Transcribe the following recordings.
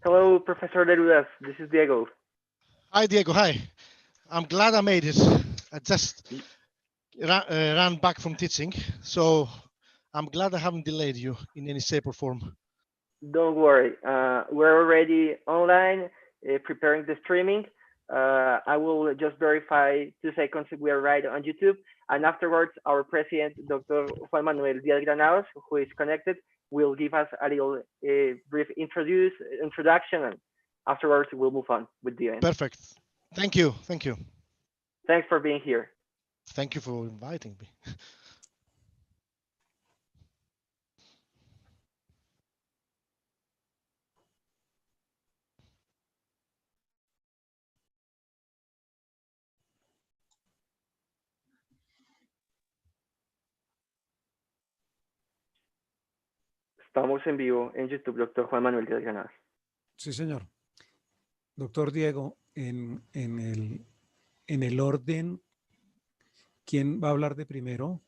Hello, Professor Leloudas. This is Diego. Hi, Diego. Hi. I'm glad I made it. I just ran back from teaching, so I'm glad I haven't delayed you in any shape or form. Don't worry. We're already online, preparing the streaming. I will just verify 2 seconds if we are right on YouTube. And afterwards, our president, Dr. Juan Manuel Díaz Granados, who is connected, will give us a little brief introduction. And afterwards, we'll move on with the event. Perfect. Thank you. Thank you. Thanks for being here. Thank you for inviting me. Estamos en vivo en YouTube, doctor Juan Manuel Díaz Granados. Sí, señor. Doctor Diego, en el orden, ¿quién va a hablar de primero?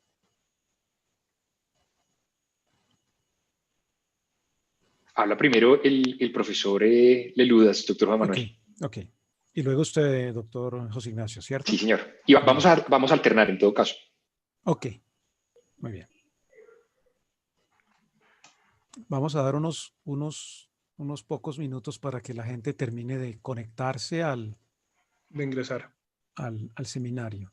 Habla primero el profesor Leloudas, doctor Juan Manuel. Ok. Y luego usted, doctor José Ignacio, ¿cierto? Sí, señor. Y vamos a alternar en todo caso. Ok, muy bien. Vamos a dar unos pocos minutos para que la gente termine de conectarse de ingresar al seminario.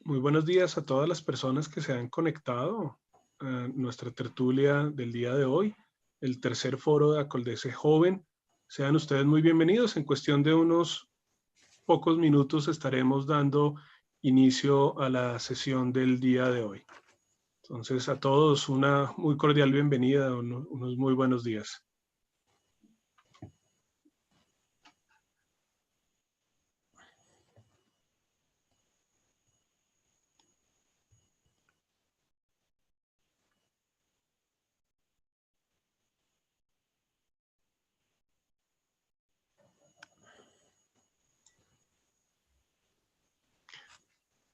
Muy buenos días a todas las personas que se han conectado a nuestra tertulia del día de hoy, el tercer foro de Acoldese Joven. Sean ustedes muy bienvenidos. En cuestión de unos pocos minutos estaremos dando inicio a la sesión del día de hoy. Entonces a todos una muy cordial bienvenida, unos muy buenos días.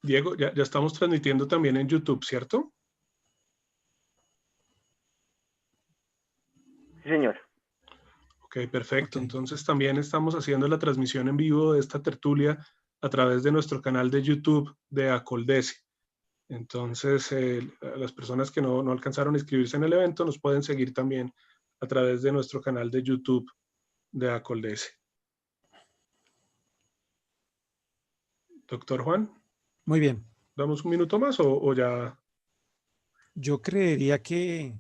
Diego, ya estamos transmitiendo también en YouTube, ¿cierto? Sí, señor. Ok, perfecto. Entonces también estamos haciendo la transmisión en vivo de esta tertulia a través de nuestro canal de YouTube de Acoldese. Entonces, las personas que no alcanzaron a inscribirse en el evento nos pueden seguir también a través de nuestro canal de YouTube de Acoldese. Doctor Juan. Muy bien. ¿Damos un minuto más o ya? Yo creería que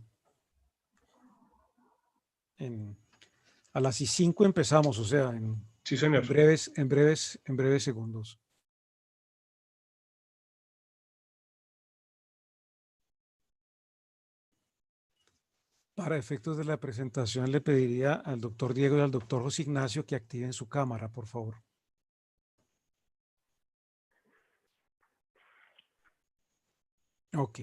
a las 5 empezamos, o sea, sí, señor. En breves segundos. Para efectos de la presentación, le pediría al doctor Diego y al doctor José Ignacio que activen su cámara, por favor. Ok.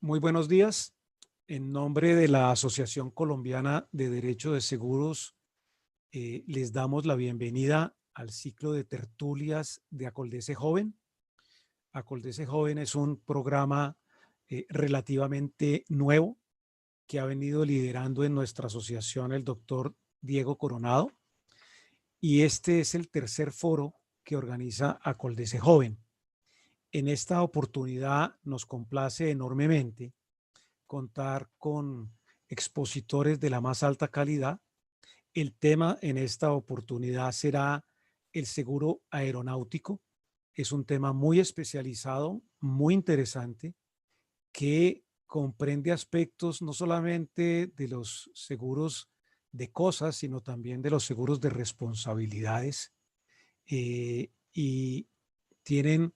Muy buenos días. En nombre de la Asociación Colombiana de Derecho de Seguros, les damos la bienvenida al ciclo de tertulias de Acoldese Joven. Acoldese Joven es un programa relativamente nuevo que ha venido liderando en nuestra asociación el doctor Diego Coronado. Y este es el tercer foro que organiza Acoldese Joven. En esta oportunidad nos complace enormemente contar con expositores de la más alta calidad. El tema en esta oportunidad será el seguro aeronáutico. Es un tema muy especializado, muy interesante, que comprende aspectos no solamente de los seguros de cosas, sino también de los seguros de responsabilidades, y tienen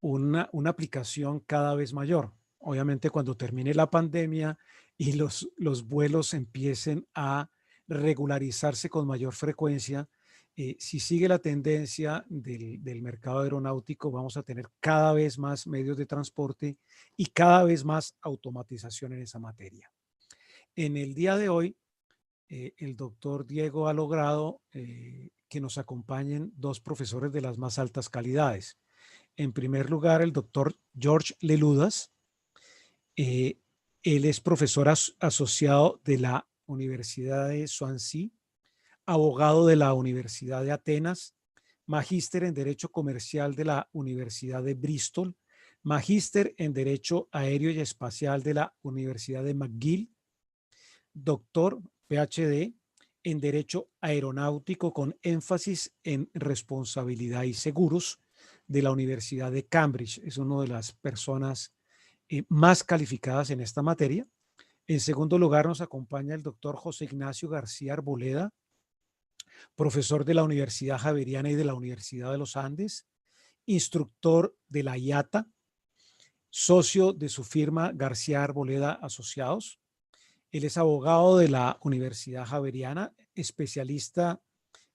una aplicación cada vez mayor. Obviamente, cuando termine la pandemia y los vuelos empiecen a regularizarse con mayor frecuencia, si sigue la tendencia del mercado aeronáutico, vamos a tener cada vez más medios de transporte y cada vez más automatización en esa materia. en el día de hoy, el doctor Diego ha logrado que nos acompañen dos profesores de las más altas calidades. En primer lugar, el doctor George Leloudas. Él es profesor asociado de la Universidad de Swansea, abogado de la Universidad de Atenas, magíster en Derecho Comercial de la Universidad de Bristol, magíster en Derecho Aéreo y Espacial de la Universidad de McGill, doctor Ph.D. en Derecho Aeronáutico con énfasis en responsabilidad y seguros de la Universidad de Cambridge. Es una de las personas más calificadas en esta materia. En segundo lugar, nos acompaña el doctor José Ignacio García Arboleda, profesor de la Universidad Javeriana y de la Universidad de los Andes, instructor de la IATA, socio de su firma García Arboleda Asociados. Él es abogado de la Universidad Javeriana, especialista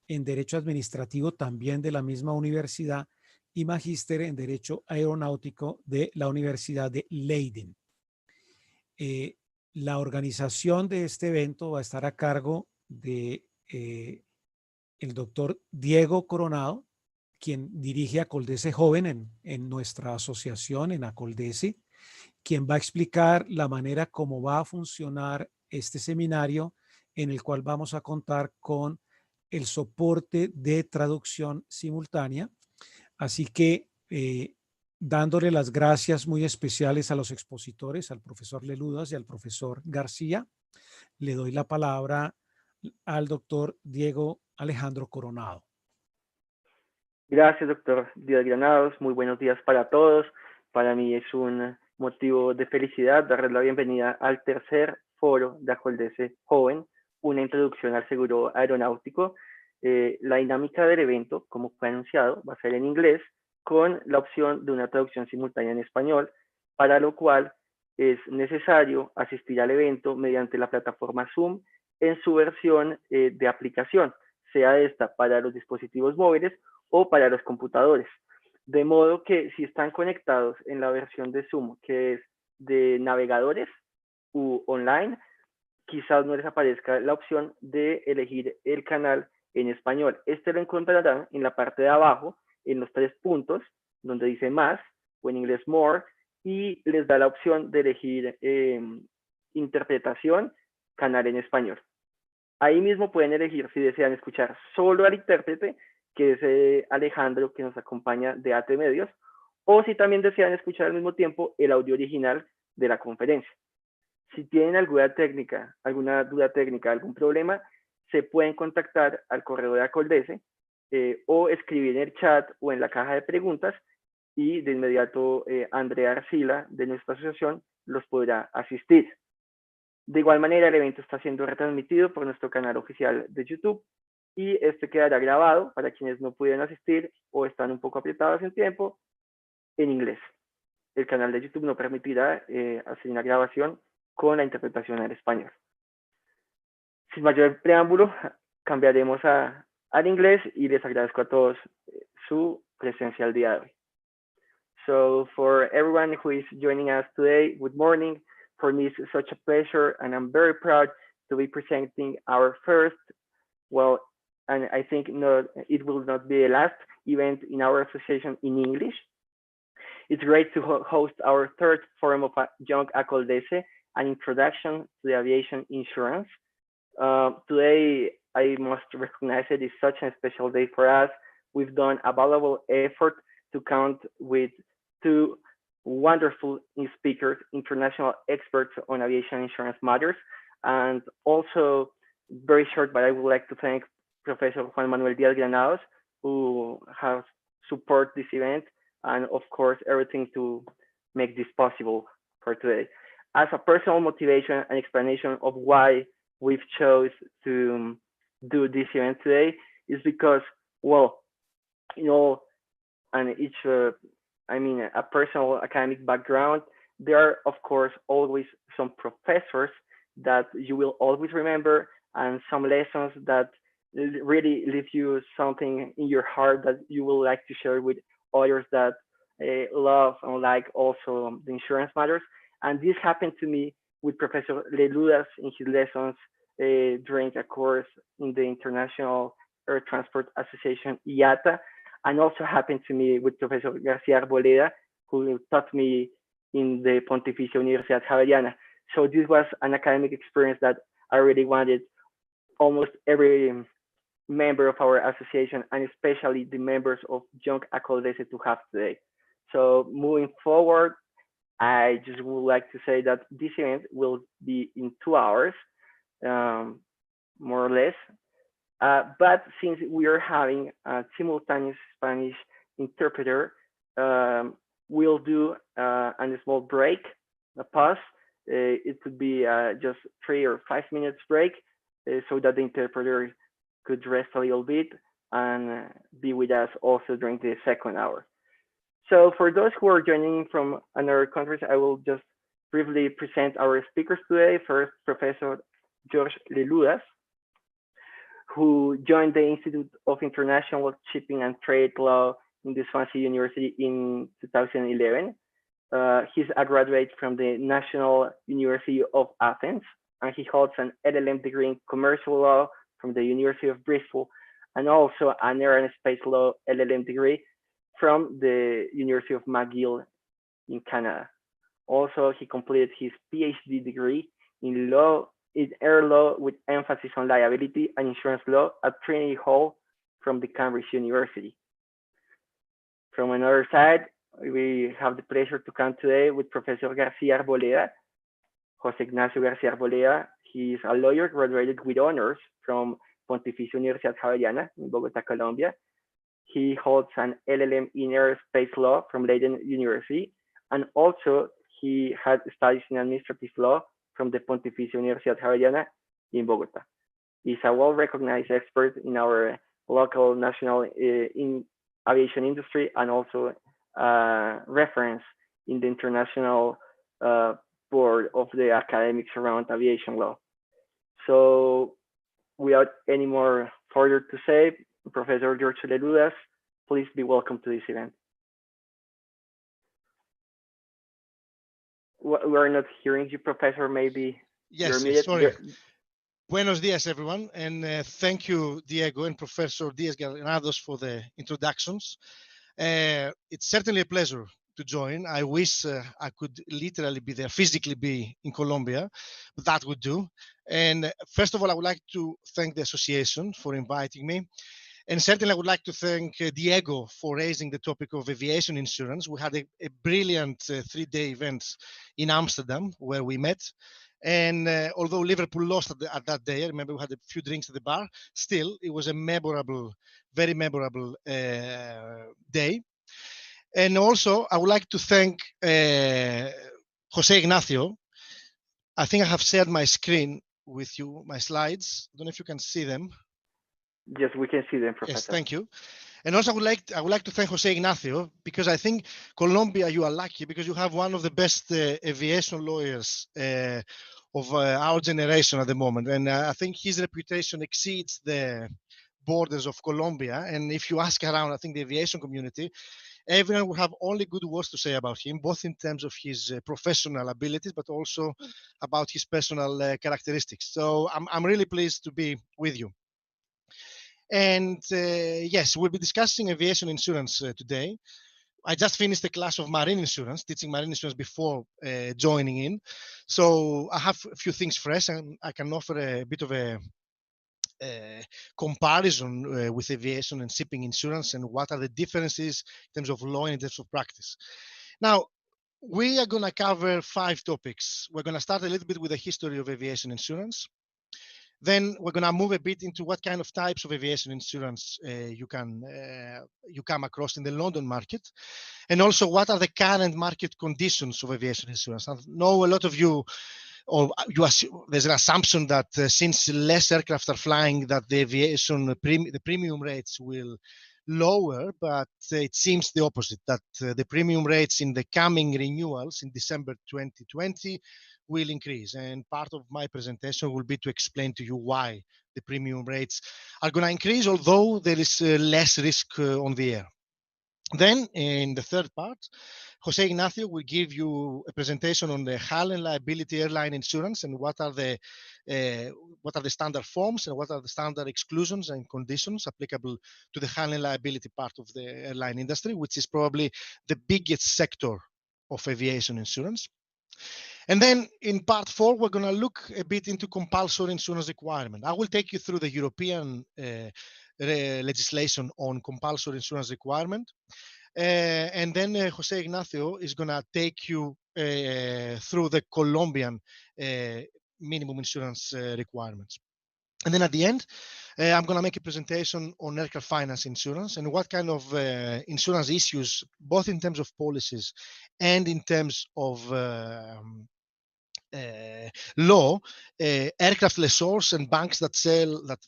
en Derecho Administrativo también de la misma universidad y magíster en Derecho Aeronáutico de la Universidad de Leiden. La organización de este evento va a estar a cargo de el doctor Diego Coronado, quien dirige Acoldese Joven en nuestra asociación, en Acoldese, quien va a explicar la manera como va a funcionar este seminario, en el cual vamos a contar con el soporte de traducción simultánea. Así que dándole las gracias muy especiales a los expositores, al profesor Leloudas y al profesor García, le doy la palabra al doctor Diego Alejandro Coronado. Gracias, doctor Díaz Granados. Muy buenos días para todos. Para mí es un motivo de felicidad darles la bienvenida al tercer foro de Acoldese Joven, una introducción al seguro aeronáutico. La dinámica del evento, como fue anunciado, va a ser en inglés con la opción de una traducción simultánea en español, para lo cual es necesario asistir al evento mediante la plataforma Zoom en su versión de aplicación, sea esta para los dispositivos móviles o para los computadores. De modo que si están conectados en la versión de Zoom, que es de navegadores u online, quizás no les aparezca la opción de elegir el canal en español. Este lo encontrarán en la parte de abajo, en los 3 puntos, donde dice más, o en inglés more, y les da la opción de elegir interpretación, canal en español. Ahí mismo pueden elegir si desean escuchar solo al intérprete, que es Alejandro, que nos acompaña de AT Medios, o si también desean escuchar al mismo tiempo el audio original de la conferencia. Si tienen alguna duda técnica, algún problema, se pueden contactar al correo de Acoldese o escribir en el chat o en la caja de preguntas y de inmediato Andrea Arcila de nuestra asociación los podrá asistir. De igual manera, el evento está siendo retransmitido por nuestro canal oficial de YouTube y este quedará grabado para quienes no pudieron asistir o están un poco apretados en tiempo en inglés. El canal de YouTube no permitirá hacer una grabación con la interpretación al español. Sin mayor preámbulo, cambiaremos al inglés y les agradezco a todos su presencia el día de hoy. So for everyone who is joining us today, good morning. For me, it's such a pleasure, and I'm very proud to be presenting our first, well, and I think it will not be the last event in our association in English. It's great to host our third forum of Young Acoldese, an introduction to the aviation insurance. Today, I must recognize it is such a special day for us. We've done a valuable effort to count with 2 wonderful speakers, international experts on aviation insurance matters, and also very short, but I would like to thank Professor Juan Manuel Díaz Granados, who has supported this event, and of course, everything to make this possible for today. As a personal motivation and explanation of why we've chose to do this event today is because, well, you know, and each, a personal academic background, there are, of course, always some professors that you will always remember and some lessons that really leave you something in your heart that you will like to share with others that love and like also the insurance matters. And this happened to me with Professor Leloudas in his lessons during a course in the International Air Transport Association, IATA, and also happened to me with Professor García Arboleda, who taught me in the Pontificia Universidad Javeriana. So this was an academic experience that I really wanted almost every member of our association, and especially the members of Young Acoldese to have today. So moving forward, I just would like to say that this event will be in 2 hours, more or less. But since we are having a simultaneous Spanish interpreter, we'll do a small break, a pause. It could be just 3 or 5 minutes break so that the interpreter could rest a little bit and be with us also during the second hour. So for those who are joining from another countries, I will just briefly present our speakers today. First, Professor George Leloudas, who joined the Institute of International Shipping and Trade Law in the Swansea University in 2011. He's a graduate from the National University of Athens, and he holds an LLM degree in commercial law from the University of Bristol, and also an Air and Space Law LLM degree from the University of McGill in Canada. Also, he completed his Ph.D. degree in air law with emphasis on liability and insurance law at Trinity Hall from the Cambridge University. From another side, we have the pleasure to come today with Professor García Arboleda, José Ignacio García Arboleda. He is a lawyer graduated with honors from Pontificia Universidad Javeriana in Bogotá, Colombia. He holds an LLM in aerospace law from Leiden University, and also he had studies in administrative law from the Pontificia Universidad Javeriana in Bogotá. He's a well-recognized expert in our local national in aviation industry, and also reference in the international board of the academics around aviation law. So without any more further to say, Professor George Leloudas, please be welcome to this event. We're not hearing you, Professor, maybe. Yes, sorry. Buenos dias, everyone, and thank you, Diego and Professor Diaz-Granados for the introductions. It's certainly a pleasure to join. I wish I could literally be there, physically be in Colombia, but that would do. And first of all, I would like to thank the association for inviting me. And certainly I would like to thank Diego for raising the topic of aviation insurance. We had a brilliant 3-day event in Amsterdam where we met. And although Liverpool lost at that day, I remember we had a few drinks at the bar, still it was a memorable, very memorable day. And also I would like to thank José Ignacio. I think I have shared my screen with you, my slides. I don't know if you can see them. Yes, we can see them, Professor. Yes, thank you. And also I would like to thank José Ignacio, because I think Colombia, you are lucky because you have one of the best aviation lawyers of our generation at the moment. And I think his reputation exceeds the borders of Colombia. And if you ask around, I think the aviation community, everyone will have only good words to say about him, both in terms of his professional abilities, but also about his personal characteristics. So I'm really pleased to be with you. And yes, we'll be discussing aviation insurance today. I just finished a class of marine insurance, teaching marine insurance before joining in. So I have a few things fresh, and I can offer a bit of a comparison with aviation and shipping insurance, and what are the differences in terms of law and in terms of practice. Now, we are going to cover 5 topics. We're going to start a little bit with the history of aviation insurance. Then we're going to move a bit into what kind of types of aviation insurance you come across in the London market, and also what are the current market conditions of aviation insurance. I know a lot of you, or there's an assumption that since less aircraft are flying, that the aviation the premium rates will lower, but it seems the opposite, that the premium rates in the coming renewals in December 2020 will increase. And part of my presentation will be to explain to you why the premium rates are going to increase, although there is less risk on the air. Then in the third part, Jose Ignacio will give you a presentation on the hull and liability airline insurance and what are the standard forms and what are the standard exclusions and conditions applicable to the hull and liability part of the airline industry, which is probably the biggest sector of aviation insurance. And then in part 4, we're going to look a bit into compulsory insurance requirement. I will take you through the European legislation on compulsory insurance requirement. And then Jose Ignacio is going to take you through the Colombian minimum insurance requirements. And then at the end, I'm going to make a presentation on aircraft finance insurance and what kind of insurance issues, both in terms of policies and in terms of law, aircraft lessors and banks that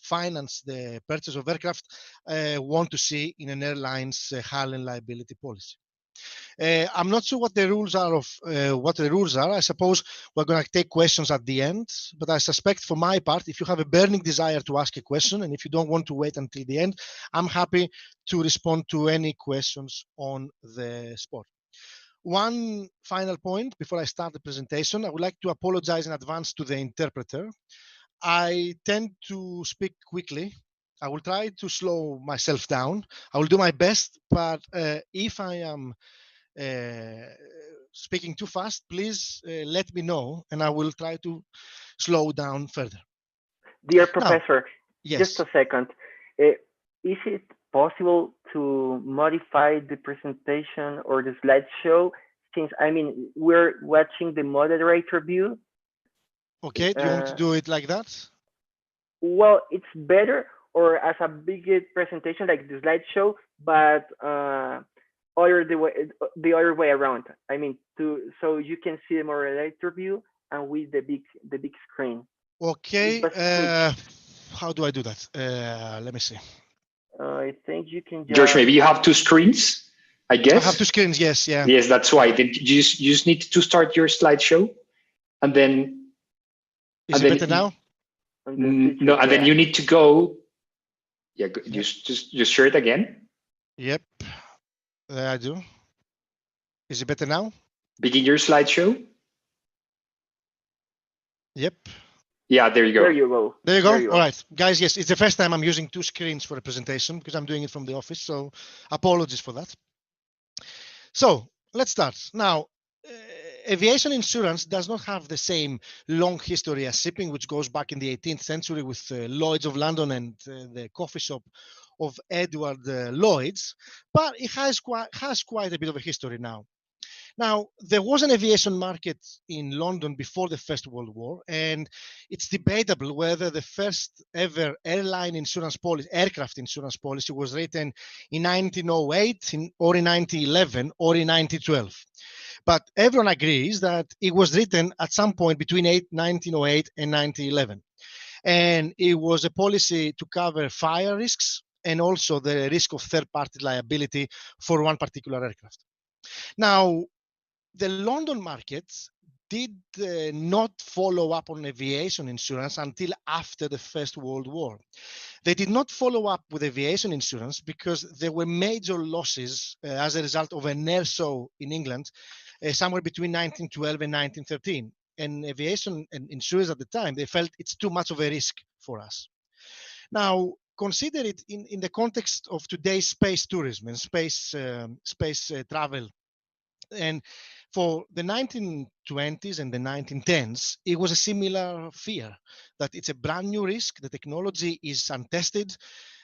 finance the purchase of aircraft want to see in an airline's hull and liability policy. I'm not sure what the rules are. I suppose we're going to take questions at the end, but I suspect for my part, if you have a burning desire to ask a question and if you don't want to wait until the end, I'm happy to respond to any questions on the spot. One final point before I start the presentation, I would like to apologize in advance to the interpreter. I tend to speak quickly. I will try to slow myself down. I will do my best, but if I am speaking too fast, please let me know and I will try to slow down further. Dear Professor, yes. Just a second. Is it possible to modify the presentation or the slideshow? Since, I mean, we're watching the moderator view. Okay, do you want to do it like that? Well, it's better or as a big presentation like the slideshow, but the other way around. I mean, so you can see the moderator view and with the big screen. Okay. How do I do that? Let me see. I think you can just... George, maybe you have two screens, I guess. I have two screens, yes, yeah. Yes, that's why. Then you just need to start your slideshow, and then... Is it better now? No, and then you need to go... Yeah, just share it again. Yep, there I do. Is it better now? Begin your slideshow. Yep. Yeah, there you go. There you go. There you go. All right, guys. Yes, it's the first time I'm using two screens for a presentation because I'm doing it from the office. So apologies for that. So let's start. Now, aviation insurance does not have the same long history as shipping, which goes back in the 18th century with Lloyd's of London and the coffee shop of Edward Lloyd's, but it has quite a bit of a history now. Now, there was an aviation market in London before the First World War, and it's debatable whether the first ever airline insurance policy, aircraft insurance policy, was written in 1908 or in 1911 or in 1912. But everyone agrees that it was written at some point between 1908 and 1911. And it was a policy to cover fire risks and also the risk of third-party liability for one particular aircraft. Now, the London market did not follow up on aviation insurance until after the First World War. They did not follow up with aviation insurance because there were major losses as a result of an air show in England somewhere between 1912 and 1913. And aviation and insurers at the time, they felt it's too much of a risk for us. Now, consider it in the context of today's space tourism and space travel. And for the 1920s and the 1910s, it was a similar fear that it's a brand new risk. The technology is untested.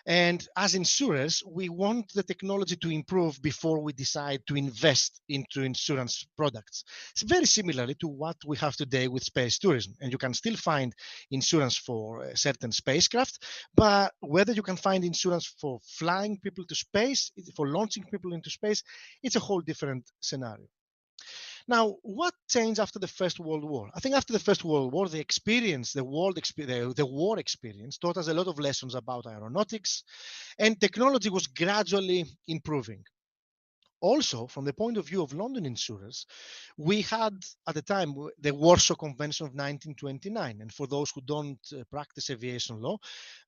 And as insurers, we want the technology to improve before we decide to invest into insurance products. It's very similarly to what we have today with space tourism. And you can still find insurance for certain spacecraft, but whether you can find insurance for flying people to space, for launching people into space, it's a whole different scenario. Now, what changed after the First World War? I think after the First World War, the war experience taught us a lot of lessons about aeronautics, and technology was gradually improving. Also, from the point of view of London insurers, we had at the time the Warsaw Convention of 1929. And for those who don't practice aviation law,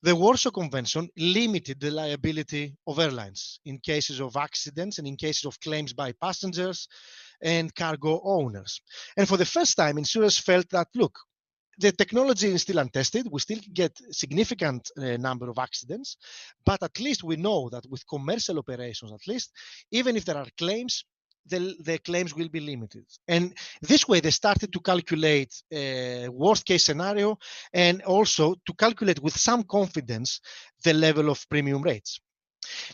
the Warsaw Convention limited the liability of airlines in cases of accidents and in cases of claims by passengers and cargo owners. And for the first time, insurers felt that, look, the technology is still untested. We still get significant number of accidents, but at least we know that with commercial operations, at least, even if there are claims, the claims will be limited. And this way, they started to calculate worst case scenario and also to calculate with some confidence the level of premium rates.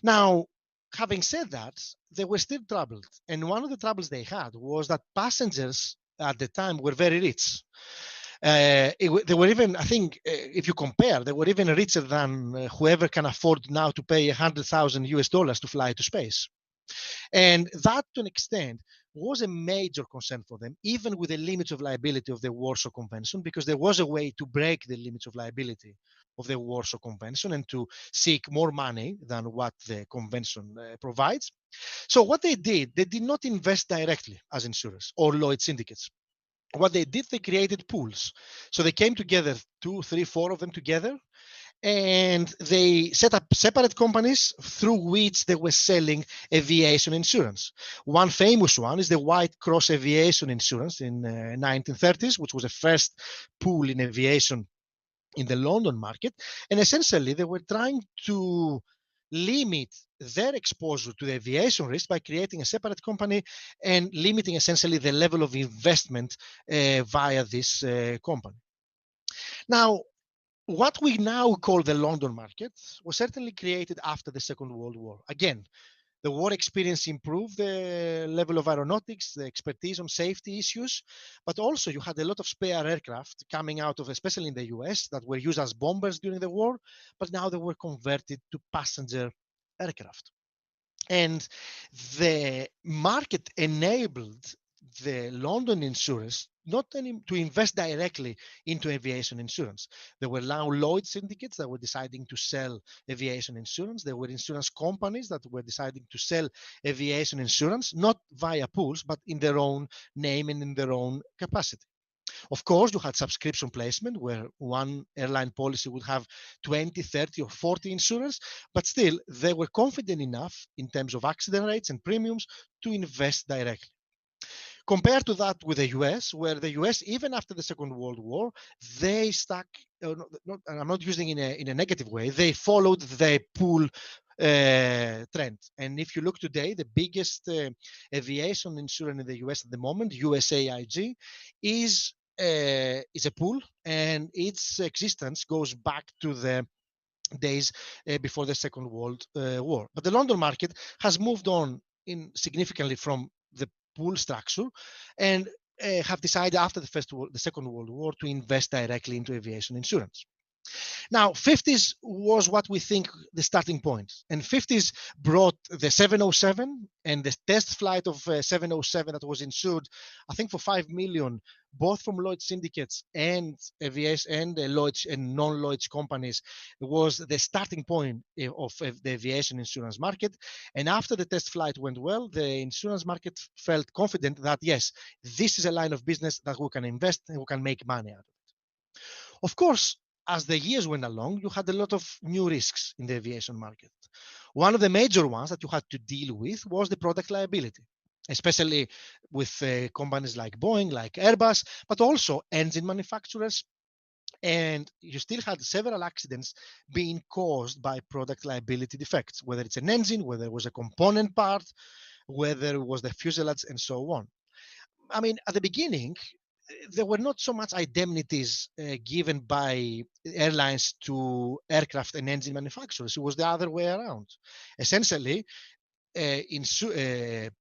Now, having said that, they were still troubled. And one of the troubles they had was that passengers at the time were very rich. They were even, I think, if you compare, they were even richer than whoever can afford now to pay $100,000 to fly to space. And that, to an extent, was a major concern for them, even with the limits of liability of the Warsaw Convention, because there was a way to break the limits of liability of the Warsaw Convention and to seek more money than what the convention provides. So what they did not invest directly as insurers or Lloyd's syndicates. What they did, they created pools. So they came together, 2, 3, 4 of them together, and they set up separate companies through which they were selling aviation insurance. One famous one is the White Cross Aviation Insurance in 1930s, which was the first pool in aviation in the London market. And essentially, they were trying to limit their exposure to the aviation risk by creating a separate company and limiting essentially the level of investment via this company. Now, what we now call the London market was certainly created after the Second World War. Again, the war experience improved the level of aeronautics, the expertise on safety issues, but also you had a lot of spare aircraft coming out of, especially in the US, that were used as bombers during the war, but now they were converted to passenger aircraft. And the market enabled the London insurers not only to invest directly into aviation insurance. There were now Lloyd's syndicates that were deciding to sell aviation insurance. There were insurance companies that were deciding to sell aviation insurance, not via pools, but in their own name and in their own capacity. Of course, you had subscription placement where one airline policy would have 20, 30, or 40 insurers, but still they were confident enough in terms of accident rates and premiums to invest directly. Compared to that with the US, where the US, even after the Second World War, they stuck, I'm not using in a negative way, they followed the pool trend. And if you look today, the biggest aviation insurer in the US at the moment, USAIG, is a pool, and its existence goes back to the days before the Second World War. But the London market has moved on significantly from the pool structure and have decided after the Second World War to invest directly into aviation insurance. Now, 50s was what we think the starting point. And 50s brought the 707 and the test flight of 707 that was insured, I think, for $5 million, both from Lloyd's syndicates and aviation and Lloyd's and non-Lloyd's companies, was the starting point of the aviation insurance market. And after the test flight went well, the insurance market felt confident that, yes, this is a line of business that we can invest and we can make money out of it. Of course, as the years went along, you had a lot of new risks in the aviation market. One of the major ones that you had to deal with was the product liability, especially with companies like Boeing, like Airbus, but also engine manufacturers. And you still had several accidents being caused by product liability defects, whether it's an engine, whether it was a component part, whether it was the fuselage, and so on. I mean, at the beginning, there were not so much indemnities given by airlines to aircraft and engine manufacturers. It was the other way around. Essentially,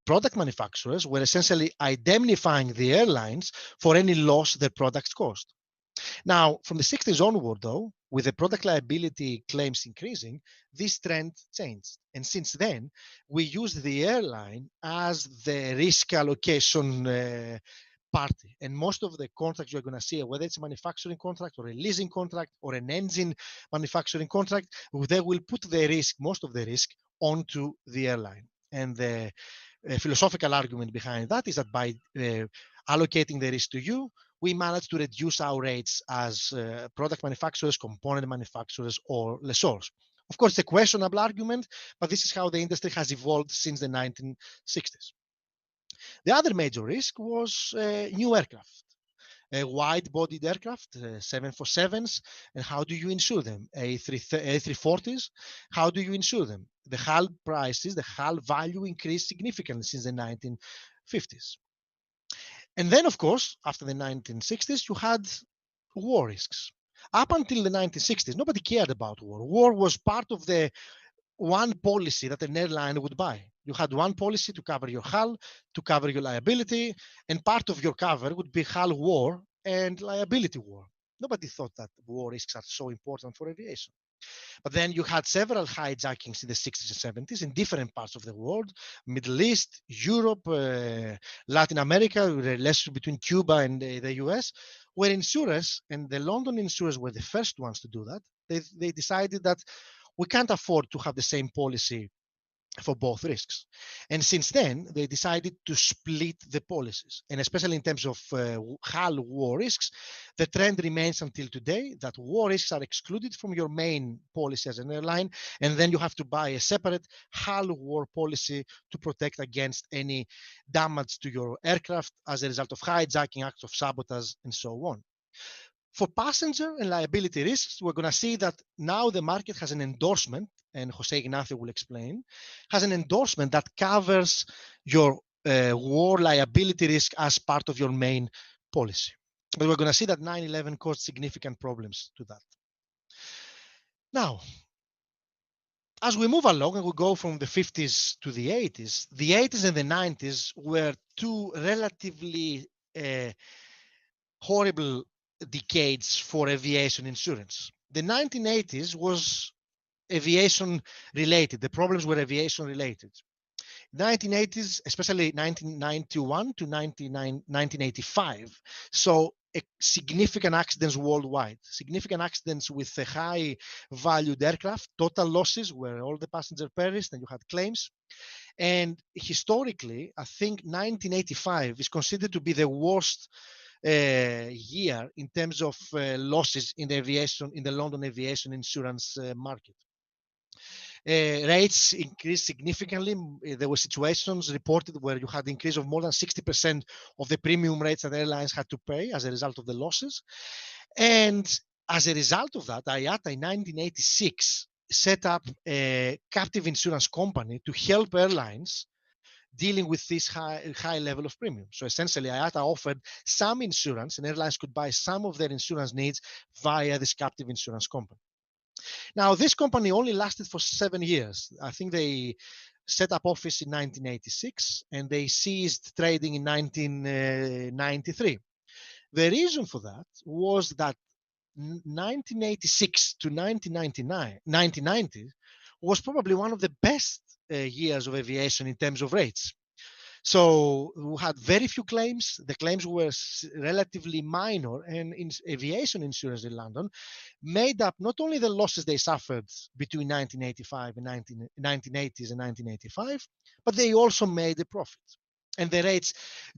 product manufacturers were essentially indemnifying the airlines for any loss their products caused. Now, from the 60s onward, though, with the product liability claims increasing, this trend changed. And since then, we use the airline as the risk allocation party. And most of the contracts you're going to see, whether it's a manufacturing contract or a leasing contract or an engine manufacturing contract, they will put the risk, most of the risk, onto the airline. And the philosophical argument behind that is that by allocating the risk to you, we managed to reduce our rates as product manufacturers, component manufacturers, or lessors. Of course, it's a questionable argument, but this is how the industry has evolved since the 1960s. The other major risk was new aircraft. Wide-bodied aircraft, 747s, and how do you insure them? A340s, how do you insure them? The hull prices, the hull value increased significantly since the 1950s. And then, of course, after the 1960s, you had war risks. Up until the 1960s, nobody cared about war. War was part of the one policy that an airline would buy. You had one policy to cover your hull, to cover your liability, and part of your cover would be hull war and liability war. Nobody thought that war risks are so important for aviation. But then you had several hijackings in the 60s and 70s in different parts of the world, Middle East, Europe, Latin America, the relationship between Cuba and the US, where insurers, and the London insurers were the first ones to do that. They decided that we can't afford to have the same policy for both risks. And since then, they decided to split the policies. And especially in terms of hull war risks, the trend remains until today that war risks are excluded from your main policy as an airline. And then you have to buy a separate hull war policy to protect against any damage to your aircraft as a result of hijacking, acts of sabotage, and so on. For passenger and liability risks, we're going to see that now the market has an endorsement, and Jose Ignacio will explain, has an endorsement that covers your war liability risk as part of your main policy. But we're going to see that 9/11 caused significant problems to that. Now, as we move along and we go from the 50s to the 80s and the 90s were two relatively horrible decades for aviation insurance. The 1980s was aviation related. The problems were aviation related. 1980s, especially 1991 to 1985, saw significant accidents worldwide, significant accidents with a high valued aircraft, total losses where all the passengers perished and you had claims. And historically, I think 1985 is considered to be the worst year in terms of losses in the aviation, in the London aviation insurance market. Rates increased significantly. There were situations reported where you had an increase of more than 60% of the premium rates that airlines had to pay as a result of the losses. And as a result of that, IATA in 1986 set up a captive insurance company to help airlines dealing with this high level of premium. So essentially, IATA offered some insurance, and airlines could buy some of their insurance needs via this captive insurance company. Now, this company only lasted for 7 years. I think they set up office in 1986, and they ceased trading in 1993. The reason for that was that 1986 to 1990 was probably one of the best years of aviation in terms of rates. So we had very few claims. The claims were relatively minor, and in aviation insurance in London made up not only the losses they suffered between 1985 and 1980s and 1985, but they also made a profit. And the rates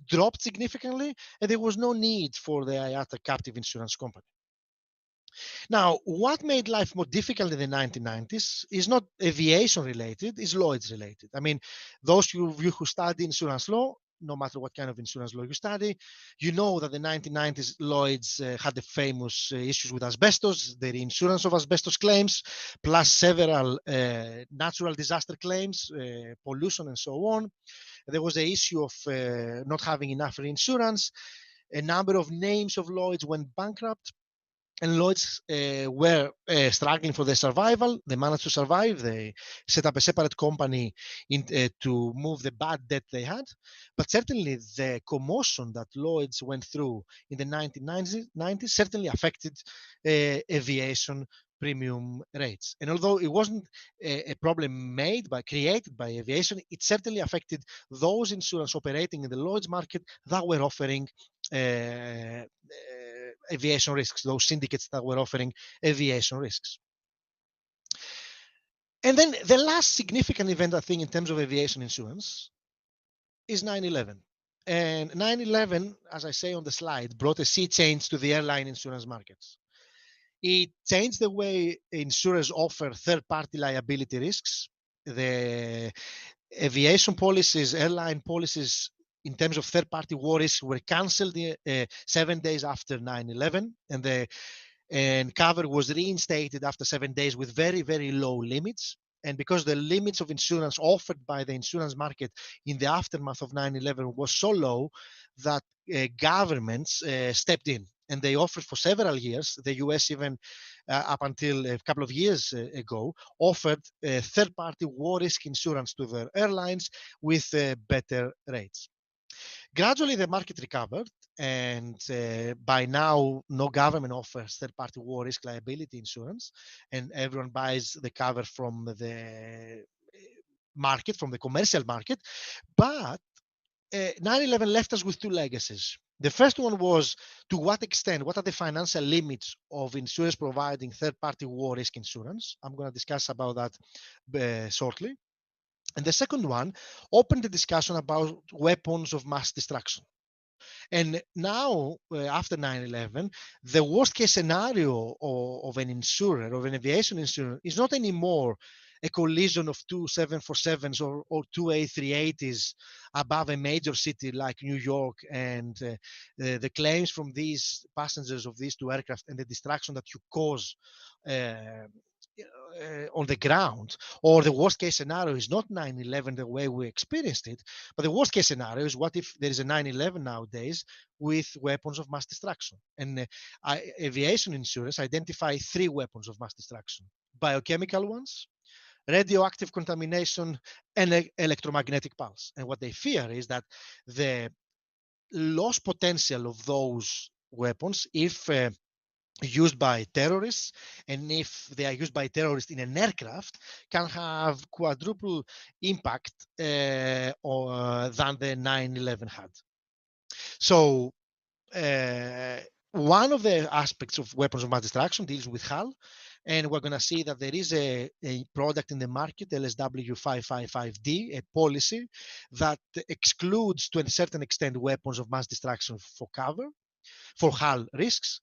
dropped significantly, and there was no need for the IATA captive insurance company. Now, what made life more difficult in the 1990s is not aviation related, it's Lloyd's related. I mean, those of you who study insurance law, no matter what kind of insurance law you study, you know that the 1990s Lloyd's had the famous issues with asbestos, the reinsurance of asbestos claims, plus several natural disaster claims, pollution and so on. There was the issue of not having enough reinsurance. A number of names of Lloyd's went bankrupt. And Lloyd's were struggling for their survival. They managed to survive. They set up a separate company to move the bad debt they had. But certainly the commotion that Lloyd's went through in the 1990s certainly affected aviation premium rates. And although it wasn't a problem created by aviation, it certainly affected those insurance operating in the Lloyd's market that were offering aviation risks, those syndicates that were offering aviation risks. And then the last significant event, I think, in terms of aviation insurance is 9/11. And 9/11, as I say on the slide, brought a sea change to the airline insurance markets. It changed the way insurers offer third-party liability risks. The aviation policies, airline policies, in terms of third-party war risks, were cancelled 7 days after 9/11, and cover was reinstated after 7 days with very, very low limits. And because the limits of insurance offered by the insurance market in the aftermath of 9/11 was so low that governments stepped in, and they offered for several years. The US even up until a couple of years ago offered third-party war risk insurance to their airlines with better rates. Gradually, the market recovered, and by now, no government offers third-party war risk liability insurance, and everyone buys the cover from the market, from the commercial market. But 9/11 left us with two legacies. The first one was, to what extent, what are the financial limits of insurers providing third-party war risk insurance? I'm going to discuss about that shortly. And the second one opened the discussion about weapons of mass destruction. And now, after 9/11, the worst case scenario of an insurer, of an aviation insurer, is not anymore a collision of two 747s or two A380s above a major city like New York, and the claims from these passengers of these two aircraft and the destruction that you cause on the ground. Or the worst case scenario is not 9/11 the way we experienced it, but the worst case scenario is, what if there is a 9/11 nowadays with weapons of mass destruction? And aviation insurers identify three weapons of mass destruction: biochemical ones, radioactive contamination, and electromagnetic pulse. And what they fear is that the loss potential of those weapons, if used by terrorists, and if they are used by terrorists in an aircraft, can have quadruple impact than the 9/11 had. So one of the aspects of weapons of mass destruction deals with hull, and we're going to see that there is a product in the market, LSW 555D, a policy that excludes to a certain extent weapons of mass destruction for cover, for hull risks.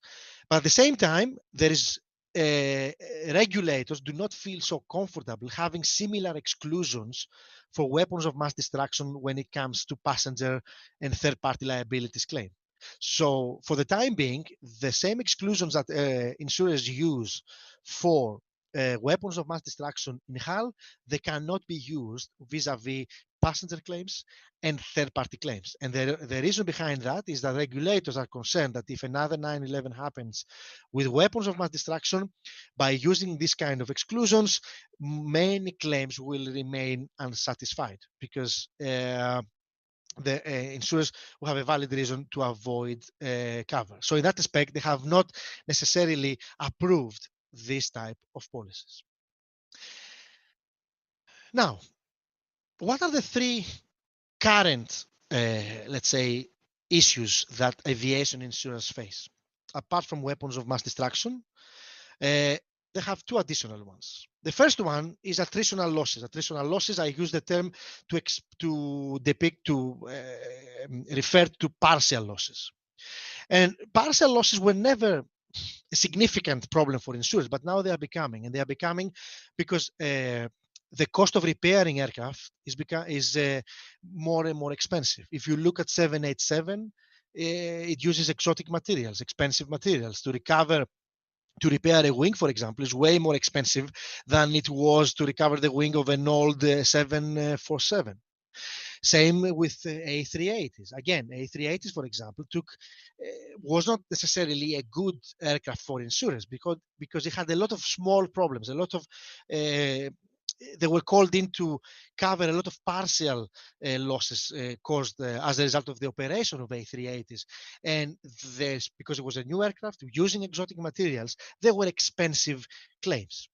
But at the same time, there is regulators do not feel so comfortable having similar exclusions for weapons of mass destruction when it comes to passenger and third-party liabilities claim. So for the time being, the same exclusions that insurers use for weapons of mass destruction in hull, they cannot be used vis-a-vis passenger claims and third-party claims. And the reason behind that is that regulators are concerned that if another 9/11 happens with weapons of mass destruction, by using this kind of exclusions, many claims will remain unsatisfied, because the insurers will have a valid reason to avoid cover. So in that respect, they have not necessarily approved this type of policies. Now, what are the three current, let's say, issues that aviation insurers face? Apart from weapons of mass destruction, they have two additional ones. The first one is attritional losses. Attritional losses, I use the term to refer to partial losses. And partial losses were never a significant problem for insurers, but now they are becoming, and they are becoming because the cost of repairing aircraft is more and more expensive. If you look at 787, it uses exotic materials, expensive materials. To repair a wing, for example, is way more expensive than it was to recover the wing of an old 747. Same with A380s. Again, A380s, for example, was not necessarily a good aircraft for insurers because it had a lot of small problems, a lot of they were called in to cover a lot of partial losses caused as a result of the operation of A380s. And because it was a new aircraft using exotic materials, they were expensive claims.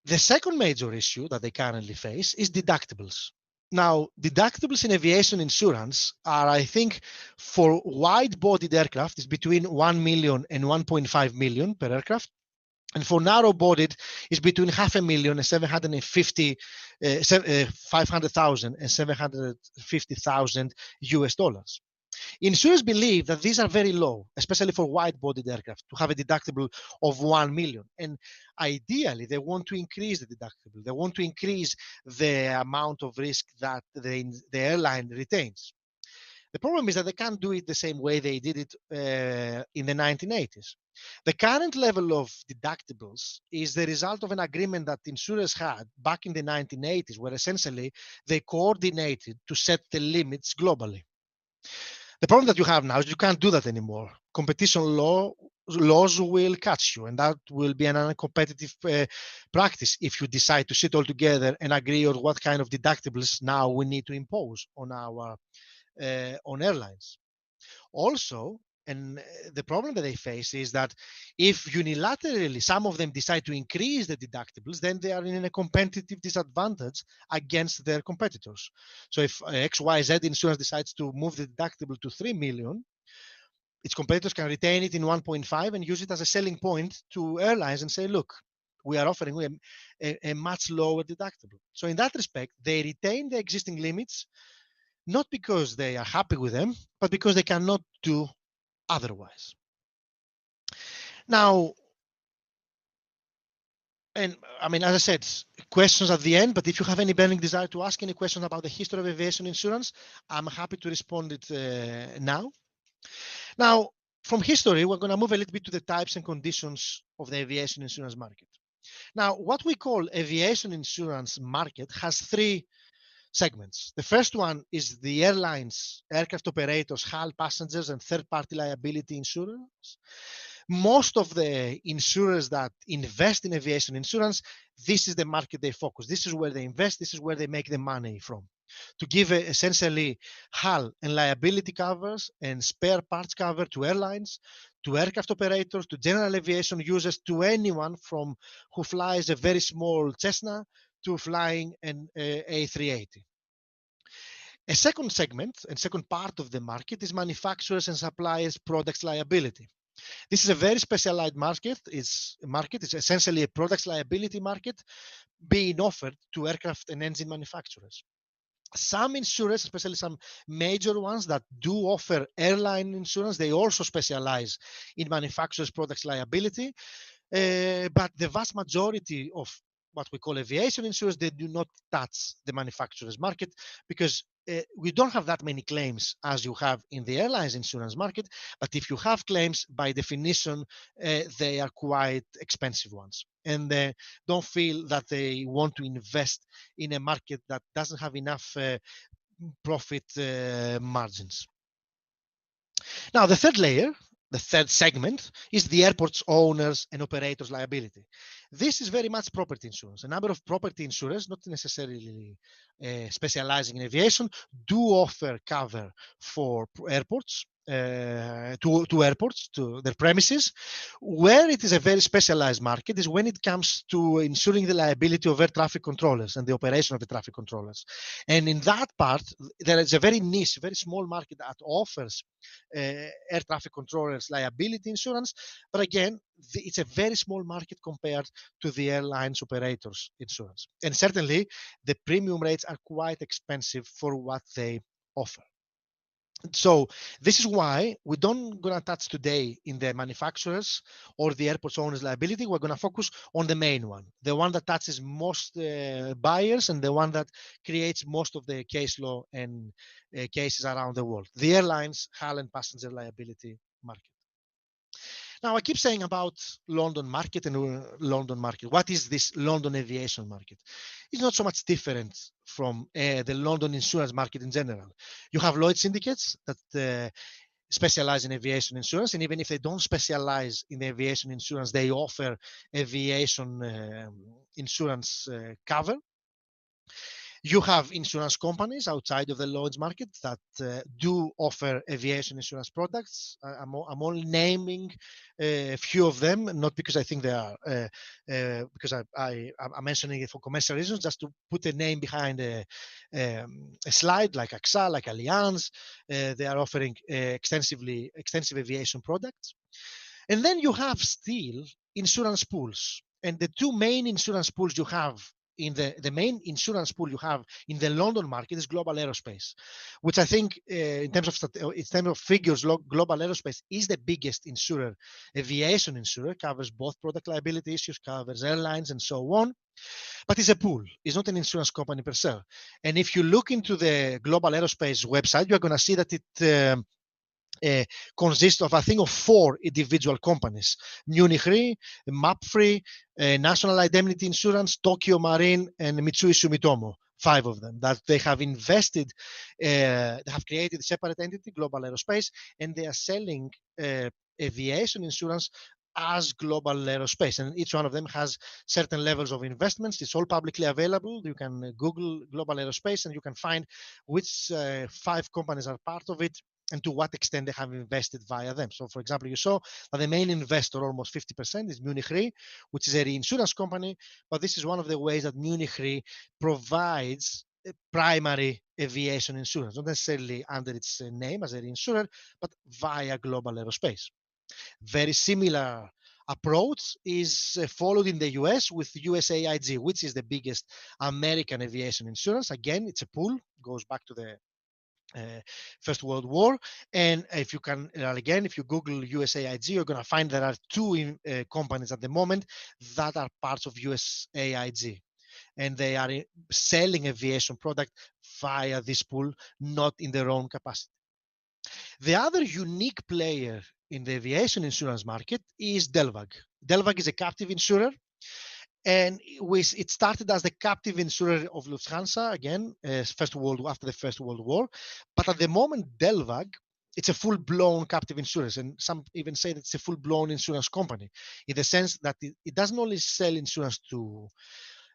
The second major issue that they currently face is deductibles. Now, deductibles in aviation insurance are, I think, for wide-bodied aircraft, is between 1 million and 1.5 million per aircraft. And for narrow-bodied, it's between 500,000 and 500,000 and 750,000 US dollars. Insurers believe that these are very low, especially for wide-bodied aircraft, to have a deductible of 1 million. And ideally, they want to increase the deductible. They want to increase the amount of risk that the airline retains. The problem is that they can't do it the same way they did it in the 1980s. The current level of deductibles is the result of an agreement that insurers had back in the 1980s, where essentially they coordinated to set the limits globally. The problem that you have now is you can't do that anymore. Competition laws will catch you, and that will be an uncompetitive practice if you decide to sit all together and agree on what kind of deductibles now we need to impose on our on airlines. Also, and the problem that they face is that if unilaterally some of them decide to increase the deductibles, then they are in a competitive disadvantage against their competitors. So if XYZ Insurance decides to move the deductible to 3 million, its competitors can retain it in 1.5 and use it as a selling point to airlines and say, look, we are offering a much lower deductible. So in that respect, they retain the existing limits, not because they are happy with them, but because they cannot do otherwise. Now, and I mean, as I said, questions at the end, but if you have any burning desire to ask any questions about the history of aviation insurance, I'm happy to respond it now. Now, from history, we're going to move a little bit to the types and conditions of the aviation insurance market. Now, what we call aviation insurance market has three segments. The first one is the airlines, aircraft operators, HAL passengers, and third-party liability insurers. Most of the insurers that invest in aviation insurance, this is the market they focus. This is where they invest. This is where they make the money from. To give essentially HAL and liability covers and spare parts cover to airlines, to aircraft operators, to general aviation users, to anyone from who flies a very small Cessna to flying an A380. A second segment and second part of the market is manufacturers and suppliers products liability. This is a very specialized market. It's essentially a products liability market being offered to aircraft and engine manufacturers. Some insurers, especially some major ones that do offer airline insurance, they also specialize in manufacturers' products liability. But the vast majority of what we call aviation insurers, they do not touch the manufacturers market because we don't have that many claims as you have in the airlines insurance market. But if you have claims, by definition, they are quite expensive ones. And don't feel that they want to invest in a market that doesn't have enough profit margins. Now, the third layer, the third segment, is the airports owners and operators liability. This is very much property insurance. A number of property insurers, not necessarily specializing in aviation, do offer cover for airports, to airports, to their premises. Where it is a very specialized market is when it comes to insuring the liability of air traffic controllers and the operation of the traffic controllers. And in that part, there is a very niche, very small market that offers air traffic controllers liability insurance. But again, it's a very small market compared to the airlines operators insurance. And certainly, the premium rates are quite expensive for what they offer. So this is why we don't going to touch today in the manufacturers or the airports owners liability. We're going to focus on the main one, the one that touches most buyers and the one that creates most of the case law and cases around the world, the airlines, HAL and passenger liability market. Now, I keep saying about London market and London market. What is this London aviation market? It's not so much different from the London insurance market in general. You have Lloyd's syndicates that specialize in aviation insurance, and even if they don't specialize in aviation insurance, they offer aviation insurance cover. You have insurance companies outside of the Lloyd's market that do offer aviation insurance products. I'm only naming a few of them, not because I think they are, because I'm mentioning it for commercial reasons, just to put a name behind a slide, like AXA, like Allianz. They are offering extensive aviation products. And then you have still insurance pools. And the two main insurance pools you have in the main insurance pool you have in the London market is Global Aerospace, which I think in terms of figures, Global Aerospace is the biggest insurer, aviation insurer, covers both product liability issues, covers airlines and so on. But it's a pool. It's not an insurance company per se. And if you look into the Global Aerospace website, you're going to see that it consists of, I think, of 4 individual companies: Munich Re, MAPFRE, National Indemnity Insurance, Tokyo Marine, and Mitsui Sumitomo. 5 of them that they have invested, they have created a separate entity, Global Aerospace, and they are selling aviation insurance as Global Aerospace, and each one of them has certain levels of investments. It's all publicly available. You can Google Global Aerospace and you can find which 5 companies are part of it and to what extent they have invested via them. So, for example, you saw that the main investor, almost 50%, is Munich Re, which is a reinsurance company, but this is one of the ways that Munich Re provides primary aviation insurance, not necessarily under its name as a reinsurer, but via Global Aerospace. Very similar approach is followed in the US with USAIG, which is the biggest American aviation insurance. Again, it's a pool, goes back to the First World War. And if you can, again, if you Google USAIG, you're going to find there are 2 companies at the moment that are parts of USAIG. And they are selling aviation product via this pool, not in their own capacity. The other unique player in the aviation insurance market is Delvag. Delvag is a captive insurer, and it started as the captive insurer of Lufthansa, again, after the First World War. But at the moment, Delvag, it's a full-blown captive insurance, and some even say that it's a full-blown insurance company, in the sense that it doesn't only sell insurance to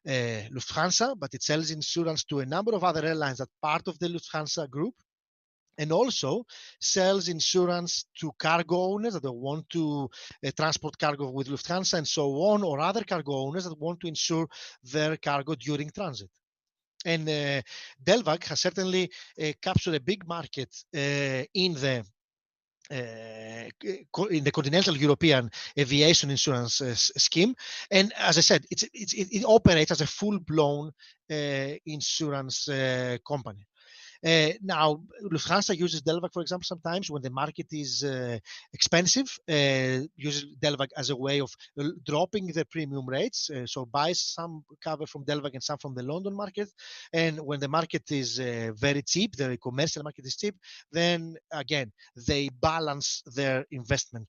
Lufthansa, but it sells insurance to a number of other airlines that are part of the Lufthansa group, and also sells insurance to cargo owners that want to transport cargo with Lufthansa and so on, or other cargo owners that want to insure their cargo during transit. And Delvag has certainly captured a big market in the continental European aviation insurance scheme. And as I said, it operates as a full-blown insurance company. Now, Lufthansa uses Delvag, for example, sometimes when the market is expensive, uses Delvag as a way of dropping the premium rates. So buys some cover from Delvag and some from the London market. And when the market is very cheap, the commercial market is cheap, then again, they balance their investment.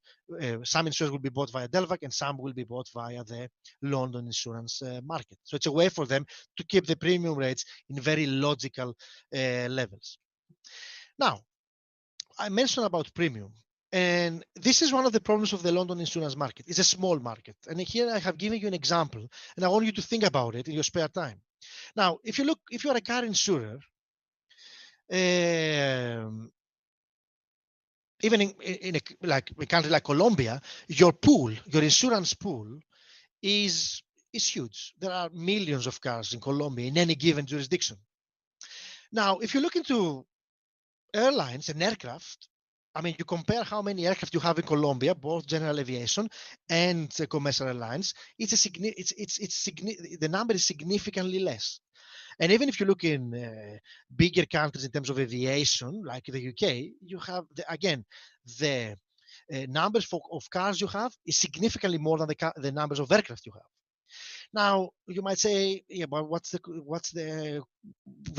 Some insurance will be bought via Delvag and some will be bought via the London insurance market. So it's a way for them to keep the premium rates in very logical levels. Now, I mentioned about premium, and this is one of the problems of the London insurance market. It's a small market, and here I have given you an example, and I want you to think about it in your spare time. Now, if you are a car insurer, even in a country like Colombia, your insurance pool is huge. There are millions of cars in Colombia in any given jurisdiction. Now, if you look into airlines and aircraft, I mean, you compare how many aircraft you have in Colombia, both general aviation and commercial airlines, the number is significantly less. And even if you look in bigger countries in terms of aviation, like the UK, you have, the numbers of cars you have is significantly more than the numbers of aircraft you have. Now, you might say, yeah, but what's the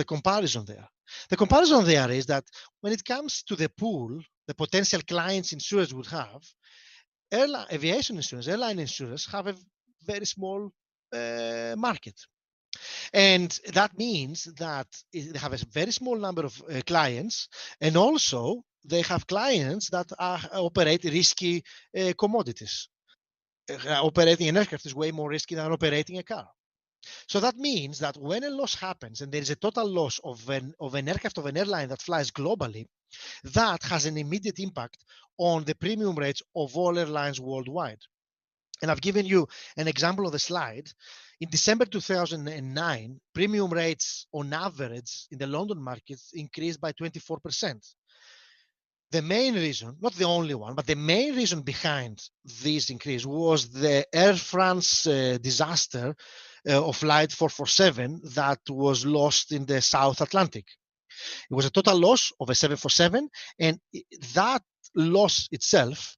comparison there? The comparison there is that when it comes to the pool, the potential clients insurers would have, aviation insurance, airline insurers have a very small market. And that means that they have a very small number of clients, and also they have clients that operate risky commodities. Operating an aircraft is way more risky than operating a car. So that means that when a loss happens and there is a total loss of an aircraft, of an airline that flies globally, that has an immediate impact on the premium rates of all airlines worldwide. And I've given you an example of the slide. In December 2009, premium rates on average in the London markets increased by 24%. the main reason, not the only one, but the main reason behind this increase was the Air France disaster of Flight 447 that was lost in the South Atlantic. It was a total loss of a 747, and that loss itself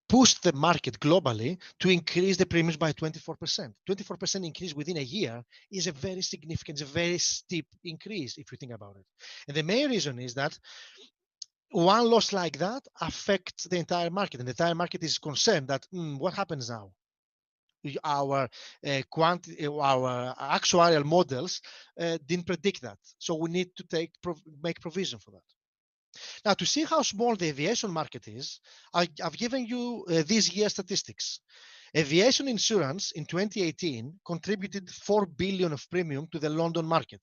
pushed the market globally to increase the premiums by 24%. 24% increase within a year is a very significant, a very steep increase if you think about it. And the main reason is that one loss like that affects the entire market, and the entire market is concerned that what happens now? Our actuarial models didn't predict that, so we need to make provision for that. Now, to see how small the aviation market is, I've given you this year's statistics. Aviation insurance in 2018 contributed 4 billion of premium to the London market.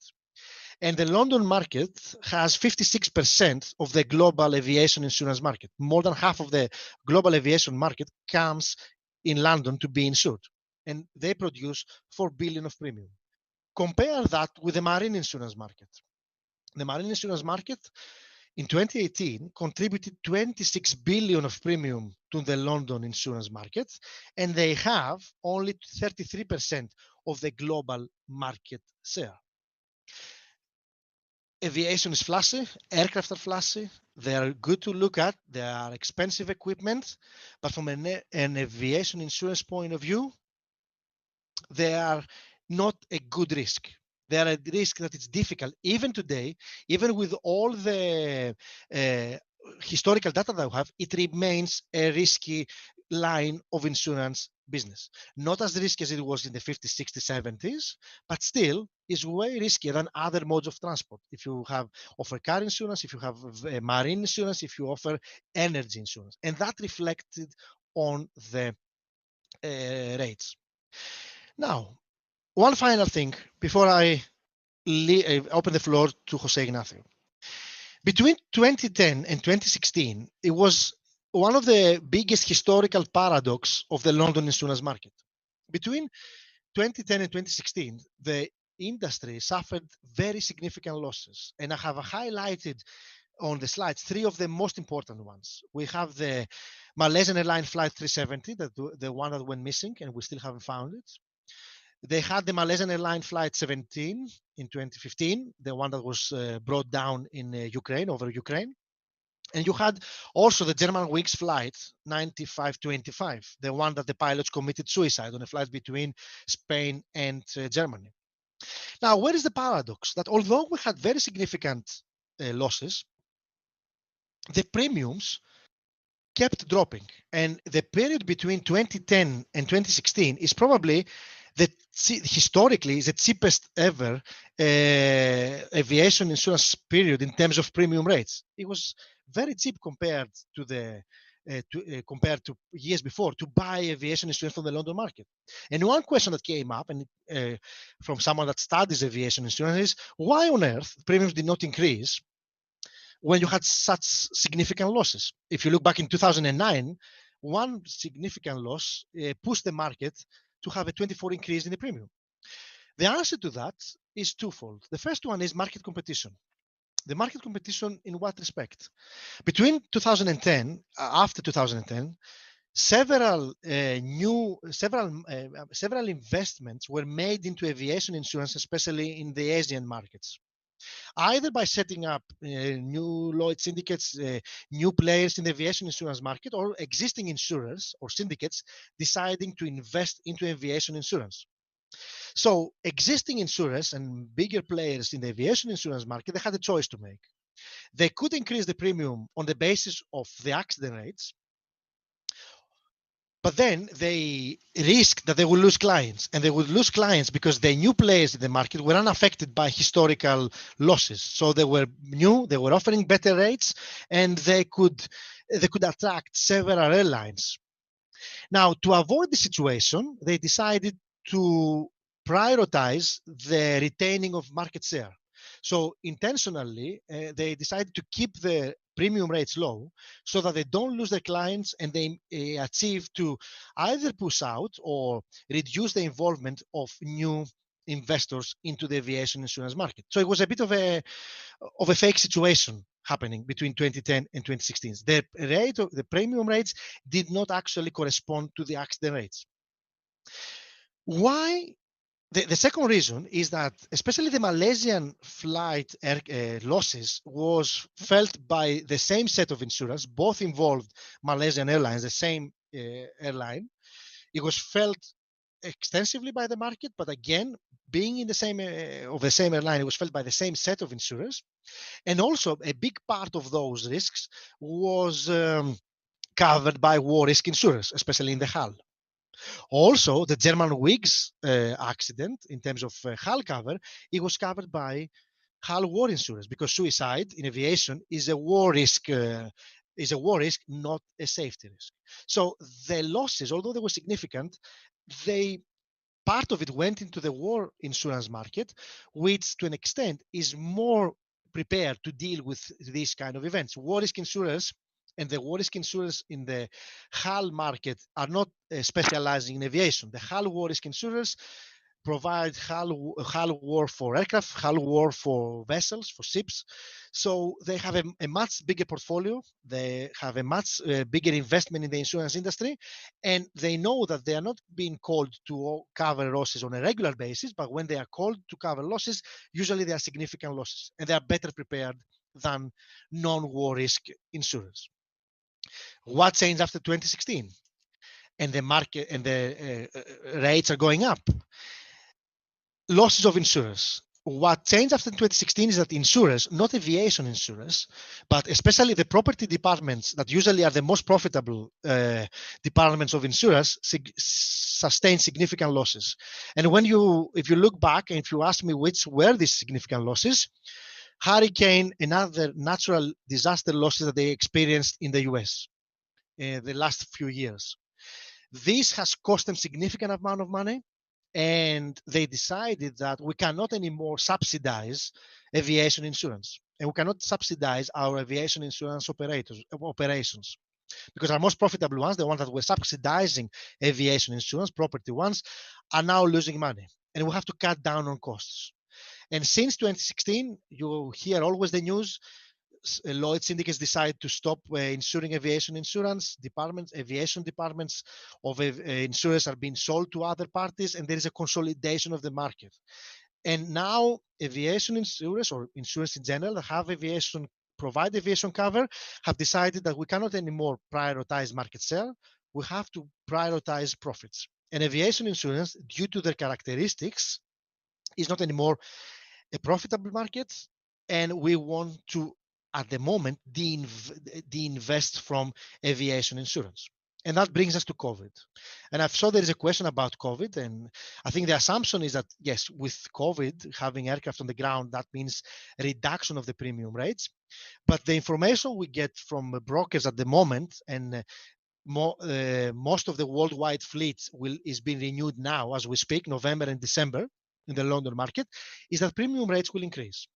And the London market has 56% of the global aviation insurance market. More than half of the global aviation market comes in London to be insured. And they produce 4 billion of premium. Compare that with the marine insurance market. The marine insurance market in 2018 contributed 26 billion of premium to the London insurance market, and they have only 33% of the global market share. Aviation is flashy, aircraft are flashy, they are good to look at, they are expensive equipment, but from an aviation insurance point of view, they are not a good risk. They are a risk that it's difficult, even today, even with all the historical data that we have, it remains a risky line of insurance business. Not as risky as it was in the 50s, 60s, 70s, but still is way riskier than other modes of transport. If you offer car insurance, if you have marine insurance, if you offer energy insurance, and that reflected on the rates. Now, one final thing before I open the floor to José Ignacio. Between 2010 and 2016, it was one of the biggest historical paradox of the London insurance market. Between 2010 and 2016, the industry suffered very significant losses. And I have highlighted on the slides 3 of the most important ones. We have the Malaysian Airlines Flight 370, the one that went missing, and we still haven't found it. They had the Malaysian Airlines Flight 17 in 2015, the one that was brought down in Ukraine, over Ukraine. And you had also the German Wings Flight 9525, the one that the pilots committed suicide on a flight between Spain and Germany. Now, where is the paradox? That although we had very significant losses, the premiums kept dropping. And the period between 2010 and 2016 is probably historically is the cheapest ever aviation insurance period in terms of premium rates. It was very cheap compared to compared to years before to buy aviation insurance from the London market. And one question that came up and from someone that studies aviation insurance is, why on earth premiums did not increase when you had such significant losses? If you look back in 2009, one significant loss pushed the market to have a 24% increase in the premium. The answer to that is twofold. The first one is market competition. The market competition in what respect? Between 2010, after 2010, several investments were made into aviation insurance, especially in the Asian markets, either by setting up new Lloyd syndicates, new players in the aviation insurance market, or existing insurers or syndicates deciding to invest into aviation insurance. So existing insurers and bigger players in the aviation insurance market, they had a choice to make. They could increase the premium on the basis of the accident rates, but then they risked that they will lose clients, and they would lose clients because the new players in the market were unaffected by historical losses. So they were new, they were offering better rates, and they could attract several airlines. Now, to avoid the situation, they decided to prioritize the retaining of market share. So intentionally, they decided to keep the premium rates low so that they don't lose their clients, and they achieve to either push out or reduce the involvement of new investors into the aviation insurance market. So it was a bit of a fake situation happening between 2010 and 2016. The premium rates did not actually correspond to the accident rates. Why? The second reason is that especially the Malaysian flight losses was felt by the same set of insurers. Both involved Malaysian Airlines, the same airline. It was felt extensively by the market, but again, being in the same airline, it was felt by the same set of insurers. And also a big part of those risks was covered by war risk insurers, especially in the hull. Also, the German Whigs accident, in terms of hull cover, it was covered by hull war insurers, because suicide in aviation is a war risk, not a safety risk. So the losses, although they were significant, part of it went into the war insurance market, which to an extent is more prepared to deal with these kind of events. War risk insurers and the war risk insurers in the hull market are not specializing in aviation. The hull war risk insurers provide hull war for aircraft, hull war for vessels, for ships. So they have a much bigger portfolio. They have a much bigger investment in the insurance industry. And they know that they are not being called to cover losses on a regular basis, but when they are called to cover losses, usually they are significant losses, and they are better prepared than non-war risk insurers. What changed after 2016? And the market and the rates are going up. Losses of insurers. What changed after 2016 is that insurers, not aviation insurers, but especially the property departments that usually are the most profitable departments of insurers, sustain significant losses. And if you look back and if you ask me which were these significant losses, hurricane and other natural disaster losses that they experienced in the US the last few years. This has cost them significant amount of money, and they decided that we cannot anymore subsidize aviation insurance, and we cannot subsidize our aviation insurance operations, because our most profitable ones, the ones that were subsidizing aviation insurance, property ones, are now losing money, and we have to cut down on costs. And since 2016, you hear always the news, Lloyd's syndicates decide to stop insuring aviation insurance departments. Aviation departments of insurers are being sold to other parties, and there is a consolidation of the market. And now aviation insurers, or insurers in general, that provide aviation cover, have decided that we cannot anymore prioritize market share. We have to prioritize profits. And aviation insurance, due to their characteristics, is not anymore a profitable market, and we want to, at the moment, de-invest from aviation insurance. And that brings us to COVID. And I saw there is a question about COVID, and I think the assumption is that, yes, with COVID, having aircraft on the ground, that means a reduction of the premium rates. But the information we get from brokers at the moment, and most of the worldwide fleet is being renewed now as we speak, November and December, in the London market, is that premium rates will increase.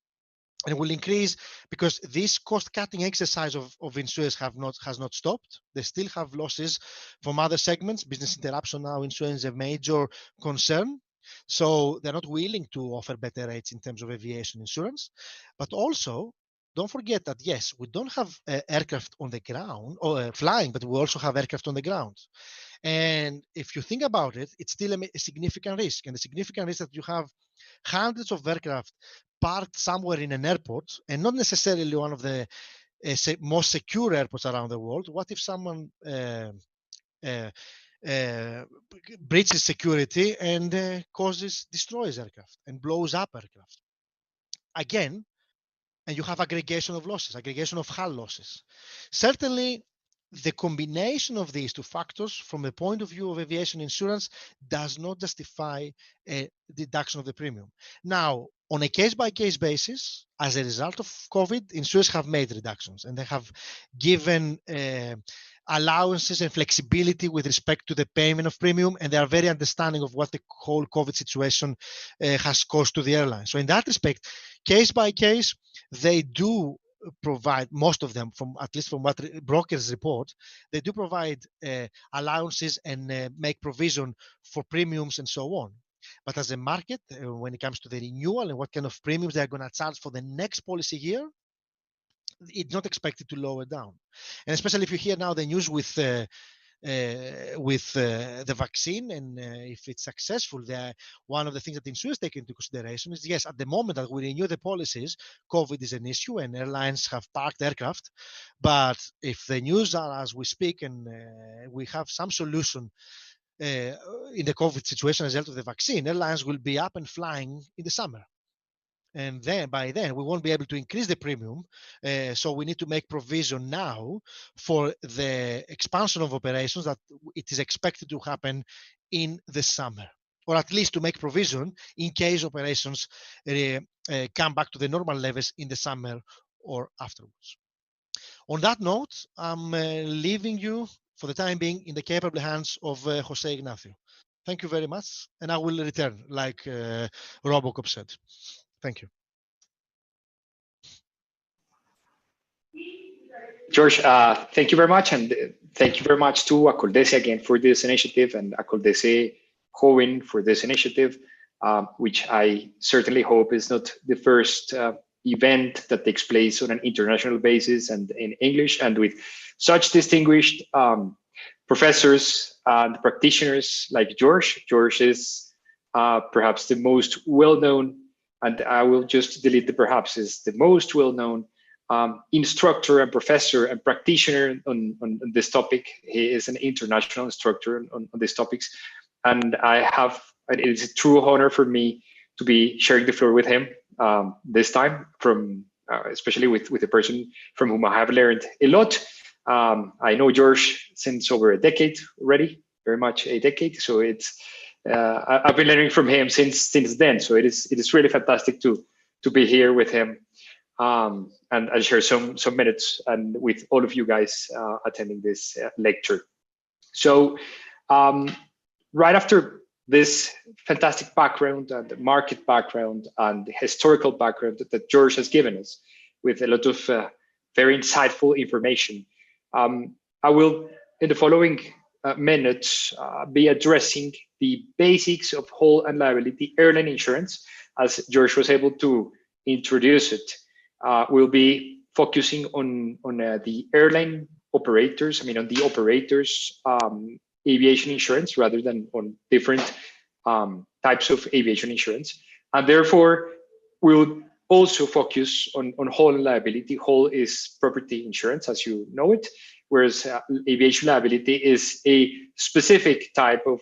And will increase because this cost-cutting exercise of insurers has not stopped. They still have losses from other segments. Business interruption now insurance is a major concern. So they're not willing to offer better rates in terms of aviation insurance. But also, don't forget that, yes, we don't have aircraft on the ground or flying, but we also have aircraft on the ground. And if you think about it, it's still a significant risk. And the significant risk that you have hundreds of aircraft parked somewhere in an airport, and not necessarily one of the most secure airports around the world. What if someone breaches security and destroys aircraft and blows up aircraft? Again, and you have aggregation of losses, aggregation of hull losses. Certainly, the combination of these two factors from the point of view of aviation insurance does not justify a deduction of the premium. Now, on a case-by-case basis, as a result of COVID, insurers have made reductions, and they have given allowances and flexibility with respect to the payment of premium, and they are very understanding of what the whole COVID situation has caused to the airline. So in that respect, case by case, they do provide, most of them, at least from what brokers report, they do provide allowances and make provision for premiums and so on. But as a market, when it comes to the renewal and what kind of premiums they're going to charge for the next policy year, it's not expected to lower down. And especially if you hear now the news with the vaccine, and if it's successful, one of the things that insurers take into consideration is, yes, at the moment that we renew the policies, COVID is an issue and airlines have parked aircraft. But if the news are as we speak, and we have some solution in the COVID situation as a result of the vaccine, airlines will be up and flying in the summer. And then by then we won't be able to increase the premium. So we need to make provision now for the expansion of operations that it is expected to happen in the summer, or at least to make provision in case operations come back to the normal levels in the summer or afterwards. On that note, I'm leaving you for the time being in the capable hands of Jose Ignacio. Thank you very much, and I will return like Robocop said. Thank you. George, thank you very much. And thank you very much to Acoldese again for this initiative, and Acoldese Joven for this initiative, which I certainly hope is not the first event that takes place on an international basis and in English, and with such distinguished professors and practitioners like George. George is perhaps the most well-known, and I will just delete the perhaps, is the most well-known instructor and professor and practitioner on this topic. He is an international instructor on these topics, and it is a true honor for me to be sharing the floor with him this time, from especially with a person from whom I have learned a lot. I know George since over a decade already, very much a decade. So it's I've been learning from him since then. So it is really fantastic to be here with him. And I'll share some minutes and with all of you guys attending this lecture. So right after this fantastic background and the market background and the historical background that George has given us with a lot of very insightful information, I will, in the following minutes, be addressing the basics of hull and liability airline insurance, as George was able to introduce it. We'll be focusing on the airline operators, on the operators' aviation insurance rather than on different types of aviation insurance. And therefore, we'll also focus on hull and liability. Hull is property insurance, as you know it, whereas aviation liability is a specific type of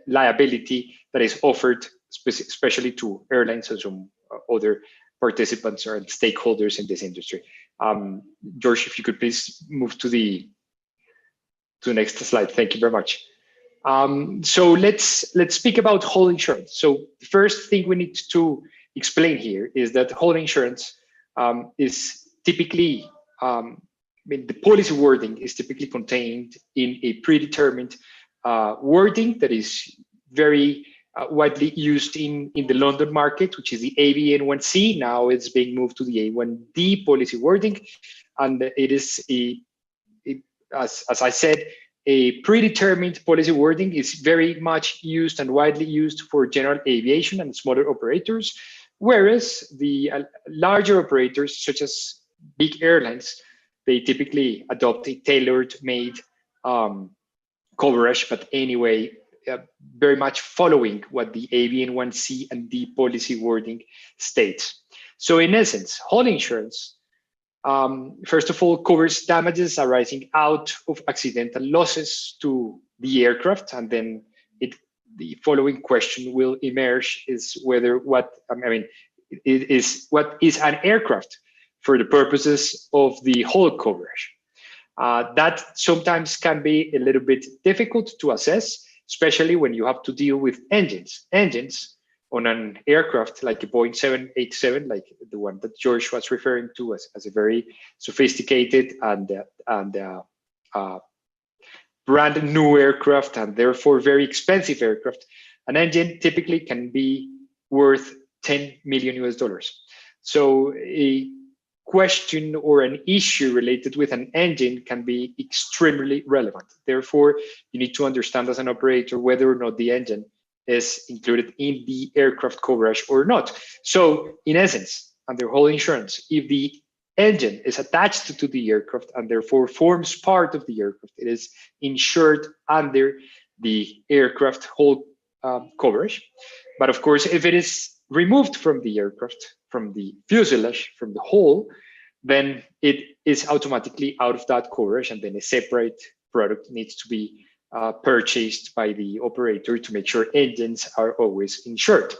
liability that is offered especially to airlines and some other participants or stakeholders in this industry. George, if you could please move to the next slide. Thank you very much. So let's speak about hull insurance. So the first thing we need to explain here is that hull insurance is typically, the policy wording is typically contained in a predetermined wording that is very widely used in the London market, which is the AV-N1C. Now it's being moved to the A1D policy wording. And it is, as I said, a predetermined policy wording is very much used and widely used for general aviation and smaller operators, whereas the larger operators, such as big airlines, they typically adopt a tailor-made coverage, but anyway, very much following what the AV-N1C and D policy wording states. So in essence, hull insurance, first of all, covers damages arising out of accidental losses to the aircraft, and then the following question will emerge is what is an aircraft for the purposes of the hull coverage. That sometimes can be a little bit difficult to assess, especially when you have to deal with engines. Engines on an aircraft like a Boeing 787, like the one that George was referring to as a very sophisticated and brand new aircraft, and therefore very expensive aircraft. An engine typically can be worth $10 million. So a question or an issue related with an engine can be extremely relevant. Therefore, you need to understand as an operator whether or not the engine is included in the aircraft coverage or not. So in essence, under hull insurance, if the engine is attached to the aircraft and therefore forms part of the aircraft. It is insured under the aircraft hull coverage. But of course, if it is removed from the aircraft, from the fuselage, from the hull, then it is automatically out of that coverage, and then a separate product needs to be purchased by the operator to make sure engines are always insured.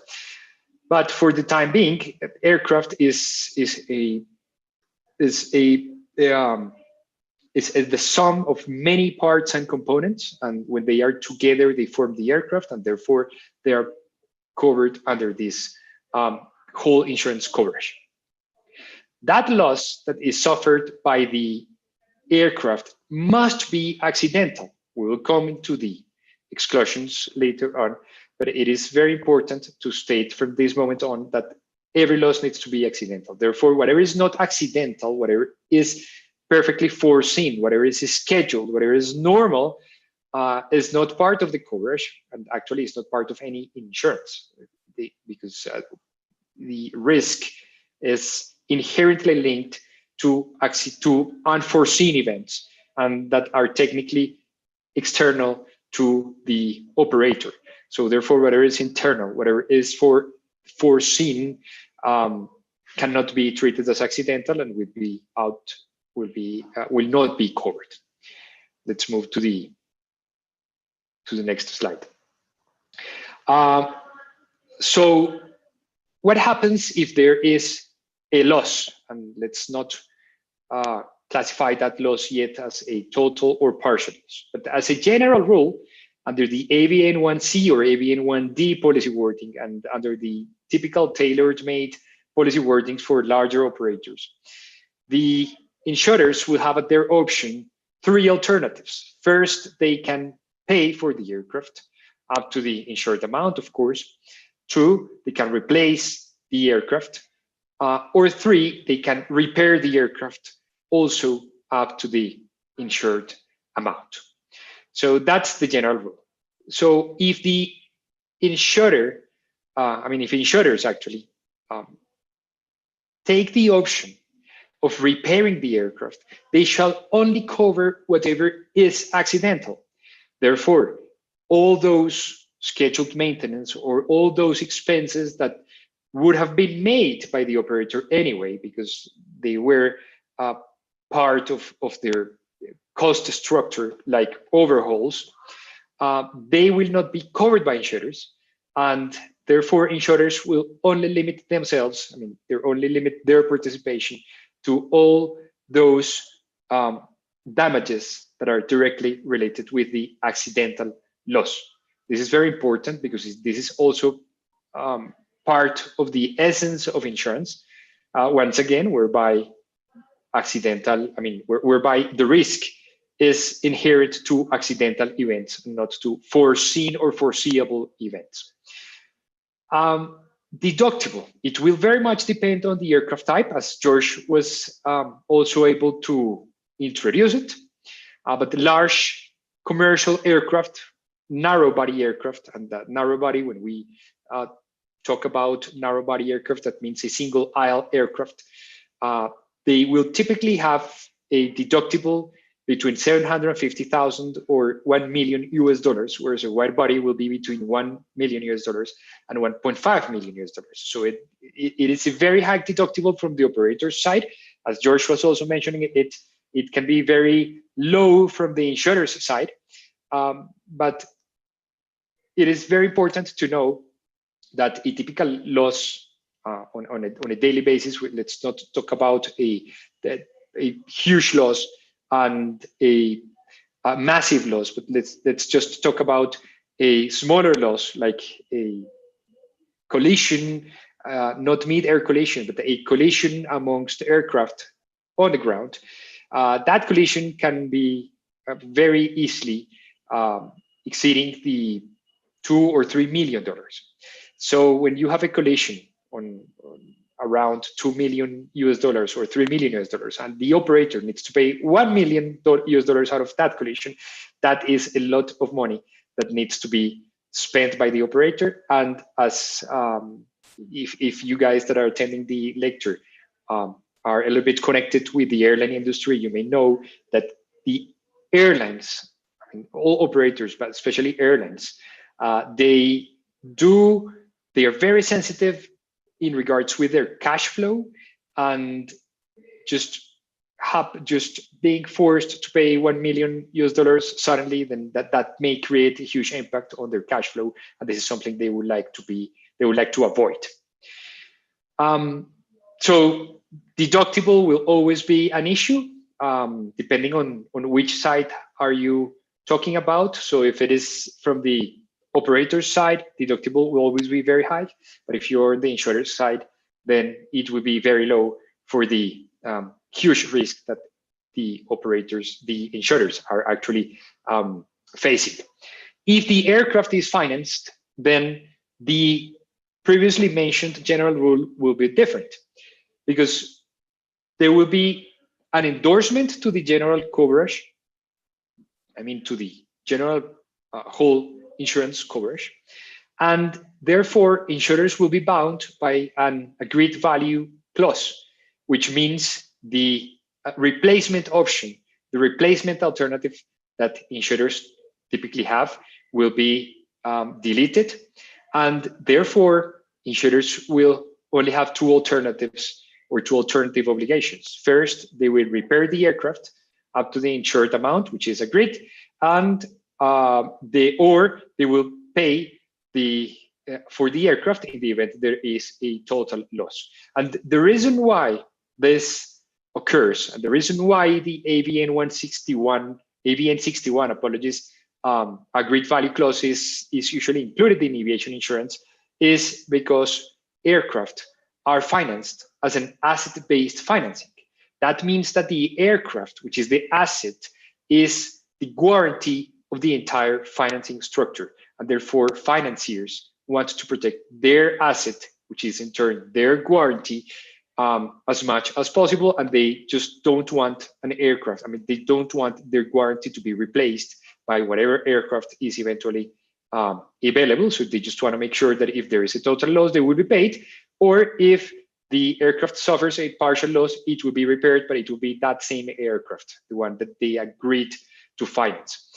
But for the time being, aircraft is the sum of many parts and components, and when they are together, they form the aircraft, and therefore they are covered under this whole insurance coverage. That loss that is suffered by the aircraft must be accidental. We will come into the exclusions later on, but it is very important to state from this moment on that every loss needs to be accidental. Therefore, whatever is not accidental, whatever is perfectly foreseen, whatever is scheduled, whatever is normal, is not part of the coverage, and actually is not part of any insurance, because the risk is inherently linked to unforeseen events, and that are technically external to the operator. So therefore, whatever is internal, whatever is foreseen, cannot be treated as accidental and will not be covered. Let's move to the next slide. So what happens if there is a loss? And let's not classify that loss yet as a total or partial loss. But as a general rule, under the AVN1C or AVN1D policy wording, and under the typical tailor-made policy wordings for larger operators, the insurers will have at their option three alternatives. First, they can pay for the aircraft up to the insured amount, of course. Two, they can replace the aircraft. Or three, they can repair the aircraft also up to the insured amount. So that's the general rule. So if the insurer, if insurers actually take the option of repairing the aircraft, they shall only cover whatever is accidental. Therefore, all those scheduled maintenance or all those expenses that would have been made by the operator anyway, because they were part of their cost structure, like overhauls, they will not be covered by insurers, and therefore insurers will only limit themselves, they only limit their participation to all those damages that are directly related with the accidental loss. This is very important because this is also part of the essence of insurance, once again, whereby whereby the risk is inherent to accidental events, not to foreseen or foreseeable events. Deductible, it will very much depend on the aircraft type, as George was also able to introduce it. But the large commercial aircraft, narrow body aircraft, and that narrow body, when we talk about narrow body aircraft, that means a single aisle aircraft, they will typically have a deductible between 750,000 or $1 million US, whereas a wide body will be between $1 million US and $1.5 million US. So it is a very high deductible from the operator's side. As George was also mentioning, it can be very low from the insurer's side. But it is very important to know that a typical loss on a daily basis, let's not talk about a huge loss and a massive loss, but let's just talk about a smaller loss, like a collision, not mid-air collision, but a collision amongst aircraft on the ground. That collision can be very easily exceeding the $2 or $3 million. So when you have a collision on around $2 million US or $3 million US, and the operator needs to pay $1 million US out of that collision, that is a lot of money that needs to be spent by the operator. And as if you guys that are attending the lecture are a little bit connected with the airline industry, you may know that the airlines, I mean, all operators, but especially airlines, they are very sensitive in regards with their cash flow, and just being forced to pay $1 million suddenly, then that may create a huge impact on their cash flow, and this is something they would like to avoid. So deductible will always be an issue, depending on which side are you talking about. So if it is from the operator's side, deductible will always be very high. But if you're on the insurer's side, then it will be very low for the huge risk that the insurers are actually facing. If the aircraft is financed, then the previously mentioned general rule will be different, because there will be an endorsement to the general coverage, I mean to the general whole insurance coverage, and therefore insurers will be bound by an agreed value clause, which means the replacement option, the replacement alternative that insurers typically have, will be deleted, and therefore insurers will only have two alternatives or two alternative obligations. First, they will repair the aircraft up to the insured amount, which is agreed, and they will pay for the aircraft in the event there is a total loss. And the reason why this occurs, and the reason why the AVN 61, apologies, agreed value clause is usually included in aviation insurance, is because aircraft are financed as an asset-based financing. That means that the aircraft, which is the asset, is the guarantee of the entire financing structure, and therefore financiers want to protect their asset, which is in turn their guarantee, as much as possible, and they just don't want an aircraft. I mean, they don't want their guarantee to be replaced by whatever aircraft is eventually available. So they just want to make sure that if there is a total loss, they will be paid, or if the aircraft suffers a partial loss, it will be repaired, but it will be that same aircraft, the one that they agreed to finance.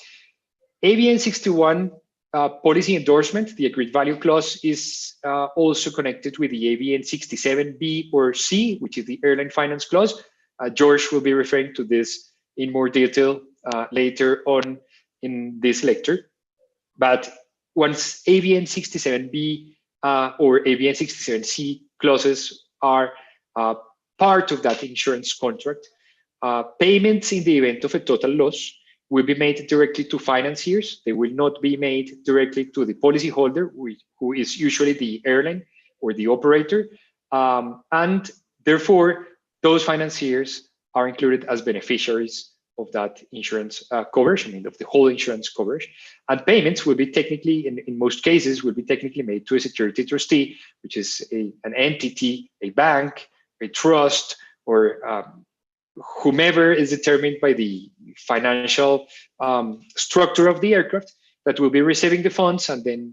AVN 61 policy endorsement, the agreed value clause, is also connected with the AVN 67B or C, which is the airline finance clause. George will be referring to this in more detail later on in this lecture. But once AVN 67B or AVN 67C clauses are part of that insurance contract, payments in the event of a total loss will be made directly to financiers. They will not be made directly to the policyholder, who is usually the airline or the operator. And therefore, those financiers are included as beneficiaries of that insurance coverage, I mean, of the whole insurance coverage. And payments will be technically, in most cases, will be technically made to a security trustee, which is an entity, a bank, a trust, or whomever is determined by the financial structure of the aircraft, that will be receiving the funds and then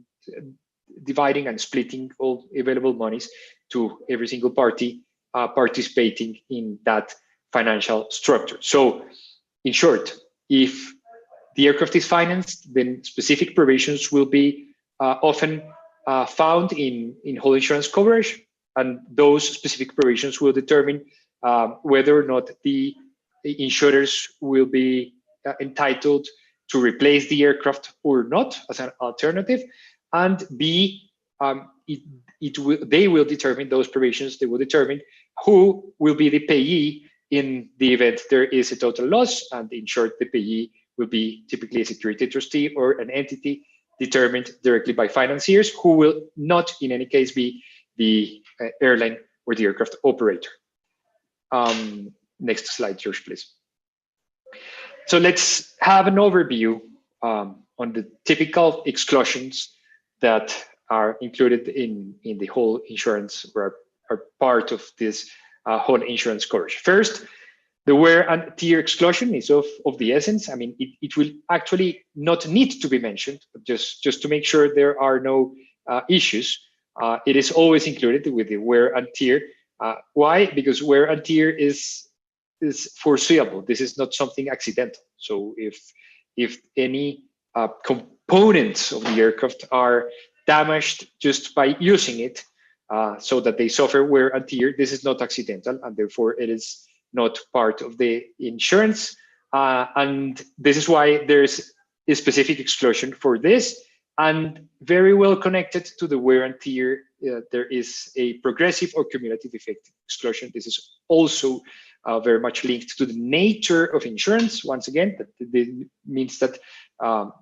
dividing and splitting all available monies to every single party participating in that financial structure. So in short, if the aircraft is financed, then specific provisions will be often found in whole insurance coverage, and those specific provisions will determine whether or not the insurers will be entitled to replace the aircraft or not as an alternative, and B, they will determine those provisions. They will determine who will be the payee in the event there is a total loss, and in short, the payee will be typically a security trustee or an entity determined directly by financiers, who will not in any case be the airline or the aircraft operator. Next slide, George, please. So let's have an overview on the typical exclusions that are included in the whole insurance, or are part of this whole insurance coverage. First, the wear and tear exclusion is of the essence. I mean, it will actually not need to be mentioned, but just to make sure there are no issues. It is always included with the wear and tear. Why? Because wear and tear is foreseeable. This is not something accidental. So if any components of the aircraft are damaged just by using it, so that they suffer wear and tear, this is not accidental, and therefore it is not part of the insurance. And this is why there's a specific exclusion for this. And very well connected to the wear and tear, there is a progressive or cumulative effect exclusion. This is also very much linked to the nature of insurance. Once again, that means that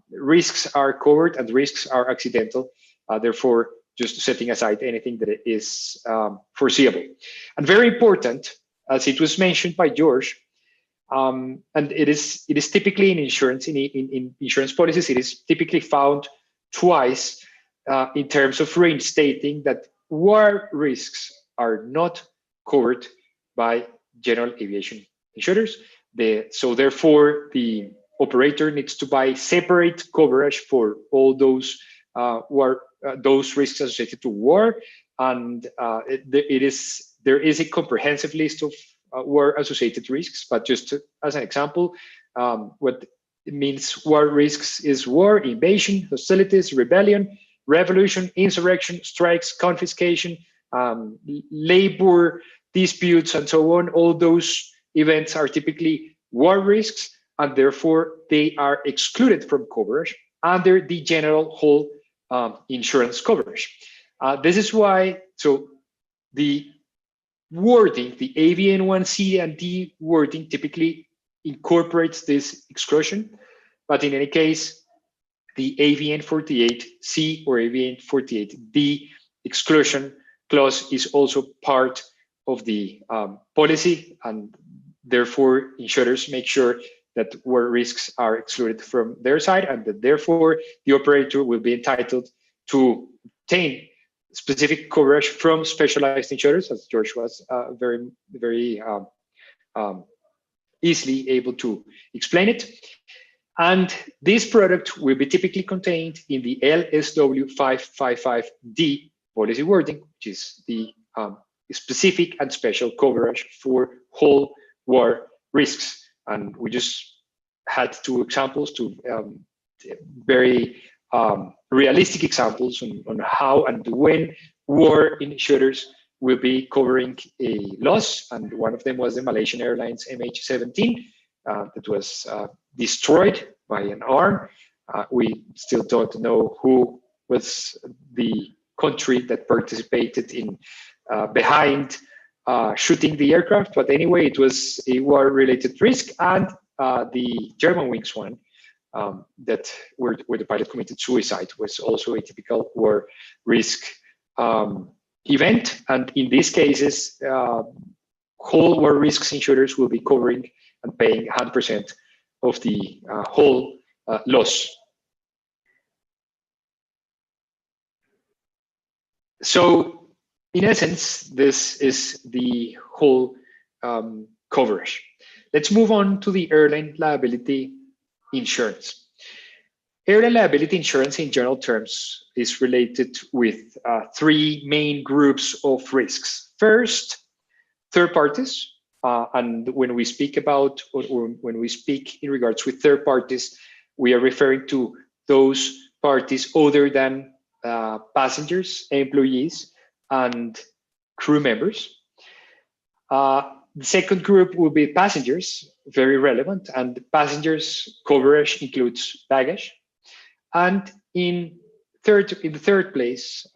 risks are covered and risks are accidental. Therefore, just setting aside anything that is foreseeable. And very important, as it was mentioned by George, and it is typically in insurance, in insurance policies, it is typically found twice in terms of reinstating that war risks are not covered by general aviation insurers. So therefore, the operator needs to buy separate coverage for all those those risks associated to war, and there is a comprehensive list of war-associated risks. But just as an example, what it means war risks is war, invasion, hostilities, rebellion, revolution, insurrection, strikes, confiscation, labor disputes, and so on. All those events are typically war risks, and therefore they are excluded from coverage under the general whole insurance coverage. This is why, so the wording, the AVN1C and D wording typically incorporates this exclusion, but in any case, the AVN48C or AVN48D exclusion clause is also part of the policy, and therefore insurers make sure that war risks are excluded from their side, and that therefore the operator will be entitled to obtain specific coverage from specialized insurers, as George was very easily able to explain it. And this product will be typically contained in the LSW555D policy wording, which is the specific and special coverage for whole war risks. And we just had two examples, two very realistic examples on how and when war insurers will be covering a loss. And one of them was the Malaysian Airlines MH17 that was destroyed by an arm. We still don't know who was the country that participated in behind shooting the aircraft, but anyway, it was a war-related risk. And the Germanwings one, that where the pilot committed suicide, was also a typical war risk event. And in these cases, whole war risks insurers will be covering and paying 100% of the whole loss. So in essence, this is the whole coverage. Let's move on to the airline liability insurance. Airline liability insurance in general terms is related with three main groups of risks. First, third parties. And when we speak about, or when we speak in regards with third parties, we are referring to those parties other than passengers, employees, and crew members. The second group will be passengers, very relevant, and passengers coverage includes baggage. And in the third place,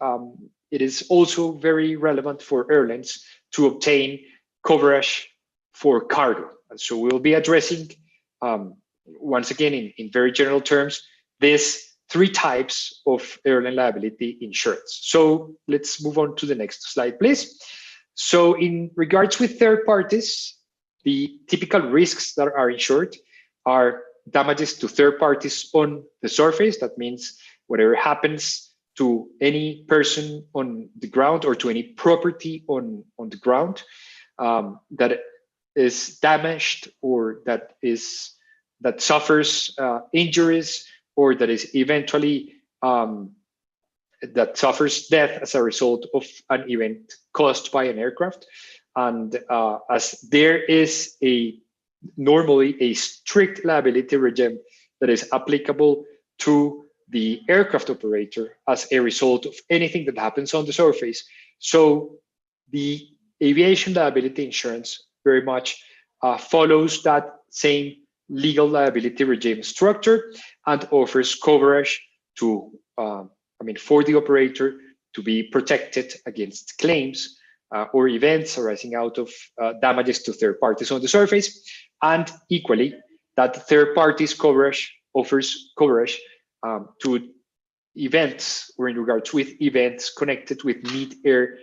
it is also very relevant for airlines to obtain coverage for cargo. And so we'll be addressing, once again, in very general terms, these three types of airline liability insurance. So let's move on to the next slide, please. So in regards with third parties, the typical risks that are insured are damages to third parties on the surface. That means whatever happens to any person on the ground or to any property on the ground that is damaged or that suffers injuries or that is eventually that suffers death as a result of an event caused by an aircraft. And as there is normally a strict liability regime that is applicable to the aircraft operator as a result of anything that happens on the surface. So the aviation liability insurance very much follows that same legal liability regime structure and offers coverage to, for the operator to be protected against claims or events arising out of damages to third parties on the surface. And equally, that third parties coverage offers coverage to events or in regards with events connected with mid-air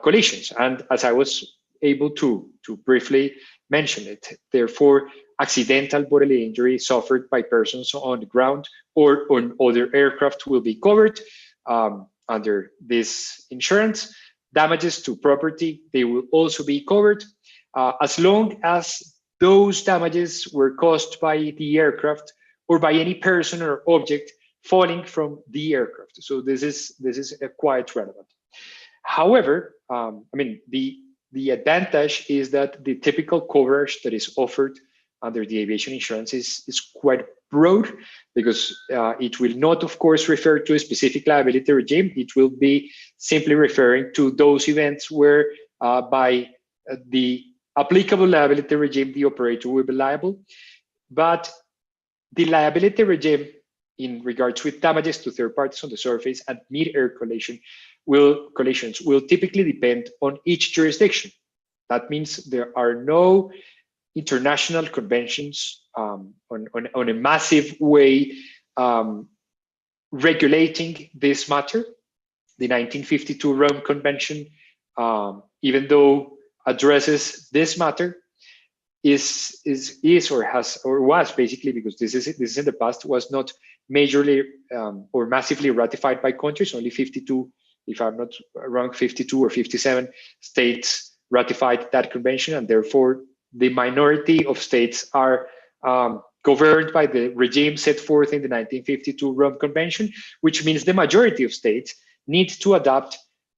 collisions. And as I was able to briefly mention it, therefore, accidental bodily injury suffered by persons on the ground or on other aircraft will be covered under this insurance. Damages to property, they will also be covered as long as those damages were caused by the aircraft or by any person or object falling from the aircraft. So this is quite relevant. However, the advantage is that the typical coverage that is offered under the aviation insurance is quite broad, because it will not, of course, refer to a specific liability regime. It will be simply referring to those events where by the applicable liability regime, the operator will be liable. But the liability regime in regards with damages to third parties on the surface and mid-air collisions will typically depend on each jurisdiction. That means there are no international conventions on a massive way regulating this matter. The 1952 Rome Convention, even though addresses this matter, is or has or was basically, because this is in the past, was not majorly or massively ratified by countries. Only 52, if I'm not wrong, 52 or 57 states ratified that convention, and therefore the minority of states are governed by the regime set forth in the 1952 Rome Convention, which means the majority of states need to adopt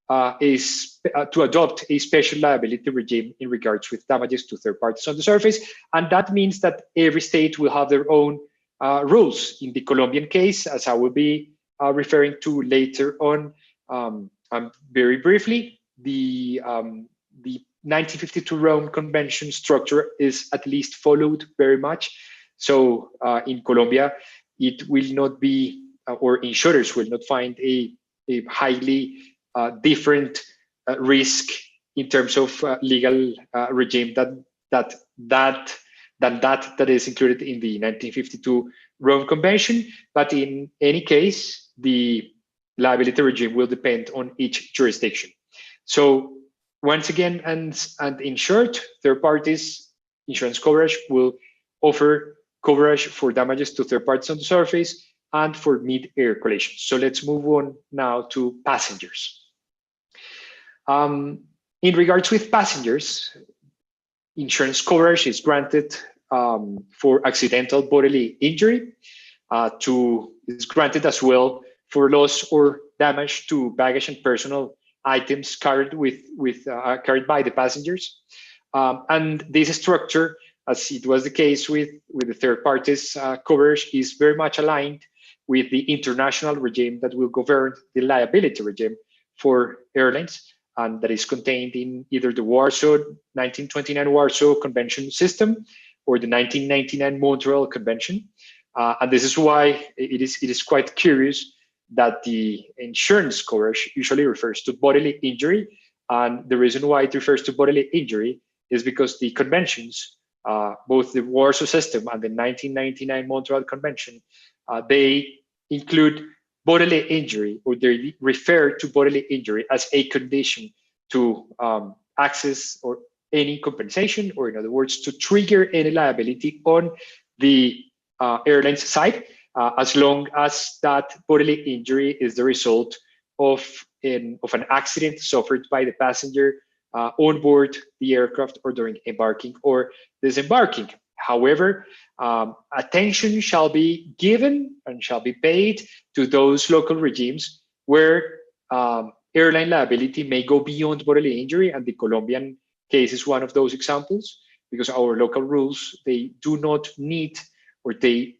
a special liability regime in regards with damages to third parties on the surface. And that means that every state will have their own rules. In the Colombian case, as I will be referring to later on, very briefly, the 1952 Rome Convention structure is at least followed very much. So in Colombia, it will not be, or insurers will not find a highly different risk in terms of legal regime than that is included in the 1952 Rome Convention. But in any case, the liability regime will depend on each jurisdiction. So once again, and in short, third parties insurance coverage will offer coverage for damages to third parties on the surface and for mid-air collisions. So let's move on now to passengers. In regards with passengers, insurance coverage is granted for accidental bodily injury. Is granted as well for loss or damage to baggage and personal items carried carried by the passengers. And this structure, as it was the case with the third parties coverage, is very much aligned with the international regime that will govern the liability regime for airlines, and that is contained in either the 1929 Warsaw Convention system or the 1999 Montreal Convention. And this is why it is quite curious that the insurance coverage usually refers to bodily injury. And the reason why it refers to bodily injury is because the conventions, both the Warsaw system and the 1999 Montreal Convention, they include bodily injury, or they refer to bodily injury as a condition to access or any compensation, or in other words, to trigger any liability on the airline's side, as long as that bodily injury is the result of an accident suffered by the passenger on board the aircraft or during embarking or disembarking. However, attention shall be given and shall be paid to those local regimes where airline liability may go beyond bodily injury, and the Colombian case is one of those examples, because our local rules, they do not need, or they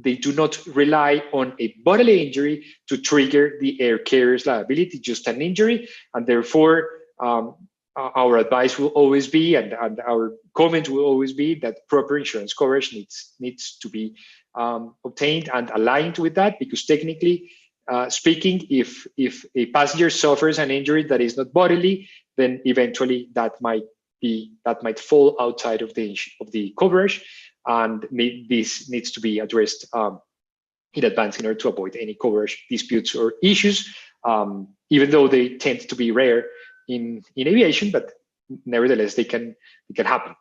do not rely on a bodily injury to trigger the air carrier's liability, just an injury. And therefore, our advice will always be, and our comment will always be, that proper insurance coverage needs to be obtained and aligned with that, because technically speaking, if a passenger suffers an injury that is not bodily, then eventually that might fall outside of the coverage, and this needs to be addressed in advance in order to avoid any coverage disputes or issues, even though they tend to be rare in aviation, but nevertheless they can happen.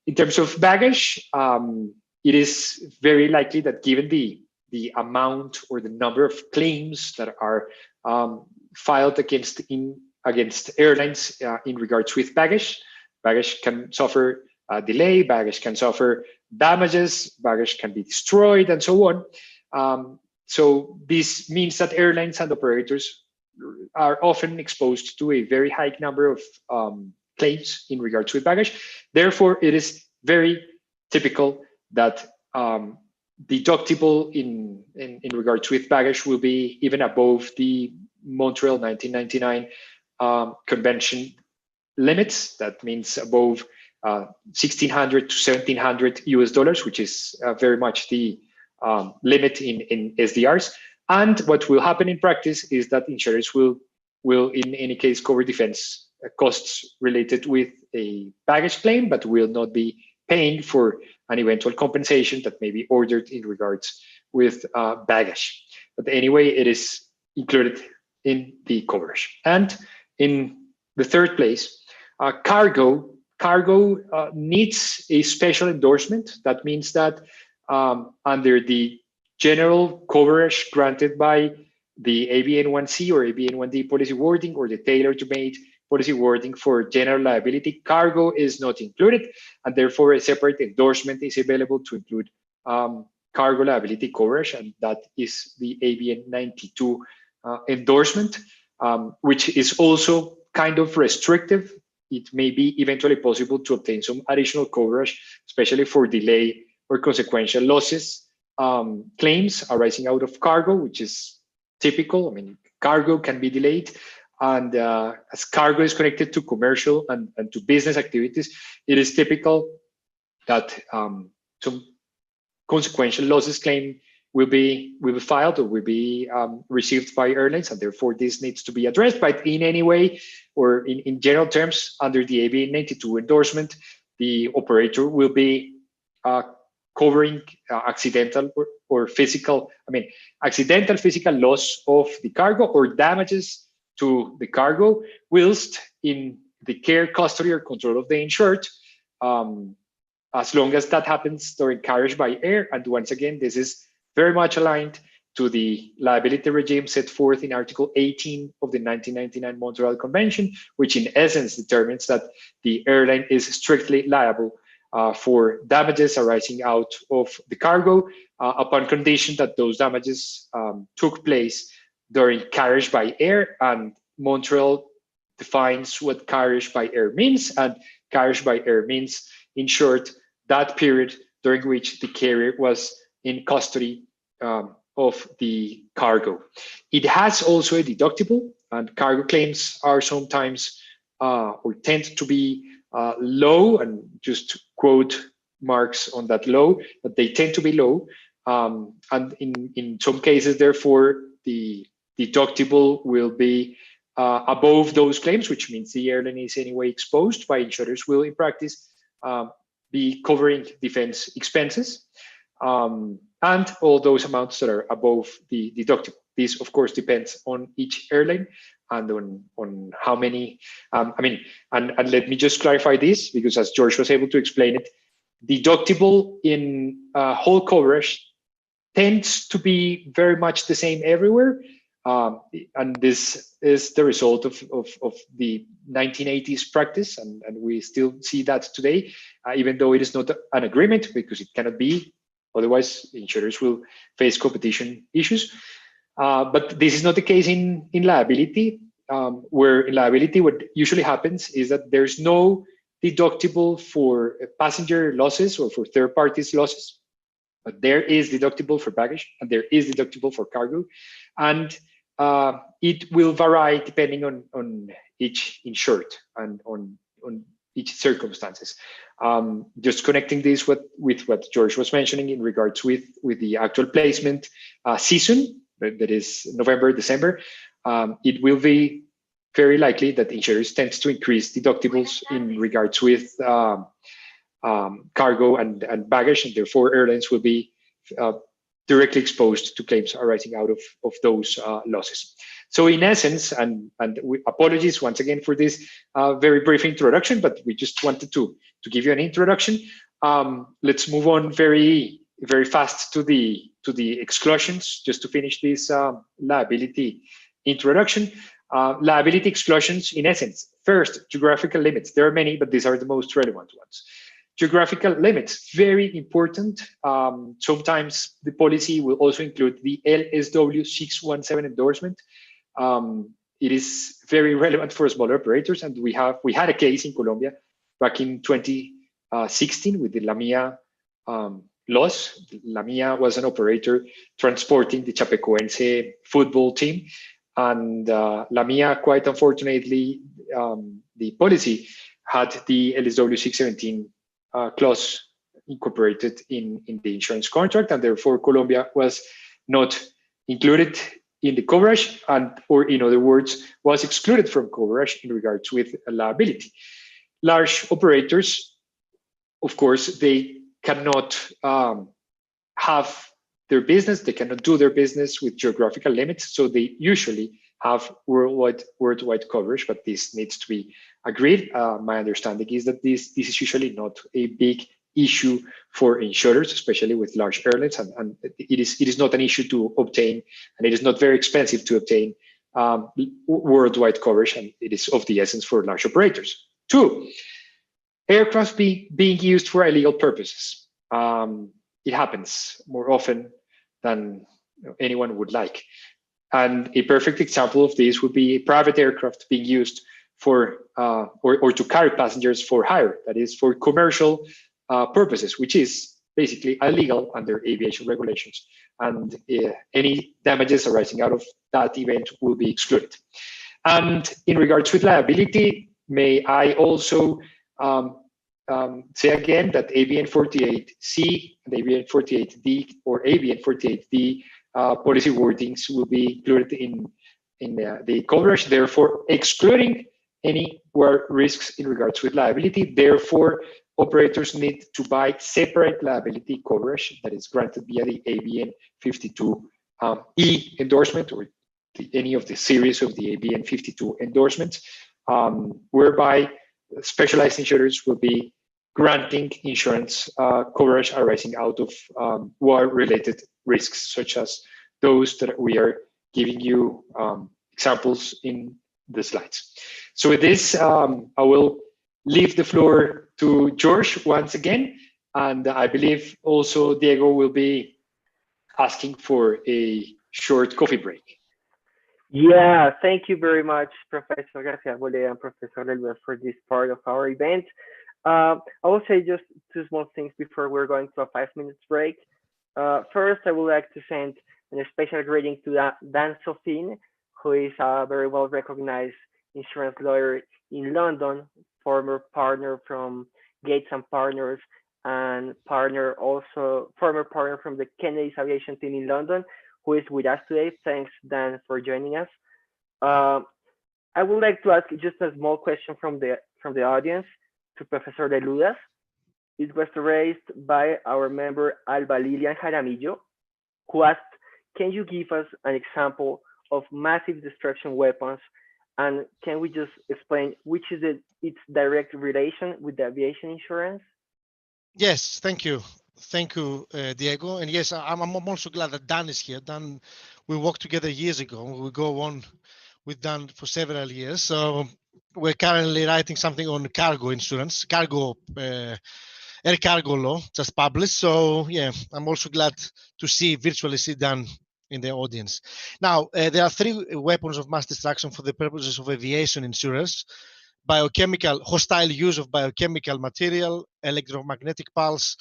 In terms of baggage, it is very likely that given the amount or the number of claims that are filed against airlines in regards with baggage can suffer delay, baggage can suffer damages, baggage can be destroyed, and so on. So this means that airlines and operators are often exposed to a very high number of claims in regards with baggage. Therefore, it is very typical that deductible in regards with baggage will be even above the Montreal 1999 convention limits. That means above $1,600 to $1,700 which is very much the limit in SDRs. And what will happen in practice is that insurers will in any case cover defense costs related with a baggage claim, but will not be paying for an eventual compensation that may be ordered in regards with baggage. But anyway, it is included in the coverage. And in the third place, cargo needs a special endorsement. That means that under the general coverage granted by the ABN1C or ABN1D policy wording, or the tailor-made policy wording for general liability, cargo is not included, and therefore a separate endorsement is available to include cargo liability coverage, and that is the ABN92 endorsement, which is also kind of restrictive. It may be eventually possible to obtain some additional coverage, especially for delay or consequential losses claims arising out of cargo, which is typical. I mean, cargo can be delayed, and as cargo is connected to commercial and to business activities, it is typical that some consequential losses claim will be filed or will be received by airlines, and therefore this needs to be addressed. But in any way, or in general terms, under the ABN92 endorsement, the operator will be covering accidental physical loss of the cargo or damages to the cargo whilst in the care, custody, or control of the insured, as long as that happens during carriage by air. And once again, this is very much aligned to the liability regime set forth in Article 18 of the 1999 Montreal Convention, which in essence determines that the airline is strictly liable for damages arising out of the cargo upon condition that those damages took place during carriage by air. And Montreal defines what carriage by air means, and carriage by air means, in short, that period during which the carrier was in custody of the cargo. It has also a deductible, and cargo claims are sometimes or tend to be low, and just quote marks on that low, but they tend to be low. And in some cases, therefore, the deductible will be above those claims, which means the airline is anyway exposed. By insurers will in practice be covering defense expenses and all those amounts that are above the deductible. This, of course, depends on each airline and on how many, and let me just clarify this, because as George was able to explain it, deductible in whole coverage tends to be very much the same everywhere. And this is the result of the 1980s practice, and we still see that today, even though it is not an agreement, because it cannot be, otherwise insurers will face competition issues. But this is not the case in liability, where in liability, what usually happens is that there's no deductible for passenger losses or for third parties losses, but there is deductible for baggage and there is deductible for cargo. And it will vary depending on each insured and on each circumstances. Just connecting this with what George was mentioning in regards with the actual placement season, that is November, December, it will be very likely that insurers tend to increase deductibles in regards with cargo and baggage, and therefore airlines will be directly exposed to claims arising out of those losses. So in essence, and apologies once again for this very brief introduction, but we just wanted to give you an introduction. Let's move on very fast to the exclusions, just to finish this liability introduction. Liability exclusions, in essence, first, geographical limits. There are many, but these are the most relevant ones. Geographical limits, very important. Sometimes the policy will also include the LSW 617 endorsement. It is very relevant for smaller operators, and we had a case in Colombia back in 2016 with the Lamia loss. Lamia was an operator transporting the Chapecoense football team, and Lamia, quite unfortunately, the policy had the LSW 617 clause incorporated in the insurance contract, and therefore Colombia was not included in the coverage, or in other words, was excluded from coverage in regards with liability. Large operators, of course, they cannot have their business, they cannot do their business with geographical limits, so they usually have worldwide coverage, but this needs to be agreed. My understanding is that this is usually not a big issue for insurers, especially with large airlines, and it is not an issue to obtain, and it is not very expensive to obtain worldwide coverage, and it is of the essence for large operators. 2, aircraft being used for illegal purposes. It happens more often than anyone would like. And a perfect example of this would be a private aircraft being used for or to carry passengers for hire, that is for commercial purposes, which is basically illegal under aviation regulations. And any damages arising out of that event will be excluded. And in regards with liability, may I also say again that ABN 48C and ABN 48D or ABN 48D policy wordings will be included in the coverage, therefore excluding any risks in regards with liability. Therefore, operators need to buy separate liability coverage that is granted via the ABN 52E endorsement or any of the series of the ABN 52 endorsements, whereby specialized insurers will be granting insurance coverage arising out of war-related risks, such as those that we are giving you examples in the slides. So with this, I will leave the floor to George once again, and I believe also Diego will be asking for a short coffee break. Yeah, thank you very much, Professor García Arboleda and Professor Leloudas, for this part of our event. I will say just 2 small things before we're going to a 5-minute break. First, I would like to send a special greeting to Dan Sofin, who is a very well-recognized insurance lawyer in London, former partner from Gates and Partners, and former partner from the Kennedy's Aviation team in London, who is with us today. Thanks, Dan, for joining us. I would like to ask just a small question from the audience to Professor Leloudas. It was raised by our member Alba Lilian Jaramillo, who asked, can you give us an example of massive destruction weapons, and can we just explain which is its direct relation with the aviation insurance? Yes, thank you. Thank you, Diego. And yes, I'm also glad that Dan is here. Dan, we worked together years ago. We go on with Dan for several years. So we're currently writing something on cargo insurance, air cargo law, just published. So yeah, I'm also glad to virtually see Dan in the audience. Now, there are three weapons of mass destruction for the purposes of aviation insurers: hostile use of biochemical material, electromagnetic pulse,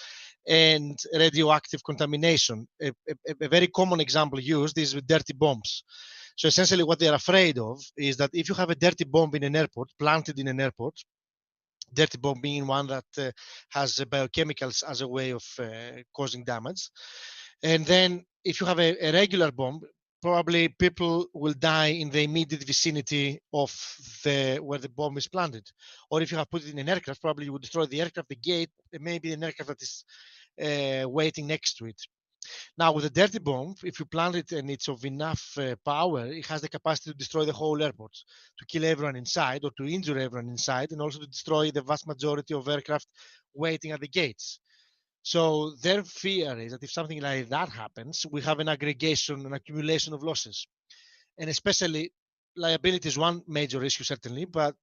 and radioactive contamination. A very common example used is with dirty bombs. So essentially what they're afraid of is that if you have a dirty bomb in an airport, planted in an airport, dirty bomb being one that has biochemicals as a way of causing damage. And then if you have a regular bomb, probably people will die in the immediate vicinity of where the bomb is planted. Or if you have put it in an aircraft, probably you would destroy the aircraft, the gate, maybe an aircraft that is waiting next to it. Now, with a dirty bomb, if you plant it and it's of enough power, it has the capacity to destroy the whole airport, to kill everyone inside or to injure everyone inside, and also to destroy the vast majority of aircraft waiting at the gates. So their fear is that if something like that happens, we have an aggregation, an accumulation of losses. And especially liability is one major issue, certainly, but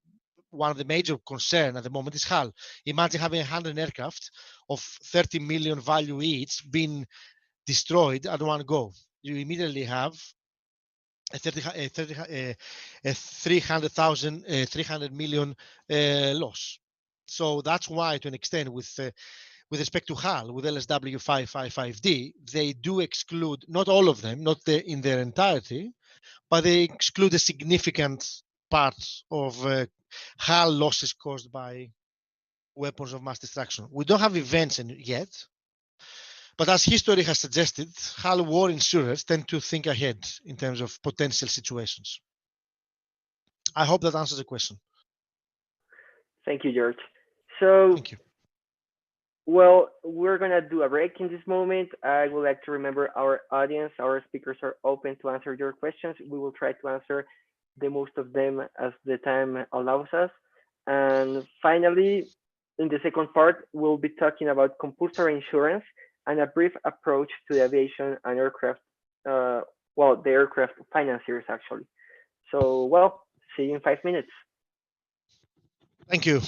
one of the major concerns at the moment is hull. Imagine having 100 aircraft of 30 million value each being destroyed at one go. You immediately have a 300 million loss. So that's why, to an extent, with respect to hull, with LSW 555D, they do exclude, not all of them, not in their entirety, but they exclude a significant part of hull losses caused by weapons of mass destruction. We don't have events yet, but as history has suggested, hull war insurers tend to think ahead in terms of potential situations. I hope that answers the question. Thank you, George. So, thank you. Well, we're going to do a break in this moment. I would like to remember our audience, our speakers are open to answer your questions. We will try to answer the most of them as the time allows us. And finally, in the second part, we'll be talking about compulsory insurance and a brief approach to the aviation and aircraft, the aircraft financiers, actually. So, well, see you in 5 minutes. Thank you.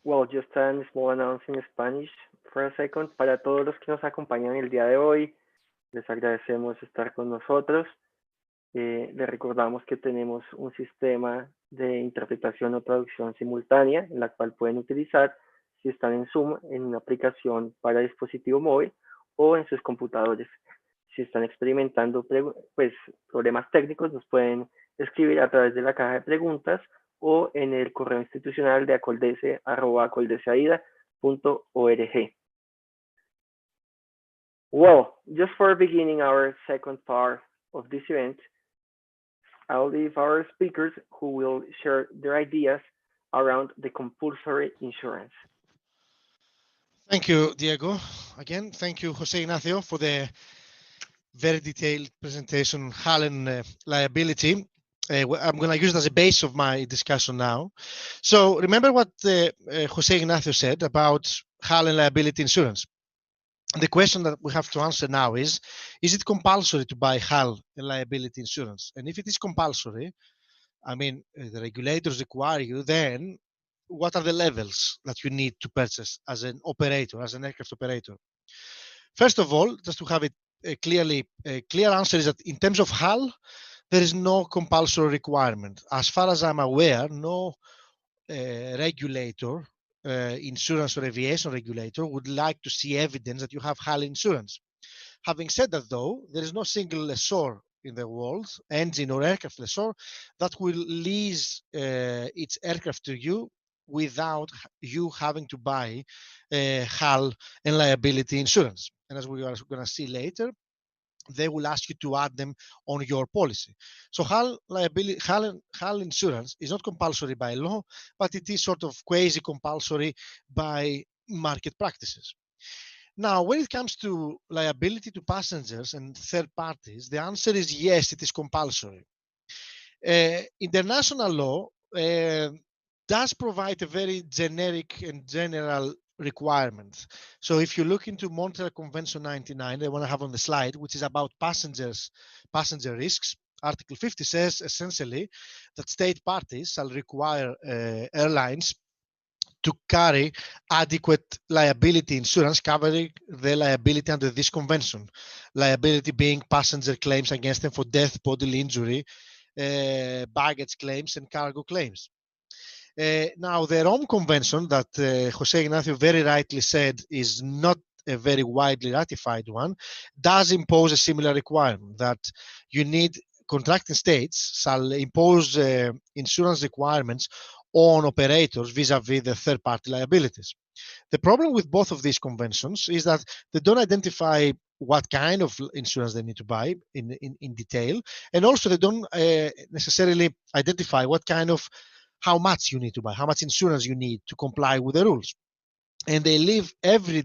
Well, just a small announcement in Spanish for a second. Para todos los que nos acompañan el día de hoy, les agradecemos estar con nosotros. Les recordamos que tenemos un sistema de interpretación o traducción simultánea, en la cual pueden utilizar si están en Zoom, en una aplicación para dispositivo móvil o en sus computadores. Si están experimentando problemas técnicos, nos pueden escribir a través de la caja de preguntas o en el correo institucional de Acoldese, @acoldeseaida.org. Well, just for beginning our second part of this event, I'll leave our speakers who will share their ideas around the compulsory insurance. Thank you, Diego. Again, thank you, Jose Ignacio, for the very detailed presentation on HAL and liability. I'm going to use it as a base of my discussion now. So remember what Jose Ignacio said about HAL and liability insurance. The question that we have to answer now is it compulsory to buy HAL and liability insurance? And if it is compulsory, I mean, the regulators require you, then what are the levels that you need to purchase as an operator, as an aircraft operator? First of all, just to have it a clear answer is that in terms of HAL, there is no compulsory requirement. As far as I'm aware, no regulator, insurance or aviation regulator, would like to see evidence that you have HAL insurance. Having said that, though, there is no single lessor in the world, engine or aircraft lessor, that will lease its aircraft to you without you having to buy HAL and liability insurance. And as we are going to see later, they will ask you to add them on your policy. So HAL insurance is not compulsory by law, but it is sort of quasi-compulsory by market practices. Now, when it comes to liability to passengers and third parties, the answer is yes, it is compulsory. International law does provide a very generic and general requirement. So if you look into Montreal Convention 99, the one I have on the slide, which is about passenger risks, Article 50 says essentially that state parties shall require airlines to carry adequate liability insurance covering the liability under this convention. Liability being passenger claims against them for death, bodily injury, baggage claims, and cargo claims. Now, the Rome Convention that Jose Ignacio very rightly said is not a very widely ratified one, does impose a similar requirement that you need contracting states shall impose insurance requirements on operators vis-a-vis the third-party liabilities. The problem with both of these conventions is that they don't identify what kind of insurance they need to buy in detail, and also they don't necessarily identify how much you need to buy, how much insurance you need to comply with the rules. And they leave the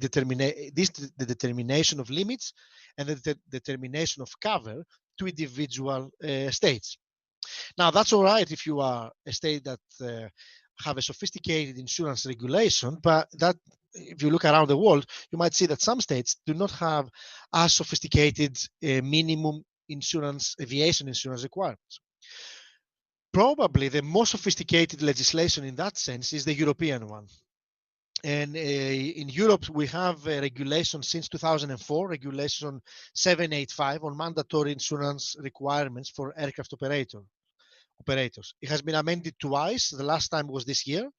determination of limits and the determination of cover to individual states. Now, that's all right if you are a state that have a sophisticated insurance regulation, but that if you look around the world, you might see that some states do not have as sophisticated minimum aviation insurance requirements. Probably the most sophisticated legislation in that sense is the European one. And in Europe, we have a regulation since 2004, Regulation 785 on mandatory insurance requirements for aircraft operators. It has been amended twice. The last time was this year.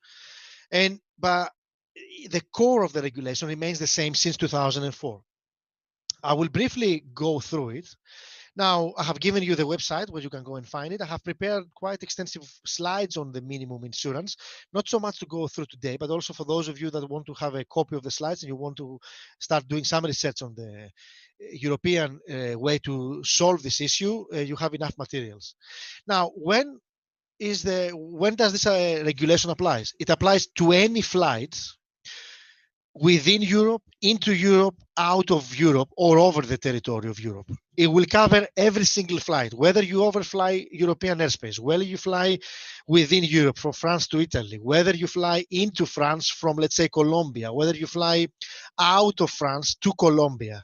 But the core of the regulation remains the same since 2004. I will briefly go through it. Now, I have given you the website where you can go and find it. I have prepared quite extensive slides on the minimum insurance, not so much to go through today, but also for those of you that want to have a copy of the slides and you want to start doing some research on the European way to solve this issue, you have enough materials. Now, when does this regulation apply? It applies to any flight within Europe, into Europe, out of Europe, or over the territory of Europe. It will cover every single flight, whether you overfly European airspace, whether you fly within Europe from France to Italy, whether you fly into France from, let's say, Colombia, whether you fly out of France to Colombia.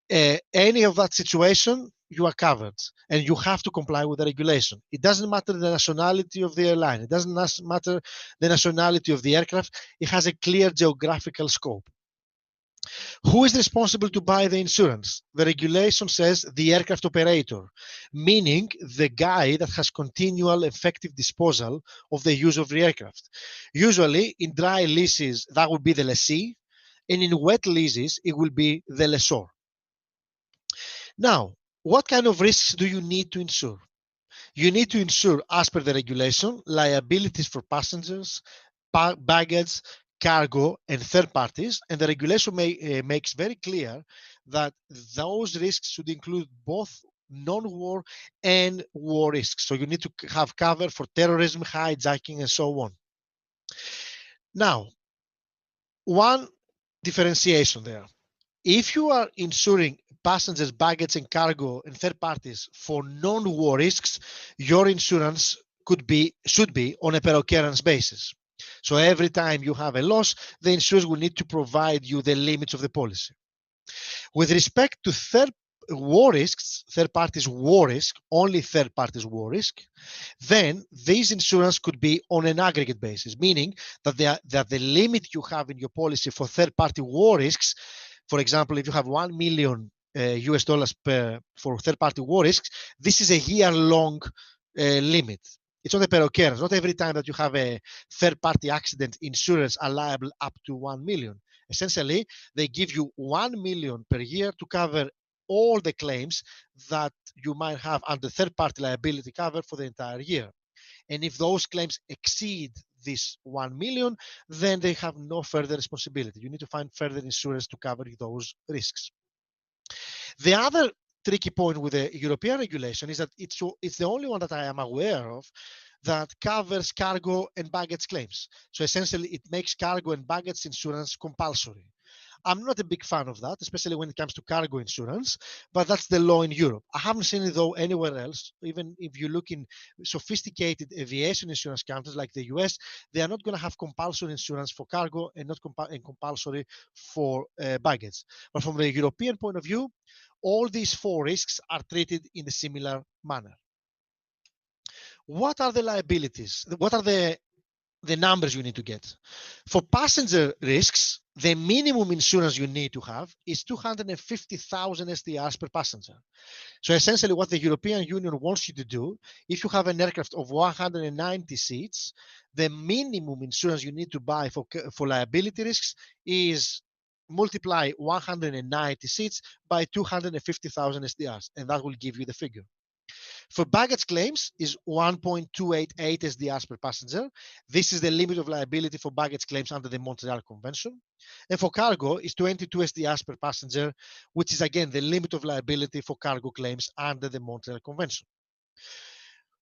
Any of that situation, you are covered and you have to comply with the regulation. It doesn't matter the nationality of the airline. It doesn't matter the nationality of the aircraft. It has a clear geographical scope. Who is responsible to buy the insurance? The regulation says the aircraft operator, meaning the guy that has continual effective disposal of the use of the aircraft. Usually in dry leases, that would be the lessee, and in wet leases, it will be the lessor. Now, what kind of risks do you need to insure? You need to insure, as per the regulation, liabilities for passengers, baggage, cargo, and third parties. And the regulation makes very clear that those risks should include both non-war and war risks. So you need to have cover for terrorism, hijacking, and so on. Now, one differentiation there. If you are insuring passengers, baggage, and cargo and third parties for non-war risks, your insurance should be on a per occurrence basis. So every time you have a loss, the insurers will need to provide you the limits of the policy. With respect to third parties war risk, only third parties war risk, then these insurance could be on an aggregate basis, meaning that the limit you have in your policy for third party war risks, for example, if you have $1 million US dollars for third party war risks, this is a year-long limit. It's not a per occurrence. Not every time that you have a third party accident, insurers are liable up to 1 million. Essentially, they give you 1 million per year to cover all the claims that you might have under third party liability cover for the entire year. And if those claims exceed this 1 million, then they have no further responsibility. You need to find further insurers to cover those risks. The other tricky point with the European regulation is that it's the only one that I am aware of that covers cargo and baggage claims. So essentially, it makes cargo and baggage insurance compulsory. I'm not a big fan of that, especially when it comes to cargo insurance, but that's the law in Europe. I haven't seen it, though, anywhere else. Even if you look in sophisticated aviation insurance countries like the US, they are not going to have compulsory insurance for cargo and not compulsory for baggage. But from the European point of view, all these four risks are treated in a similar manner. What are the liabilities? What are the numbers you need to get? For passenger risks, the minimum insurance you need to have is 250,000 SDRs per passenger. So essentially what the European Union wants you to do, if you have an aircraft of 190 seats, the minimum insurance you need to buy for liability risks is multiply 190 seats by 250,000 SDRs, and that will give you the figure. For baggage claims is 1.288 SDRs per passenger. This is the limit of liability for baggage claims under the Montreal Convention. And for cargo is 22 SDRs per passenger, which is again the limit of liability for cargo claims under the Montreal Convention.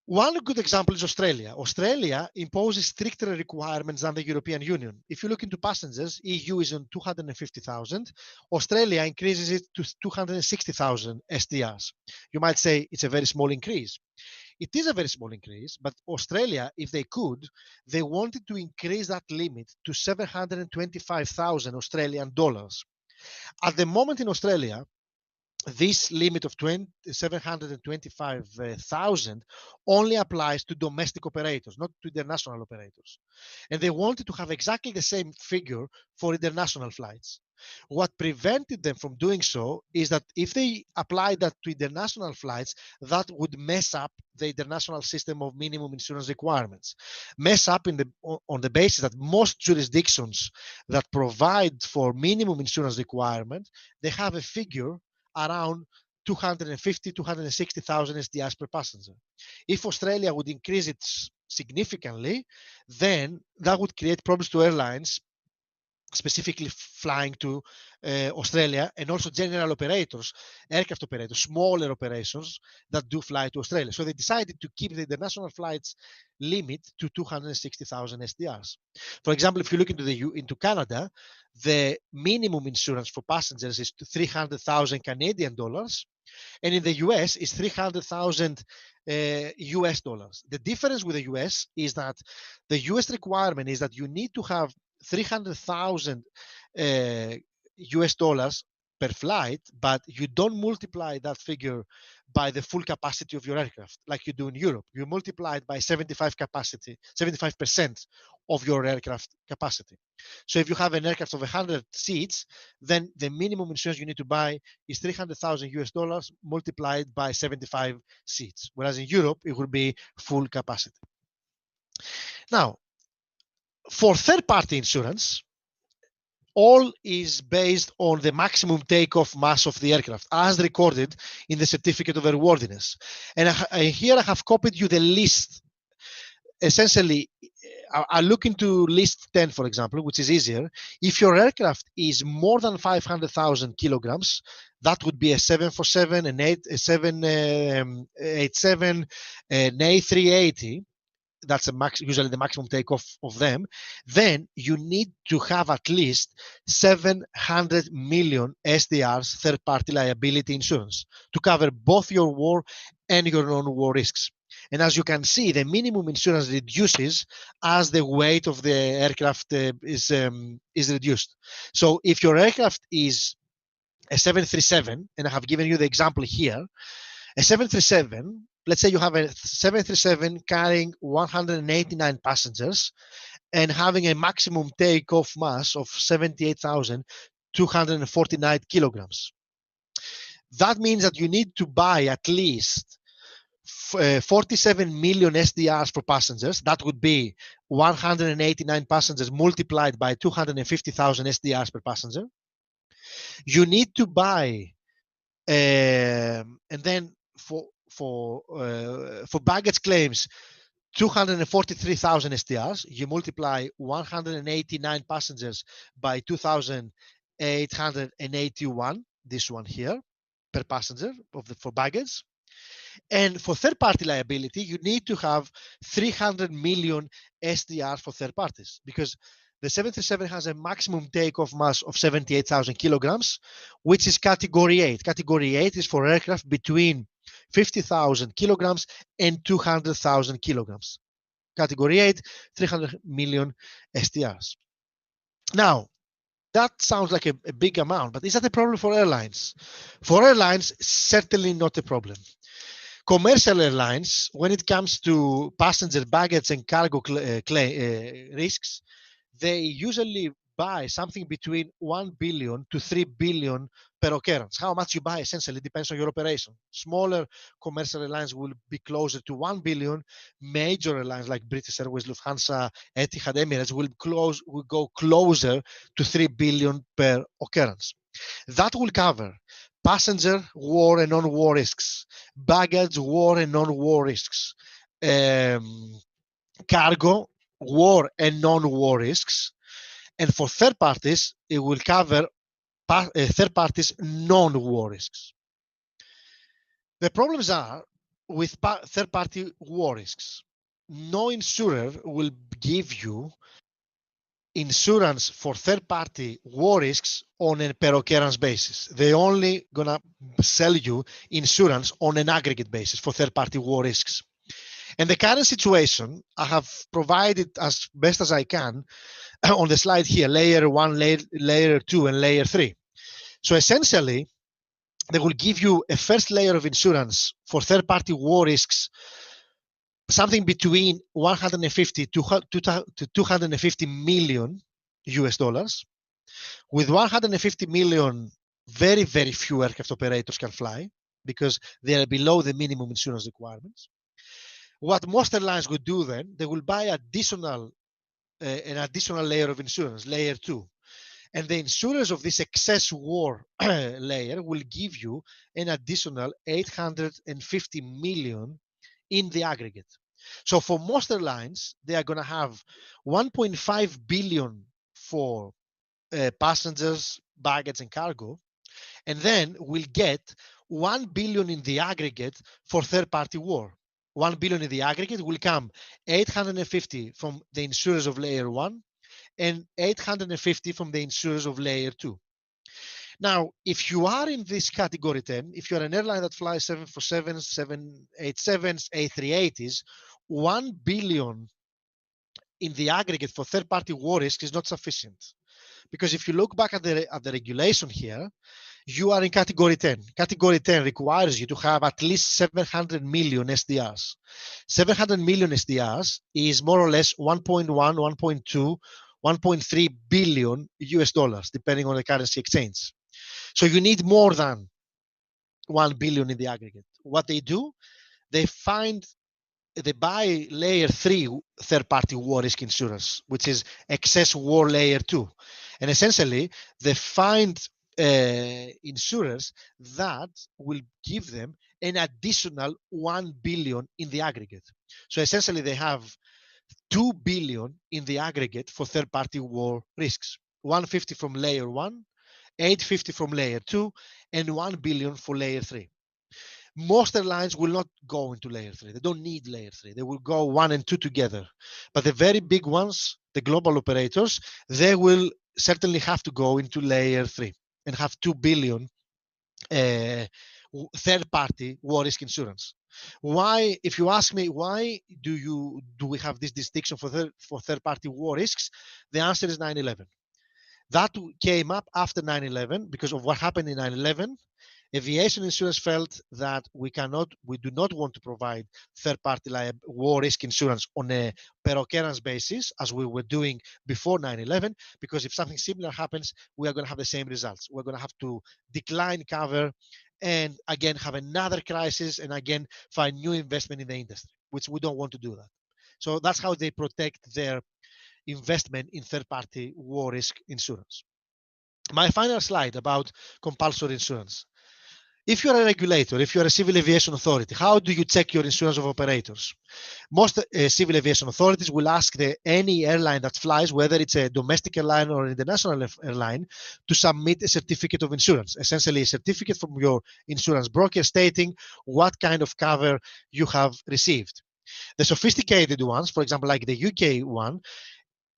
One good example is Australia. Australia imposes stricter requirements than the European Union. If you look into passengers, EU is on 250,000. Australia increases it to 260,000 SDRs. You might say it's a very small increase. It is a very small increase, but Australia, if they could, they wanted to increase that limit to 725,000 Australian dollars. At the moment in Australia, this limit of 725,000 only applies to domestic operators, not to international operators. And they wanted to have exactly the same figure for international flights. What prevented them from doing so is that if they applied that to international flights, that would mess up the international system of minimum insurance requirements. Mess up on the basis that most jurisdictions that provide for minimum insurance requirement, they have a figure around 250, 260,000 SDRs per passenger. If Australia would increase it significantly, then that would create problems to airlines, specifically flying to Australia, and also general operators, aircraft operators, smaller operations that do fly to Australia. So they decided to keep the international flights limit to 260,000 SDRs. For example, if you look into Canada, the minimum insurance for passengers is 300,000 Canadian dollars, and in the US is 300,000 US dollars. The difference with the US is that the US requirement is that you need to have 300,000 US dollars per flight, but you don't multiply that figure by the full capacity of your aircraft like you do in Europe. You multiply it by 75% of your aircraft capacity. So if you have an aircraft of 100 seats, then the minimum insurance you need to buy is $300,000 multiplied by 75 seats. Whereas in Europe, it would be full capacity. Now, for third-party insurance, all is based on the maximum takeoff mass of the aircraft as recorded in the certificate of airworthiness. And here I have copied you the list. Essentially, I look into list 10, for example, which is easier. If your aircraft is more than 500,000 kilograms, that would be a 747, an 787, an A380. That's usually the maximum takeoff of them. Then you need to have at least 700 million SDRs, third-party liability insurance, to cover both your war and your non-war risks. And as you can see, the minimum insurance reduces as the weight of the aircraft is reduced. So if your aircraft is a 737, and I have given you the example here, a 737, let's say you have a 737 carrying 189 passengers and having a maximum takeoff mass of 78,249 kilograms. That means that you need to buy at least 47 million SDRs for passengers. That would be 189 passengers multiplied by 250,000 SDRs per passenger. You need to buy, and then for baggage claims, 243,000 SDRs. You multiply 189 passengers by 2,881. This one here per passenger for baggage. And for third-party liability, you need to have 300 million SDR for third parties because the 737 has a maximum takeoff mass of 78,000 kilograms, which is category 8. Category 8 is for aircraft between 50,000 kilograms and 200,000 kilograms. Category 8, 300 million SDRs. Now, that sounds like a big amount, but is that a problem for airlines? For airlines, certainly not a problem. Commercial airlines, when it comes to passenger baggage and cargo risks, they usually buy something between 1 billion to 3 billion per occurrence. How much you buy essentially depends on your operation. Smaller commercial airlines will be closer to 1 billion. Major airlines like British Airways, Lufthansa, Etihad, Emirates will go closer to 3 billion per occurrence. That will cover passenger war and non-war risks, baggage war and non-war risks, cargo war and non-war risks, and for third parties, it will cover third parties non-war risks. The problems are with third-party war risks. No insurer will give you insurance for third-party war risks on a per occurrence basis. They're only gonna sell you insurance on an aggregate basis for third-party war risks. And the current situation, I have provided as best as I can on the slide here, layer 1, layer 2, and layer 3. So essentially, they will give you a first layer of insurance for third-party war risks, something between 150 to 250 million US dollars. With 150 million, very, very few aircraft operators can fly because they are below the minimum insurance requirements. What most airlines would do then, they will buy an additional layer of insurance, layer 2. And the insurers of this excess war layer will give you an additional 850 million in the aggregate. So for most airlines, they are going to have 1.5 billion for passengers, baggage, and cargo, and then we'll get 1 billion in the aggregate for third-party war. 1 billion in the aggregate will come 850 from the insurers of layer 1 and 850 from the insurers of layer 2. Now, if you are in this category 10, if you're an airline that flies 747s, 787s, A380s, 1 billion in the aggregate for third-party war risk is not sufficient. Because if you look back at the regulation here, you are in category 10. Category 10 requires you to have at least 700 million SDRs. 700 million SDRs is more or less 1.1, 1.2, 1.3 billion US dollars, depending on the currency exchange. So you need more than 1 billion in the aggregate. What they do, they buy layer 3 third-party war risk insurance, which is excess war layer 2. And essentially, they find insurers that will give them an additional 1 billion in the aggregate. So essentially, they have 2 billion in the aggregate for third-party war risks. 150 from layer 1, 850 from layer 2, and 1 billion for layer 3. Most airlines will not go into layer 3. They don't need layer 3. They will go 1 and 2 together. But the very big ones, the global operators, they will certainly have to go into layer 3 and have 2 billion third-party war risk insurance. Why, if you ask me, why do we have this distinction for third-party war risks? The answer is 9/11. That came up after 9/11 because of what happened in 9/11. Aviation insurance felt that we do not want to provide third-party war risk insurance on a per occurrence basis as we were doing before 9/11, because if something similar happens, we are going to have the same results. We're going to have to decline cover and again have another crisis and again find new investment in the industry, which we don't want to do that. So that's how they protect their investment in third-party war risk insurance. My final slide about compulsory insurance. If you're a regulator, if you're a civil aviation authority, how do you check your insurance of operators? Most civil aviation authorities will ask any airline that flies, whether it's a domestic airline or an international airline, to submit a certificate of insurance, essentially a certificate from your insurance broker stating what kind of cover you have received. The sophisticated ones, for example, like the UK one,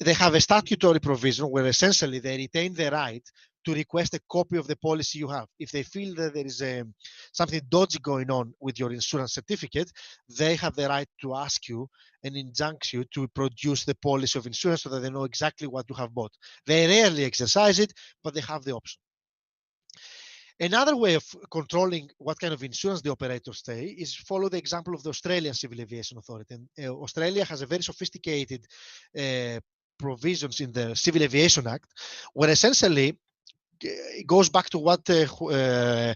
they have a statutory provision where essentially they retain the right to request a copy of the policy you have. If they feel that there is something dodgy going on with your insurance certificate, they have the right to ask you and injunct you to produce the policy of insurance so that they know exactly what you have bought. They rarely exercise it, but they have the option. Another way of controlling what kind of insurance the operators take is follow the example of the Australian Civil Aviation Authority. And Australia has a very sophisticated provisions in the Civil Aviation Act, where essentially it goes back to what José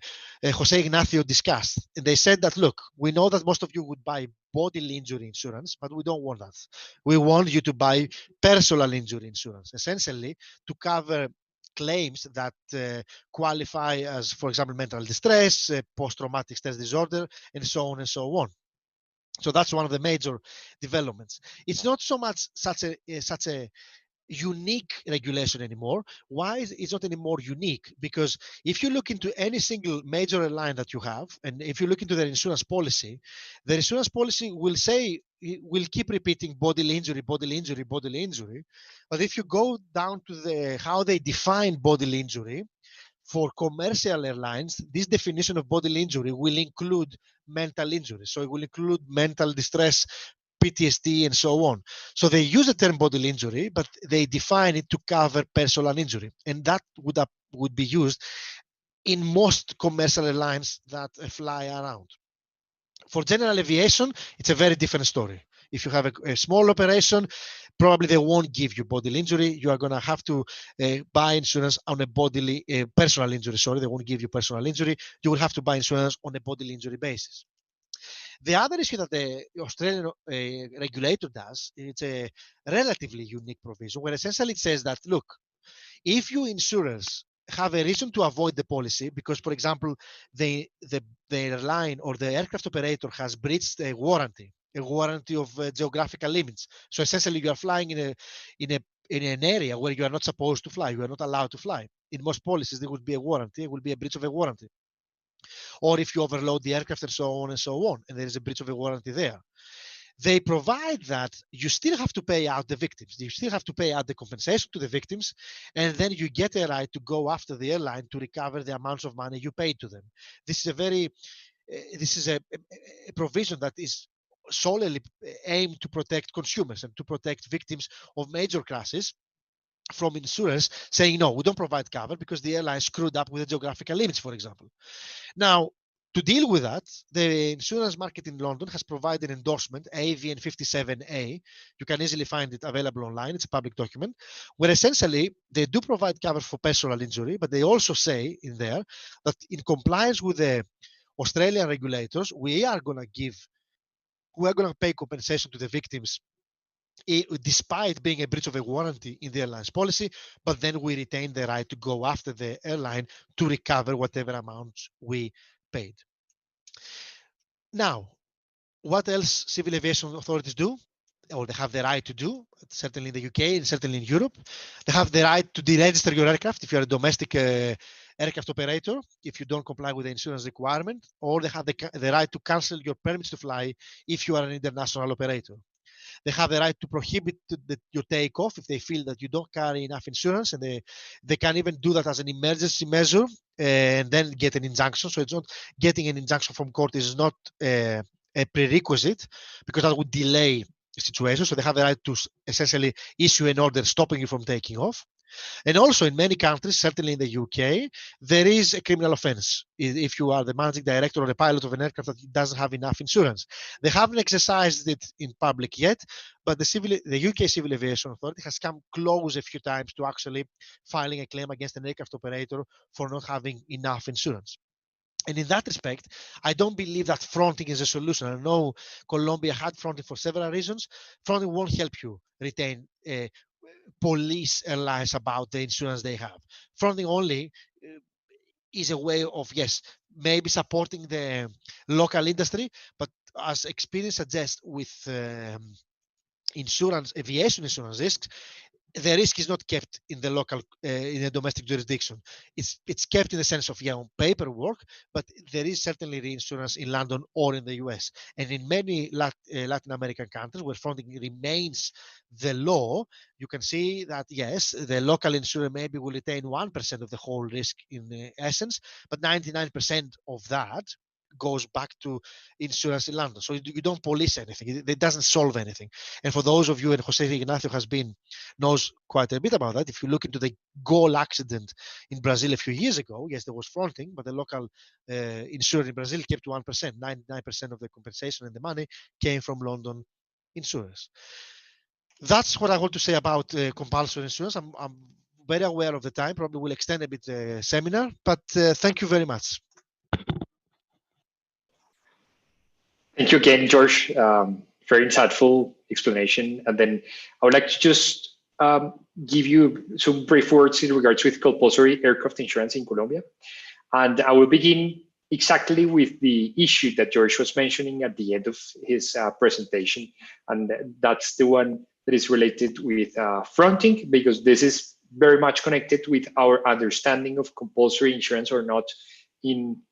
Ignacio discussed. And they said that, look, we know that most of you would buy bodily injury insurance, but we don't want that. We want you to buy personal injury insurance, essentially to cover claims that qualify as, for example, mental distress, post-traumatic stress disorder, and so on and so on. So that's one of the major developments. It's not so much such a unique regulation anymore. Why is it not anymore unique? Because if you look into any single major airline that you have, and if you look into their insurance policy, the insurance policy will say, will keep repeating bodily injury, bodily injury, bodily injury. But if you go down to how they define bodily injury, for commercial airlines, this definition of bodily injury will include mental injury. So it will include mental distress, PTSD, and so on. So they use the term bodily injury, but they define it to cover personal injury. And that would be used in most commercial airlines that fly around. For general aviation, it's a very different story. If you have a small operation, probably they won't give you bodily injury. You are going to have to buy insurance on a personal injury. Sorry, they won't give you personal injury. You will have to buy insurance on a bodily injury basis. The other issue that the Australian regulator does, it's a relatively unique provision where essentially it says that, look, if you insurers have a reason to avoid the policy because, for example, the airline or the aircraft operator has breached a warranty of geographical limits. So essentially, you are flying in an area where you are not supposed to fly. You are not allowed to fly. In most policies, there would be a warranty. It would be a breach of a warranty. Or if you overload the aircraft and so on and so on, and there is a breach of a warranty there. They provide that you still have to pay out the victims. You still have to pay out the compensation to the victims, and then you get a right to go after the airline to recover the amounts of money you paid to them. This is a provision that is solely aimed to protect consumers and to protect victims of major crashes. from insurers saying, no, we don't provide cover because the airline screwed up with the geographical limits, for example. Now, to deal with that, the insurance market in London has provided endorsement, AVN 57A. You can easily find it available online. It's a public document, where essentially they do provide cover for personal injury, but they also say in there that in compliance with the Australian regulators, we are going to pay compensation to the victims despite being a breach of a warranty in the airline's policy, but then we retain the right to go after the airline to recover whatever amounts we paid. Now, what else civil aviation authorities do, or they have the right to do, certainly in the UK and certainly in Europe? They have the right to deregister your aircraft if you're a domestic aircraft operator, if you don't comply with the insurance requirement, or they have the right to cancel your permits to fly if you are an international operator. They have the right to prohibit your takeoff if they feel that you don't carry enough insurance, and they can even do that as an emergency measure and then get an injunction. So it's not getting an injunction from court is not a prerequisite, because that would delay the situation. So they have the right to essentially issue an order stopping you from taking off. And also in many countries, certainly in the UK, there is a criminal offense if you are the managing director or the pilot of an aircraft that doesn't have enough insurance. They haven't exercised it in public yet, but the UK Civil Aviation Authority has come close a few times to actually filing a claim against an aircraft operator for not having enough insurance. And in that respect, I don't believe that fronting is a solution. I know Colombia had fronting for several reasons. Fronting won't help you retain police airlines about the insurance they have. Fronting only is a way of, yes, maybe supporting the local industry, but as experience suggests with aviation insurance risks, the risk is not kept in the local, in a domestic jurisdiction. It's kept in the sense of, on paperwork, but there is certainly reinsurance in London or in the US. And in many Latin American countries where fronting remains the law, you can see that, yes, the local insurer maybe will retain 1% of the whole risk in essence, but 99% of that goes back to insurance in London. So you don't police anything. It doesn't solve anything. And for those of you, and Jose Ignacio knows quite a bit about that. If you look into the Gol accident in Brazil a few years ago, yes, there was fronting, but the local insurer in Brazil kept 1%. 99% of the compensation and the money came from London insurers. That's what I want to say about compulsory insurance. I'm very aware of the time. Probably will extend a bit the seminar, but thank you very much. Thank you again, George. Very insightful explanation. And then I would like to just give you some brief words in regards with compulsory aircraft insurance in Colombia. And I will begin exactly with the issue that George was mentioning at the end of his presentation. And that's the one that is related with fronting, because this is very much connected with our understanding of compulsory insurance or not in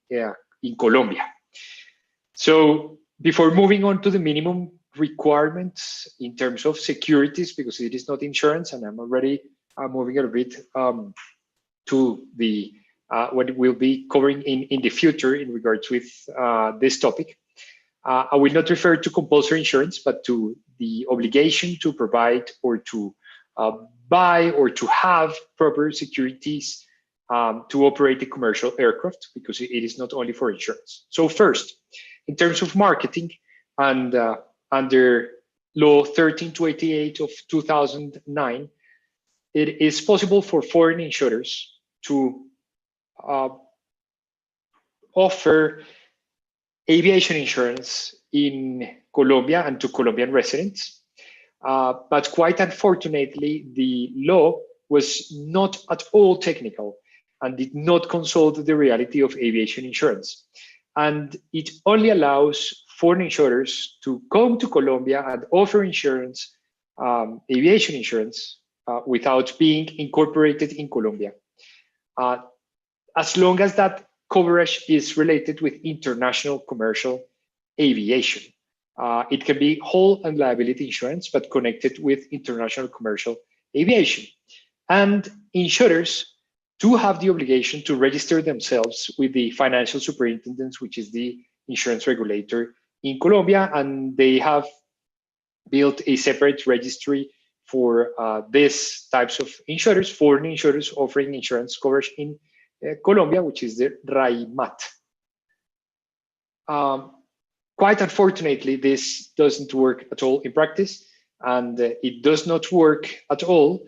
Colombia. So before moving on to the minimum requirements in terms of securities, because it is not insurance, and I'm already moving a bit to the what we'll be covering in the future in regards with this topic. I will not refer to compulsory insurance, but to the obligation to provide or to buy or to have proper securities to operate a commercial aircraft, because it is not only for insurance. So first, in terms of marketing, and under Law 13-288 of 2009, it is possible for foreign insurers to offer aviation insurance in Colombia and to Colombian residents. But quite unfortunately, the law was not at all technical and did not consult the reality of aviation insurance. And it only allows foreign insurers to come to Colombia and offer insurance, aviation insurance, without being incorporated in Colombia, as long as that coverage is related with international commercial aviation. It can be whole and liability insurance, but connected with international commercial aviation. And insurers do have the obligation to register themselves with the financial superintendents, which is the insurance regulator in Colombia, and they have built a separate registry for these types of insurers, foreign insurers offering insurance coverage in Colombia, which is the RAIMAT. Quite unfortunately, this doesn't work at all in practice, and it does not work at all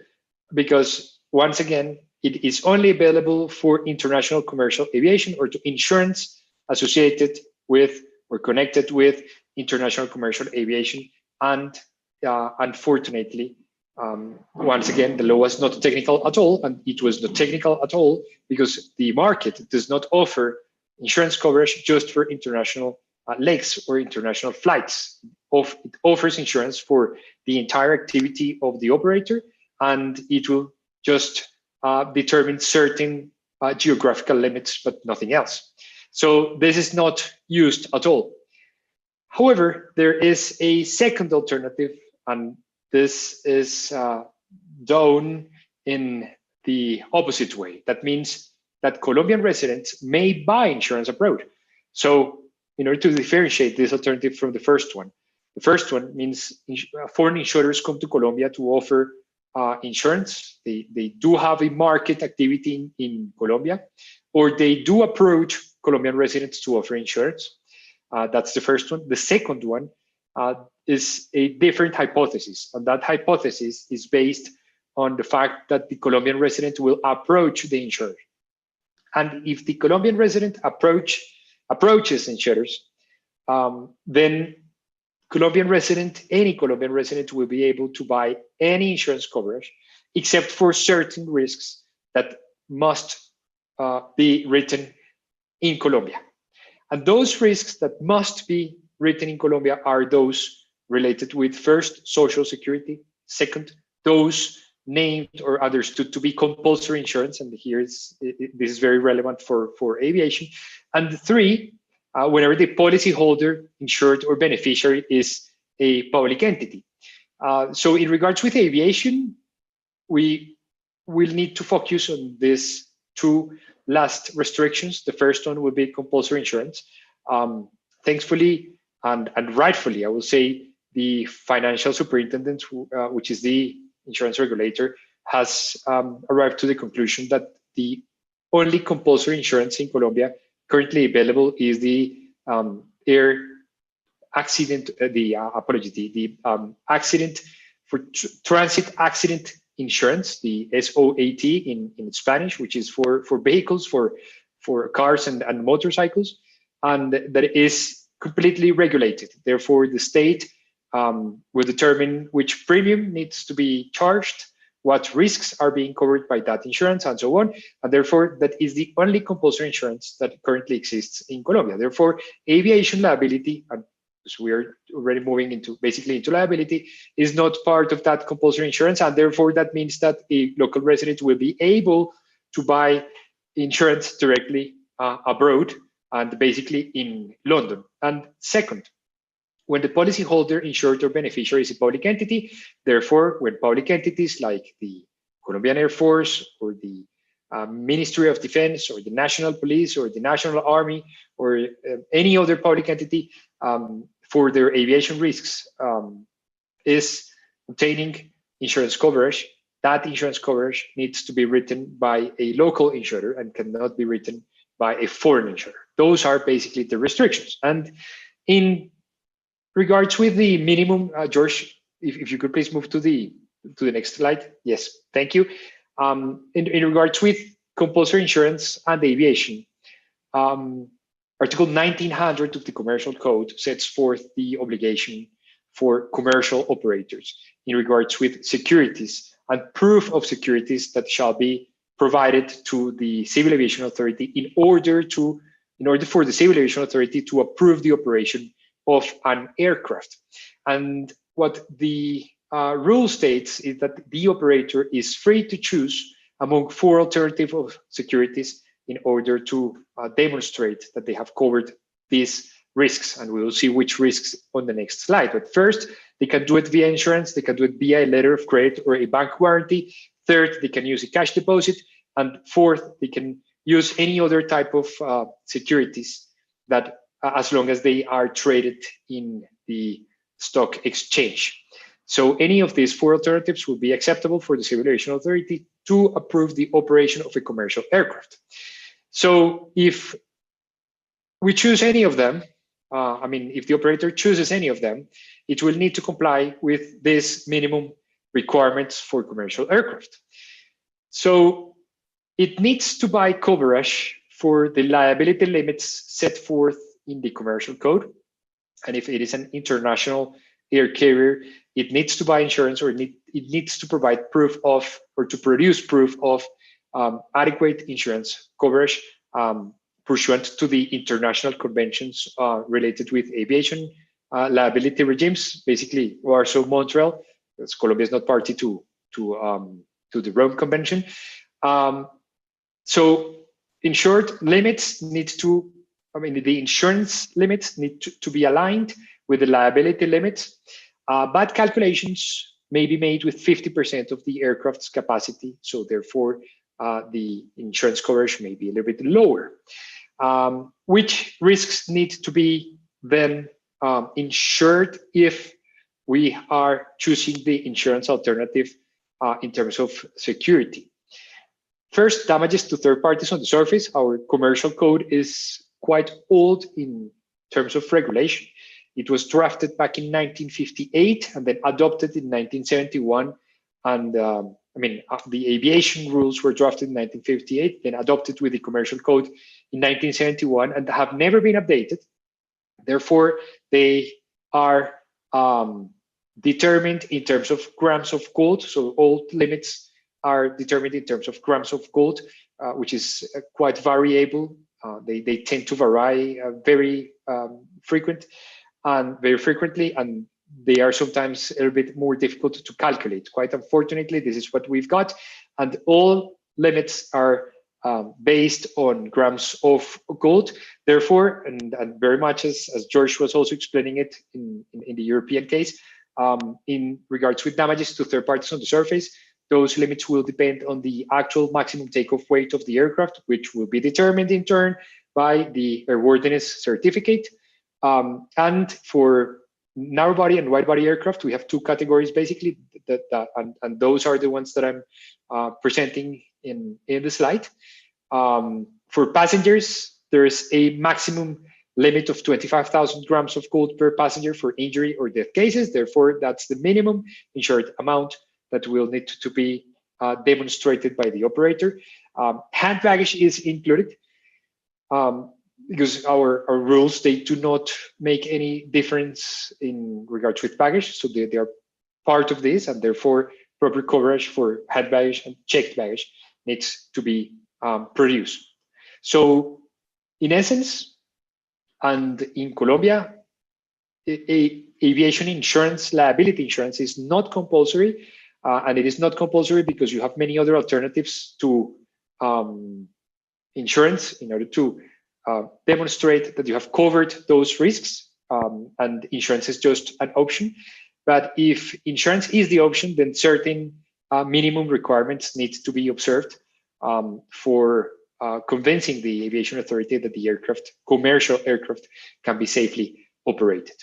because, once again, it is only available for international commercial aviation or to insurance associated with or connected with international commercial aviation. And unfortunately, once again, the law was not technical at all, and it was not technical at all because the market does not offer insurance coverage just for international legs or international flights. It offers insurance for the entire activity of the operator, and it will just determine certain geographical limits, but nothing else. So this is not used at all. However, there is a second alternative, and this is done in the opposite way. That means that Colombian residents may buy insurance abroad. So in order to differentiate this alternative from the first one means foreign insurers come to Colombia to offer insurance. They do have a market activity in Colombia, or they do approach Colombian residents to offer insurance. That's the first one. The second one is a different hypothesis, and that hypothesis is based on the fact that the Colombian resident will approach the insurer. And if the Colombian resident approaches insurers, then any Colombian resident will be able to buy any insurance coverage except for certain risks that must be written in Colombia. And those risks that must be written in Colombia are those related with, first, social security, second, those named or understood to be compulsory insurance, and this is very relevant for aviation, and three, whenever the policyholder, insured, or beneficiary is a public entity. So in regards with aviation, we will need to focus on these two last restrictions. The first one will be compulsory insurance. Thankfully and rightfully, I will say, the financial superintendent, which is the insurance regulator, has arrived to the conclusion that the only compulsory insurance in Colombia currently available is the accident for transit accident insurance, the SOAT in Spanish, which is for vehicles, for cars and motorcycles, and that is completely regulated. Therefore, the state will determine which premium needs to be charged, what risks are being covered by that insurance, and so on. And therefore, that is the only compulsory insurance that currently exists in Colombia. Therefore, aviation liability, and so we are already moving into liability, is not part of that compulsory insurance. And therefore, that means that a local resident will be able to buy insurance directly abroad, and basically in London. And second, when the policyholder, insured, or beneficiary is a public entity, therefore, when public entities like the Colombian Air Force or the Ministry of Defense or the National Police or the National Army or any other public entity for their aviation risks is obtaining insurance coverage, that insurance coverage needs to be written by a local insurer and cannot be written by a foreign insurer. Those are basically the restrictions. And in regards with the minimum, George, if you could please move to the next slide. Yes, thank you. In regards with compulsory insurance and aviation, Article 1900 of the Commercial Code sets forth the obligation for commercial operators in regards with securities and proof of securities that shall be provided to the Civil Aviation Authority in order for the Civil Aviation Authority to approve the operation of an aircraft. And what the rule states is that the operator is free to choose among four alternatives of securities in order to demonstrate that they have covered these risks. And we will see which risks on the next slide. But first, they can do it via insurance, they can do it via a letter of credit or a bank guarantee. Third, they can use a cash deposit. And fourth, they can use any other type of securities that as long as they are traded in the stock exchange. So any of these four alternatives will be acceptable for the Civil Aviation Authority to approve the operation of a commercial aircraft. So if we choose any of them, if the operator chooses any of them, it will need to comply with these minimum requirements for commercial aircraft. So it needs to buy coverage for the liability limits set forth in the commercial code. And if it is an international air carrier, it needs to buy insurance, or it needs to provide proof of, or to produce proof of adequate insurance coverage pursuant to the international conventions related with aviation liability regimes, basically Warsaw, Montreal, because Colombia is not party to the Rome Convention. So in short, limits need to, the insurance limits need to be aligned with the liability limits, but calculations may be made with 50% of the aircraft's capacity. So therefore, the insurance coverage may be a little bit lower. Which risks need to be then insured if we are choosing the insurance alternative in terms of security? First, damages to third parties on the surface. Our commercial code is quite old in terms of regulation. It was drafted back in 1958 and then adopted in 1971. And the aviation rules were drafted in 1958, then adopted with the commercial code in 1971, and have never been updated. Therefore, they are determined in terms of grams of gold. So all limits are determined in terms of grams of gold, which is quite variable. They tend to vary very frequently, and they are sometimes a little bit more difficult to calculate. Quite unfortunately, this is what we've got, and all limits are based on grams of gold. Therefore, and very much as George was also explaining it in the European case, in regards with damages to third parties on the surface, those limits will depend on the actual maximum takeoff weight of the aircraft, which will be determined in turn by the airworthiness certificate. And for narrow body and wide body aircraft, we have two categories basically, and those are the ones that I'm presenting in the slide. For passengers, there is a maximum limit of 25,000 grams of gold per passenger for injury or death cases. Therefore, that's the minimum insured amount that will need to be demonstrated by the operator. Hand baggage is included because our rules, they do not make any difference in regards with baggage. So they are part of this, and therefore proper coverage for hand baggage and checked baggage needs to be produced. So in essence, and in Colombia, aviation insurance, liability insurance is not compulsory. And it is not compulsory because you have many other alternatives to insurance in order to demonstrate that you have covered those risks, and insurance is just an option. But if insurance is the option, then certain minimum requirements need to be observed for convincing the aviation authority that the commercial aircraft can be safely operated.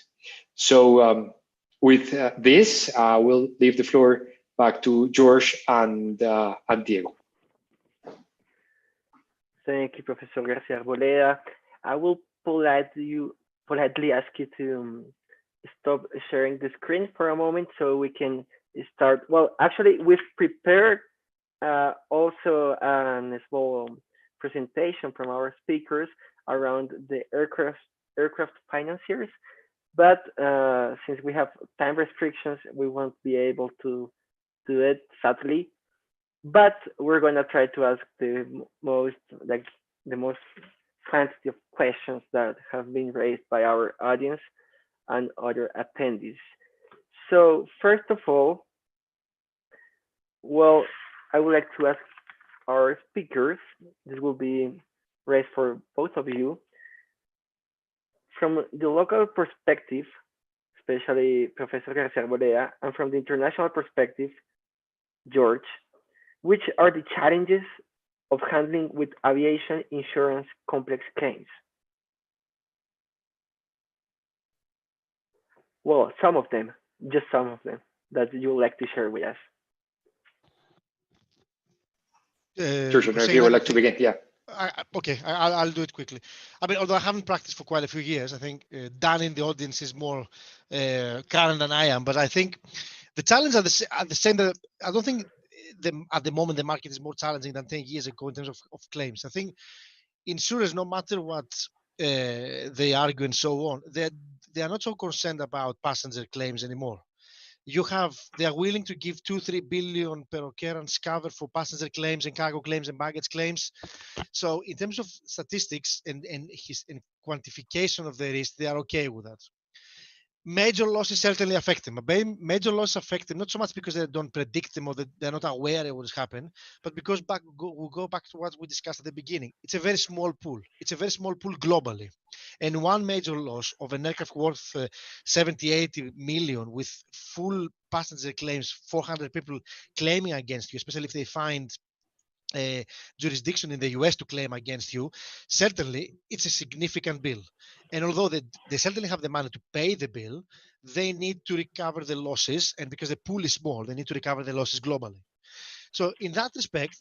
So with this, we'll leave the floor back to George and Diego. Thank you, Professor García Arboleda. I will politely ask you to stop sharing the screen for a moment so we can start. Well, actually, we've prepared also a small presentation from our speakers around the aircraft financiers, but since we have time restrictions, we won't be able to do it, sadly. But we're going to try to ask the most sensitive questions that have been raised by our audience and other attendees. So first of all, well, I would like to ask our speakers, this will be raised for both of you, from the local perspective, especially Professor García Arboleda, and from the international perspective, George, which are the challenges of handling with aviation insurance complex claims? Well, some of them, just some of them. that you would like to share with us? Sure, if you would like to begin, yeah. Okay, I'll do it quickly. I mean, although I haven't practiced for quite a few years, I think Dan in the audience is more current than I am. But I think the challenge are the same. That I don't think at the moment the market is more challenging than 10 years ago in terms of claims. I think insurers, no matter what they argue and so on, they are not so concerned about passenger claims anymore. They are willing to give 2-3 billion per occurrence cover for passenger claims and cargo claims and baggage claims. So in terms of statistics and quantification of the risk, they are okay with that. Major losses certainly affect them. Major losses affect them not so much because they don't predict them or that they're not aware of what has happened, but because we'll go back to what we discussed at the beginning. It's a very small pool. It's a very small pool globally. And one major loss of an aircraft worth 70-80 million with full passenger claims, 400 people claiming against you, especially if they find a jurisdiction in the US to claim against you, certainly it's a significant bill. And although they certainly have the money to pay the bill, they need to recover the losses. And because the pool is small, they need to recover the losses globally. So in that respect,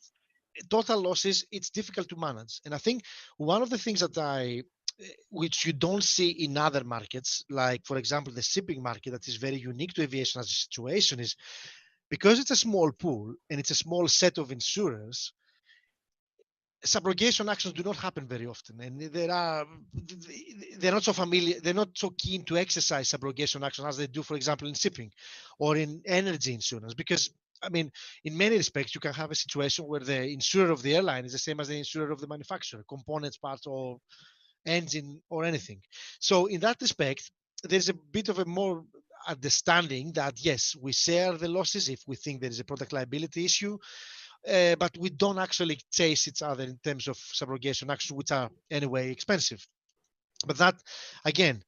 total losses, it's difficult to manage. And I think one of the things which you don't see in other markets, like, for example, the shipping market that is very unique to aviation as a situation, is because it's a small pool and it's a small set of insurers, subrogation actions do not happen very often, and they're not so familiar, they're not so keen to exercise subrogation actions as they do, for example, in shipping or in energy insurance, because I mean, in many respects, you can have a situation where the insurer of the airline is the same as the insurer of the manufacturer, components, parts, or engine, or anything. So in that respect, there's a bit of a more understanding that, yes, we share the losses if we think there is a product liability issue, but we don't actually chase each other in terms of subrogation actions, which are anyway expensive. But that, again,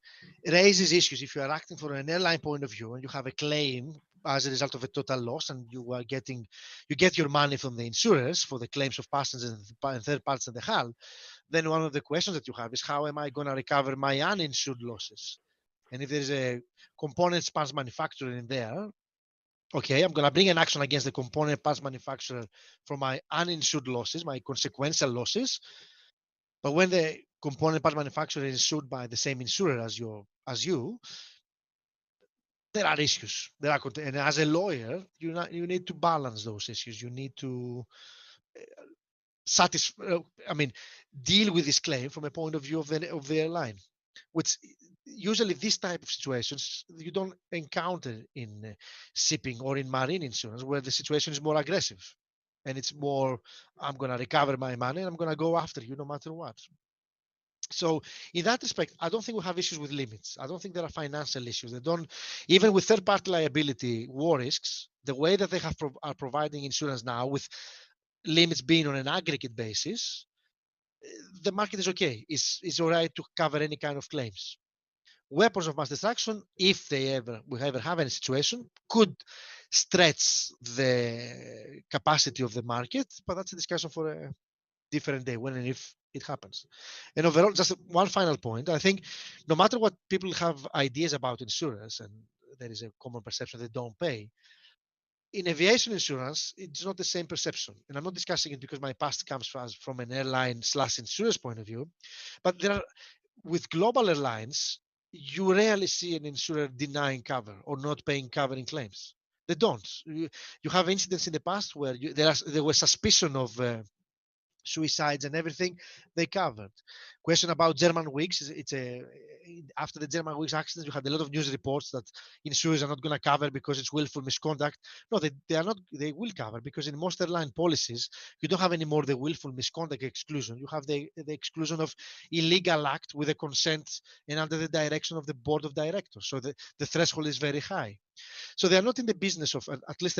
raises issues if you are acting from an airline point of view and you have a claim as a result of a total loss, and you get your money from the insurers for the claims of passengers and third parties in the hull. Then one of the questions that you have is, how am I going to recover my uninsured losses? And if there's a component parts manufacturer in there, okay, I'm going to bring an action against the component parts manufacturer for my uninsured losses, my consequential losses. But when the component part manufacturer is insured by the same insurer as you, there are issues. And as a lawyer, you need to balance those issues. You need to deal with this claim from a point of view of the airline, which usually this type of situations you don't encounter in shipping or in marine insurance, where the situation is more aggressive and it's more, I'm going to recover my money and I'm going to go after you no matter what. So in that respect, I don't think we have issues with limits. I don't think there are financial issues. Even with third-party liability war risks, the way that they are providing insurance now, with limits being on an aggregate basis, the market is okay. It's all right to cover any kind of claims. Weapons of mass destruction, if we ever have any situation, could stretch the capacity of the market, but that's a discussion for a different day, when and if it happens. And overall, just one final point, I think no matter what people have ideas about insurance, and there is a common perception they don't pay, in aviation insurance, it's not the same perception. And I'm not discussing it because my past comes from an airline/insurance point of view, but with global airlines, you rarely see an insurer denying cover or not paying cover in claims. They don't. You have incidents in the past where there was suspicion of suicides and everything, they covered. Question about German wigs, after the German wigs accident, you had a lot of news reports that insurers are not going to cover because it's willful misconduct. No, they are not. They will cover, because in most airline policies, you don't have anymore the willful misconduct exclusion. You have the exclusion of illegal act with the consent and under the direction of the board of directors. So the threshold is very high. So they are not in the business of, at least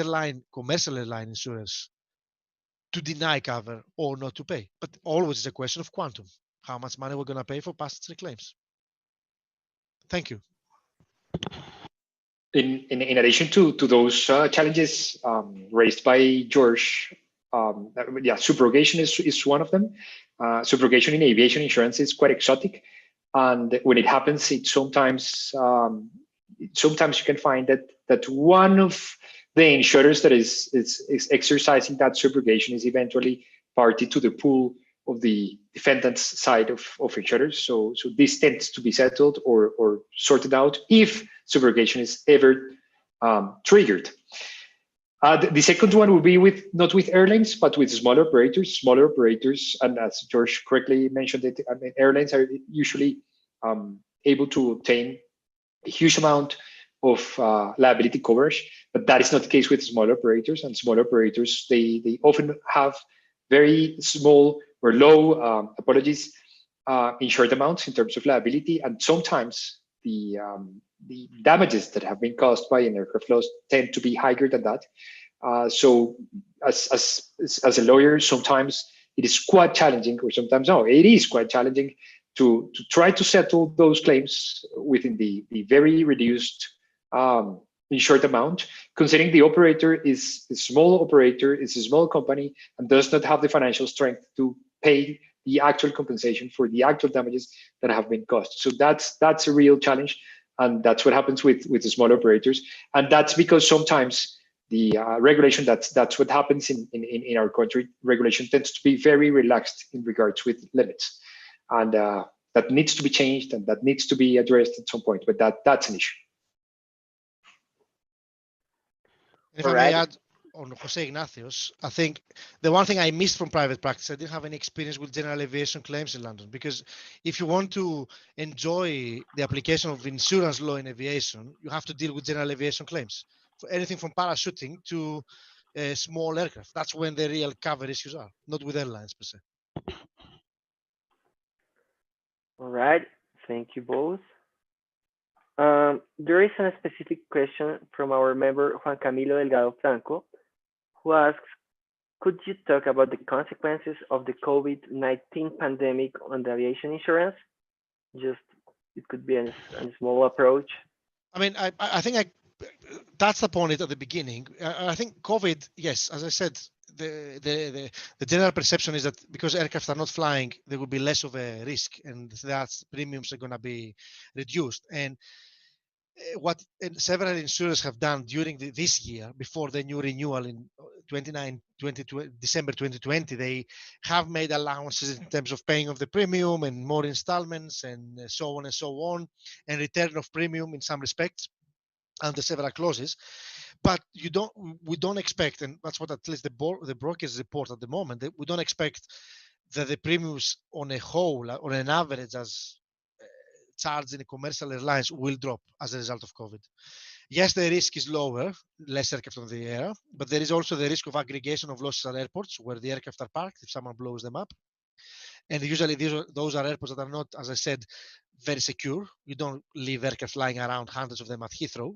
commercial airline insurers, to deny cover or not to pay, but always is a question of quantum. How much money we're going to pay for passenger claims. Thank you. In addition to those challenges raised by George, subrogation is one of them. Subrogation in aviation insurance is quite exotic, and when it happens, it sometimes sometimes you can find that one of the insurers that is exercising that subrogation is eventually party to the pool of the defendant's side of insurers. So this tends to be settled or sorted out if subrogation is ever triggered. The second one will be not with airlines, but with smaller operators. Smaller operators, and as George correctly mentioned it, I mean, airlines are usually able to obtain a huge amount of liability coverage, but that is not the case with smaller operators. And smaller operators, they often have very small or low, insured amounts in terms of liability, and sometimes the damages that have been caused by an aircraft loss tend to be higher than that. So as a lawyer, sometimes it is quite challenging, or sometimes no, it is quite challenging to try to settle those claims within the very reduced insured amount, considering the operator is a small operator, is a small company, and does not have the financial strength to pay the actual compensation for the actual damages that have been caused. So that's a real challenge, and that's what happens with the small operators. And that's because sometimes the regulation, that's what happens in our country. Regulation tends to be very relaxed in regards with limits, and that needs to be changed, and that needs to be addressed at some point. But that's an issue. If I may add on Jose Ignacio's, I think the one thing I missed from private practice, I didn't have any experience with general aviation claims in London, because if you want to enjoy the application of insurance law in aviation, you have to deal with general aviation claims for anything from parachuting to small aircraft. That's when the real cover issues are, not with airlines per se. All right, thank you both. There is a specific question from our member Juan Camilo Delgado Franco, who asks, could you talk about the consequences of the COVID-19 pandemic on the aviation insurance? Just, it could be a small approach. I mean, I think that's the point at the beginning. I think COVID, yes, as I said, the general perception is that because aircraft are not flying, there will be less of a risk, and that premiums are going to be reduced. And what several insurers have done during this year, before the new renewal in December 2020, they have made allowances in terms of paying of the premium and more installments and so on and so on, and return of premium in some respects under several clauses. But we don't expect, and that's what at least the brokers report at the moment, that we don't expect that the premiums on a whole, on an average, as charged in commercial airlines, will drop as a result of COVID. Yes, the risk is lower, less aircraft on the air, but there is also the risk of aggregation of losses at airports where the aircraft are parked if someone blows them up. And usually those are airports that are not, as I said, very secure. You don't leave aircraft lying around, hundreds of them at Heathrow.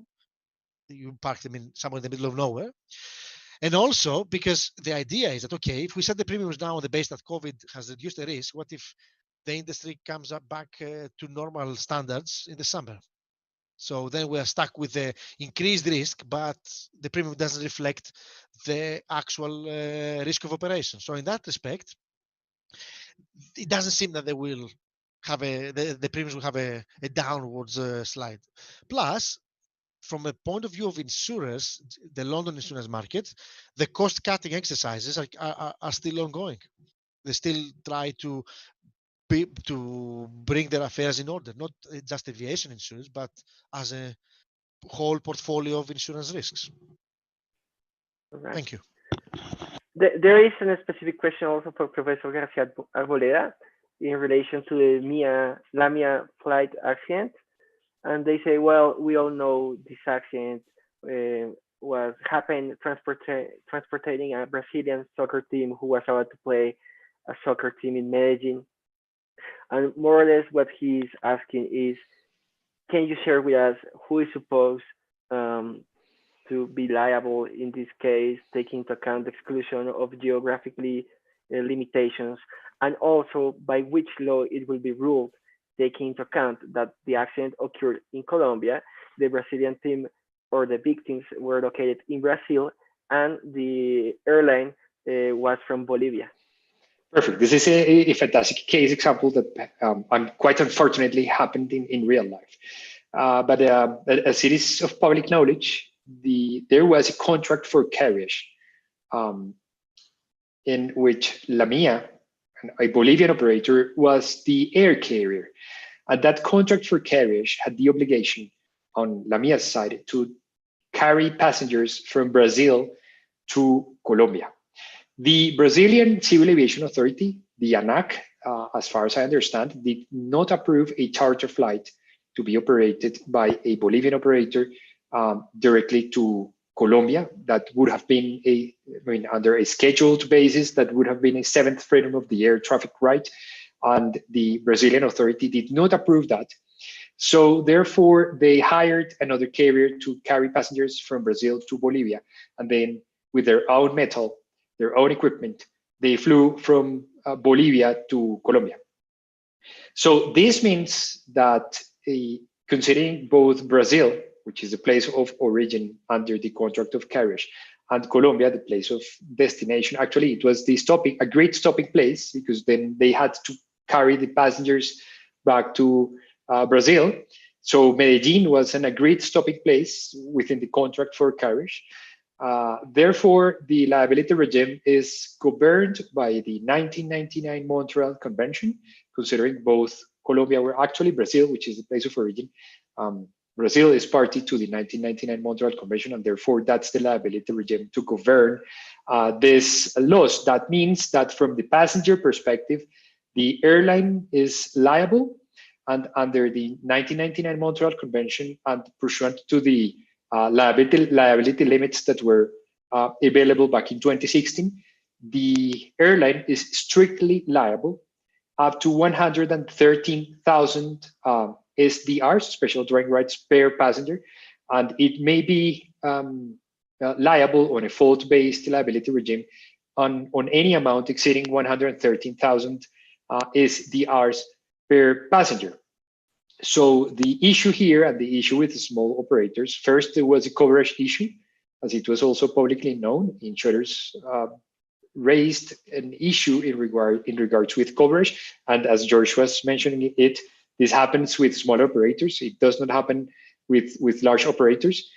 You park them in somewhere in the middle of nowhere. And also because the idea is that, okay, if we set the premiums down on the base that COVID has reduced the risk, what if the industry comes up back to normal standards in the summer? So then we are stuck with the increased risk, but the premium doesn't reflect the actual risk of operation. So in that respect, it doesn't seem that they will have the premiums will have a downwards slide. Plus, from a point of view of insurers, the London insurance market, the cost-cutting exercises are still ongoing. They still try to bring their affairs in order, not just aviation insurance, but as a whole portfolio of insurance risks. Right. Thank you. There is a specific question also for Professor García Arboleda in relation to the Lamia flight accident. And they say, well, we all know this accident was happened transporting a Brazilian soccer team who was about to play a soccer team in Medellin. And more or less what he's asking is, can you share with us who is supposed to be liable in this case, taking into account the exclusion of geographically limitations, and also by which law it will be ruled, taking into account that the accident occurred in Colombia, the Brazilian team or the victims were located in Brazil, and the airline was from Bolivia. Perfect. This is a fantastic case example that quite unfortunately happened in real life. but as it is of public knowledge, there was a contract for carriage in which La Mía, a Bolivian operator, was the air carrier. And that contract for carriage had the obligation on La Mía's side to carry passengers from Brazil to Colombia. The Brazilian Civil Aviation Authority, the ANAC, as far as I understand, did not approve a charter flight to be operated by a Bolivian operator directly to Colombia. That would have been under a scheduled basis, that would have been a seventh freedom of the air traffic right. And the Brazilian authority did not approve that. So therefore, they hired another carrier to carry passengers from Brazil to Bolivia. And then with their own metal, their own equipment, they flew from Bolivia to Colombia. So this means that considering both Brazil, which is the place of origin under the contract of carriage, and Colombia, the place of destination, actually it was a great stopping place, because then they had to carry the passengers back to Brazil. So Medellin was an agreed stopping place within the contract for carriage. Therefore, the liability regime is governed by the 1999 Montreal Convention, considering both Colombia, Brazil, which is the place of origin. Brazil is party to the 1999 Montreal Convention, and therefore that's the liability regime to govern this loss. That means that from the passenger perspective, the airline is liable, and under the 1999 Montreal Convention and pursuant to the liability limits that were available back in 2016, the airline is strictly liable up to 113,000 SDRs, special dwelling rights per passenger, and it may be liable on a fault-based liability regime on any amount exceeding 113,000 SDRs per passenger. So the issue here, and the issue with the small operators, first there was a coverage issue, as it was also publicly known. Insurers raised an issue in regards with coverage, and as George was mentioning it, this happens with small operators. It does not happen with large operators.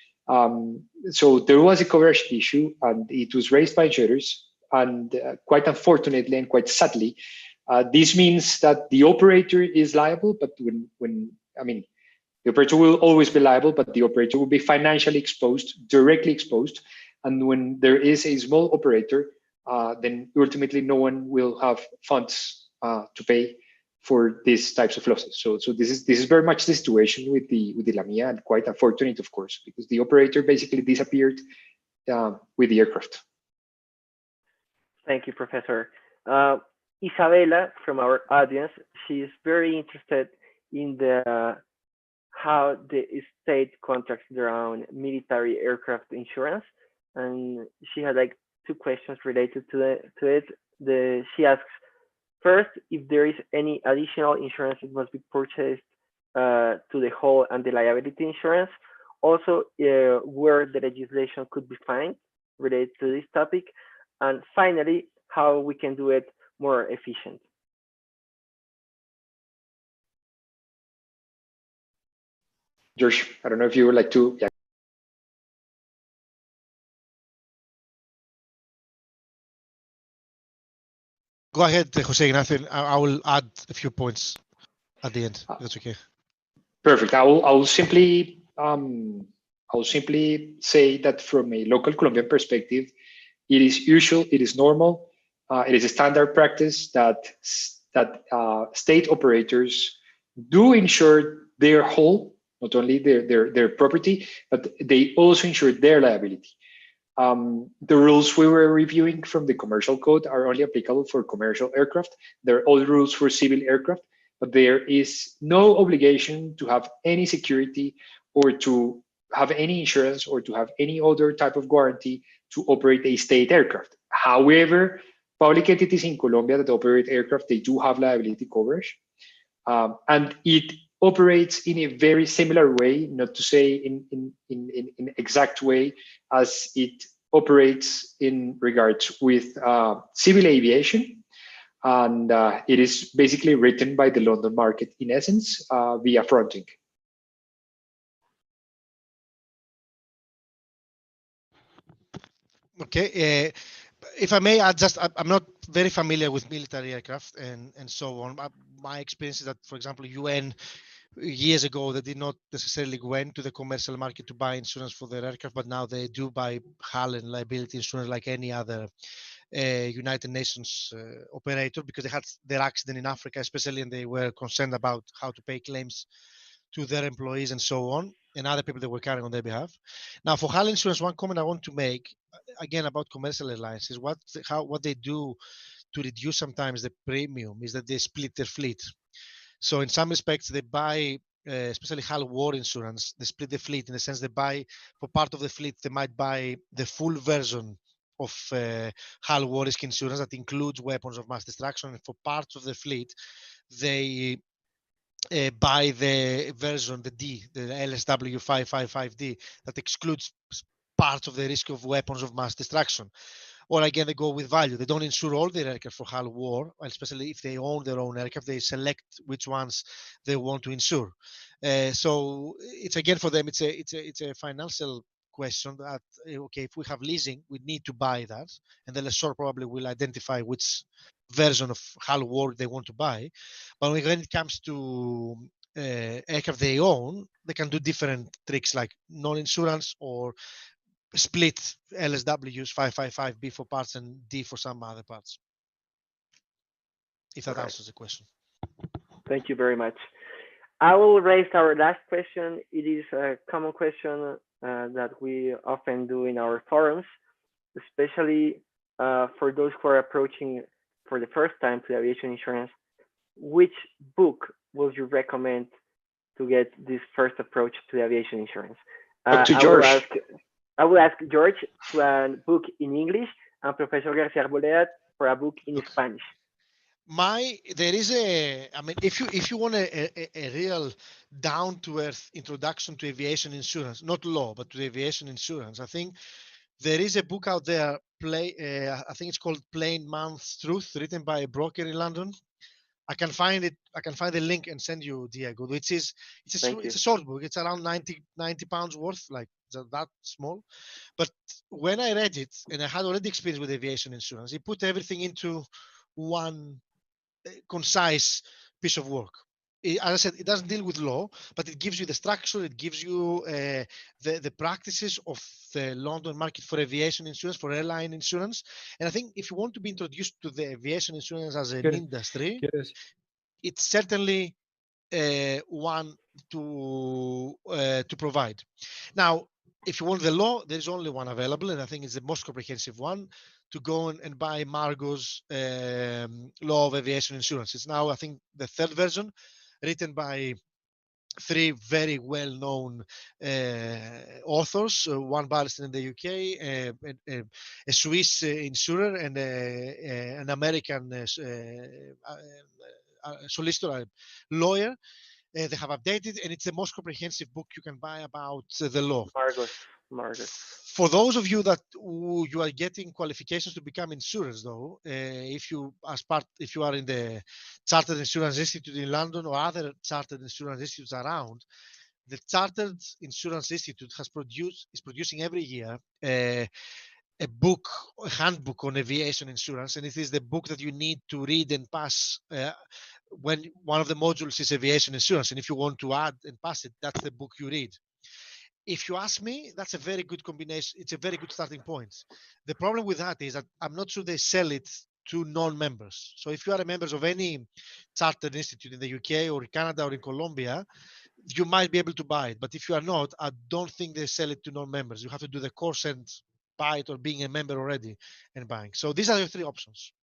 So there was a coverage issue, and it was raised by insurers, and quite unfortunately and quite sadly, this means that the operator is liable, but the operator will always be liable, but the operator will be financially exposed, directly exposed. And when there is a small operator, then ultimately no one will have funds to pay for these types of losses. So this is very much the situation with the La Mía, and quite unfortunate, of course, because the operator basically disappeared with the aircraft. Thank you, Professor. Isabella, from our audience, she is very interested in how the state contracts their own military aircraft insurance, and she had like two questions related to it. She asks, first, if there is any additional insurance that must be purchased to the hull and the liability insurance. Also, where the legislation could be found related to this topic. And finally, how we can do it more efficient. George, I don't know if you would like to. Yeah. Go ahead, Jose Ignacio. I will add a few points at the end. That's okay. Perfect. I will simply say that from a local Colombian perspective, it is usual, it is normal, it is a standard practice that state operators do insure their hull, not only their property, but they also insure their liability. The rules we were reviewing from the commercial code are only applicable for commercial aircraft. There are other rules for civil aircraft, but there is no obligation to have any security or to have any insurance or to have any other type of guarantee to operate a state aircraft. However, public entities in Colombia that operate aircraft, they do have liability coverage. And it operates in a very similar way, not to say in exact way, as it operates in regards with civil aviation. And it is basically written by the London market, in essence, via fronting. Okay. If I may, I'm not very familiar with military aircraft and so on. My experience is that, for example, UN years ago, they did not necessarily go into the commercial market to buy insurance for their aircraft, but now they do buy hull and liability insurance like any other United Nations operator, because they had their accident in Africa, especially, and they were concerned about how to pay claims to their employees and so on, and other people that were carrying on their behalf. Now, for hull insurance, one comment I want to make, again, about commercial airlines is what they do to reduce sometimes the premium is that they split their fleet. So in some respects, they buy, especially hull war insurance, they split the fleet in the sense they buy, for part of the fleet, they might buy the full version of hull war risk insurance that includes weapons of mass destruction. And for parts of the fleet, they buy the version, the D, the LSW 555D, that excludes parts of the risk of weapons of mass destruction. Or again, they go with value. They don't insure all their aircraft for hull war, especially if they own their own aircraft. They select which ones they want to insure. So it's again for them, it's a financial question that, okay, if we have leasing, we need to buy that, and the lessor probably will identify which version of hull war they want to buy. But when it comes to aircraft they own, they can do different tricks like non-insurance or split LSWs 555B for parts and D for some other parts. If that answers the question. Thank you very much. I will raise our last question. It is a common question that we often do in our forums, especially for those who are approaching for the first time to aviation insurance. Which book would you recommend to get this first approach to aviation insurance? I will ask George for a book in English and Professor García Arboleda for a book in Spanish. If you want a real down-to-earth introduction to aviation insurance, not law, but to aviation insurance, I think there is a book out there, I think it's called Plain Man's Truth, written by a broker in London. I can find it. I can find the link and send you, Diego. It's a short book. It's around 90 pounds worth, like that small. But when I read it, and I had already experience with aviation insurance, it put everything into one concise piece of work. As I said, it doesn't deal with law, but it gives you the structure. It gives you the practices of the London market for aviation insurance, for airline insurance. And I think if you want to be introduced to the aviation insurance as an industry, it's certainly one to provide. Now, if you want the law, there's only one available, and I think it's the most comprehensive one, to go and buy Margot's Law of Aviation Insurance. It's now, I think, the third version, written by three very well-known authors, one barrister in the UK, a Swiss insurer, and an American solicitor, lawyer. They have updated, and it's the most comprehensive book you can buy about the law. Margot. For those of you that you are getting qualifications to become insurers, though, if you are in the Chartered Insurance Institute in London or other Chartered Insurance Institutes around, the Chartered Insurance Institute is producing every year a handbook on aviation insurance, and it is the book that you need to read and pass when one of the modules is aviation insurance. And if you want to add and pass it, that's the book you read. If you ask me, that's a very good combination. It's a very good starting point. The problem with that is that I'm not sure they sell it to non-members. So if you are a member of any chartered institute in the UK or in Canada or in Colombia, you might be able to buy it. But if you are not, I don't think they sell it to non-members. You have to do the course and buy it, or being a member already and buying. So these are your three options.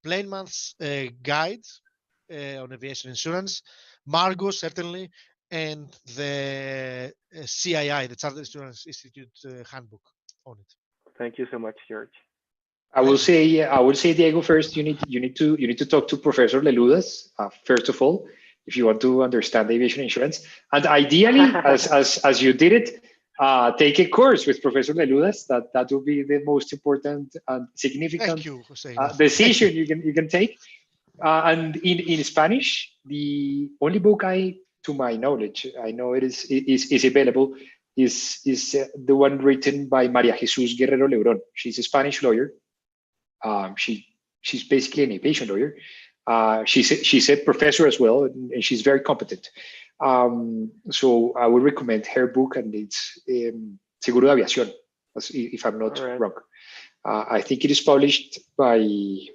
Plain Man's guide on aviation insurance, Margot, certainly, and the CII, the Chartered Insurance Institute handbook on it. Thank you so much, George. I will say, Diego, first you need to talk to Professor Leloudas first of all, if you want to understand aviation insurance, and ideally, as you did it, take a course with Professor Leloudas. That will be the most important and significant decision you can take. And in Spanish, the only book to my knowledge, I know it is available, is the one written by María Jesús Guerrero Lebrón. She's a Spanish lawyer. She's basically an aviation lawyer. She's a professor as well, and she's very competent. So I would recommend her book, and it's Seguro Aviation, if I'm not wrong. I think it is published by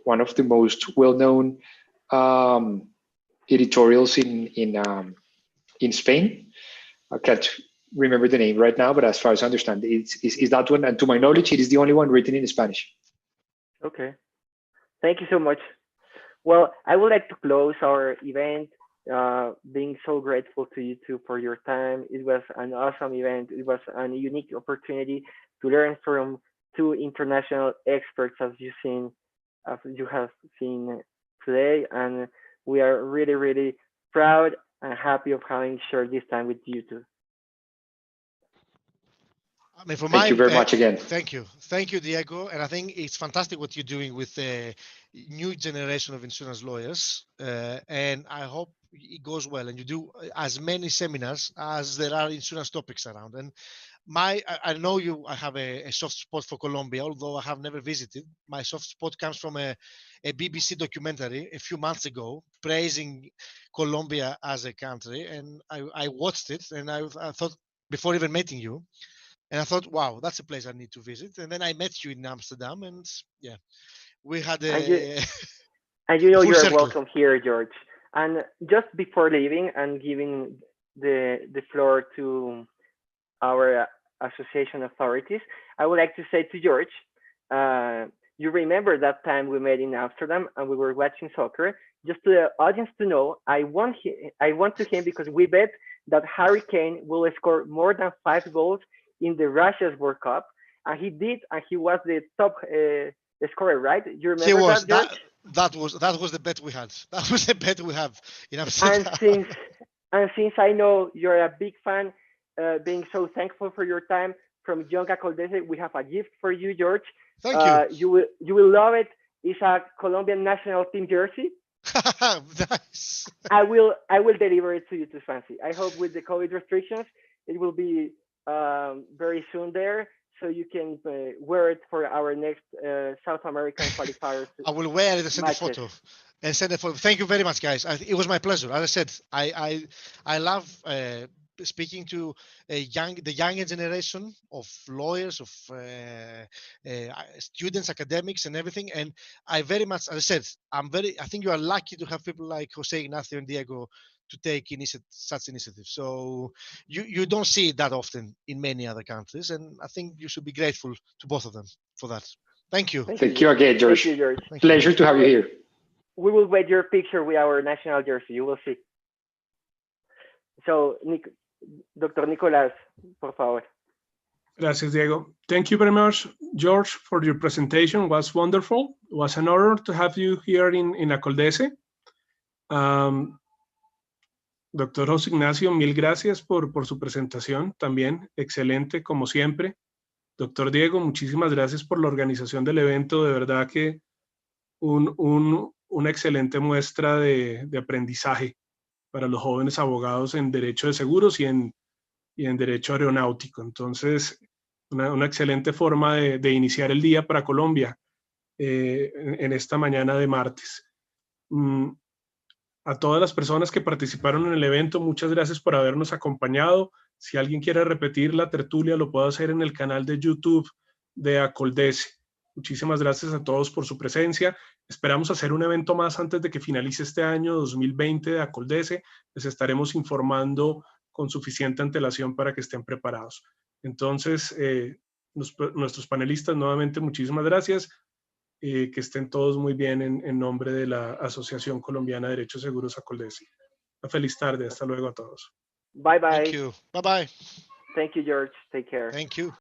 one of the most well-known editorials in Spain. I can't remember the name right now, but as far as I understand, it's that one. And to my knowledge, it is the only one written in Spanish. Okay. Thank you so much. Well, I would like to close our event being so grateful to you two for your time. It was an awesome event. It was a unique opportunity to learn from two international experts, as you have seen today. And we are really, really proud and happy of having shared this time with you two. I mean, thank you very much again. Thank you, Diego. And I think it's fantastic what you're doing with the new generation of insurance lawyers. And I hope it goes well and you do as many seminars as there are insurance topics around. And I know I have a soft spot for Colombia, although I have never visited. My soft spot comes from a BBC documentary a few months ago praising Colombia as a country. And I watched it and I thought, before even meeting you, and I thought, wow, that's a place I need to visit. And then I met you in Amsterdam, and yeah, we had a. And you know you're circle. welcome here, George. And just before leaving and giving the floor to our association authorities, I would like to say to George, you remember that time we met in Amsterdam and we were watching soccer. Just to the audience to know, I want to him because we bet that Harry Kane will score more than 5 goals in the Russia's World Cup, and he did, and he was the top scorer, right? You remember he was, that, George? That was the bet we had. That was the bet we have in Amsterdam. And since I know you're a big fan, being so thankful for your time from Young Acoldese, we have a gift for you, George. Thank you. You will love it. It's a Colombian national team jersey. Nice. I will deliver it to you to fancy. I hope with the COVID restrictions, it will be very soon there, so you can wear it for our next South American qualifiers. I will wear it and send a photo. Thank you very much, guys. It was my pleasure. As I said, I love speaking to the younger generation of lawyers, of students, academics, and everything. And I very much, as I said, I think you are lucky to have people like Jose, Ignacio, and Diego to take such initiatives. So you don't see it that often in many other countries, and I think you should be grateful to both of them for that. Thank you. Thank you again, George. Thank you, George. Pleasure to have you here. We will wait your picture with our national jersey. You will see. So, Dr. Nicolás, por favor. Gracias, Diego. Thank you very much, George, for your presentation. It was wonderful. It was an honor to have you here in Acoldese. Doctor José Ignacio, mil gracias por su presentación también, excelente como siempre. Doctor Diego, muchísimas gracias por la organización del evento, de verdad que una excelente muestra de aprendizaje para los jóvenes abogados en Derecho de Seguros y en Derecho Aeronáutico. Entonces, una excelente forma de iniciar el día para Colombia en esta mañana de martes. A todas las personas que participaron en el evento, muchas gracias por habernos acompañado. Si alguien quiere repetir la tertulia, lo puede hacer en el canal de YouTube de Acoldese. Muchísimas gracias a todos por su presencia. Esperamos hacer un evento más antes de que finalice este año 2020 de Acoldese. Les estaremos informando con suficiente antelación para que estén preparados. Entonces, nuestros panelistas, nuevamente, muchísimas gracias. Que estén todos muy bien en nombre de la Asociación Colombiana de Derechos Seguros Acoldese. Una feliz tarde. Hasta luego a todos. Bye bye. Thank you. Bye bye. Thank you, George. Take care. Thank you.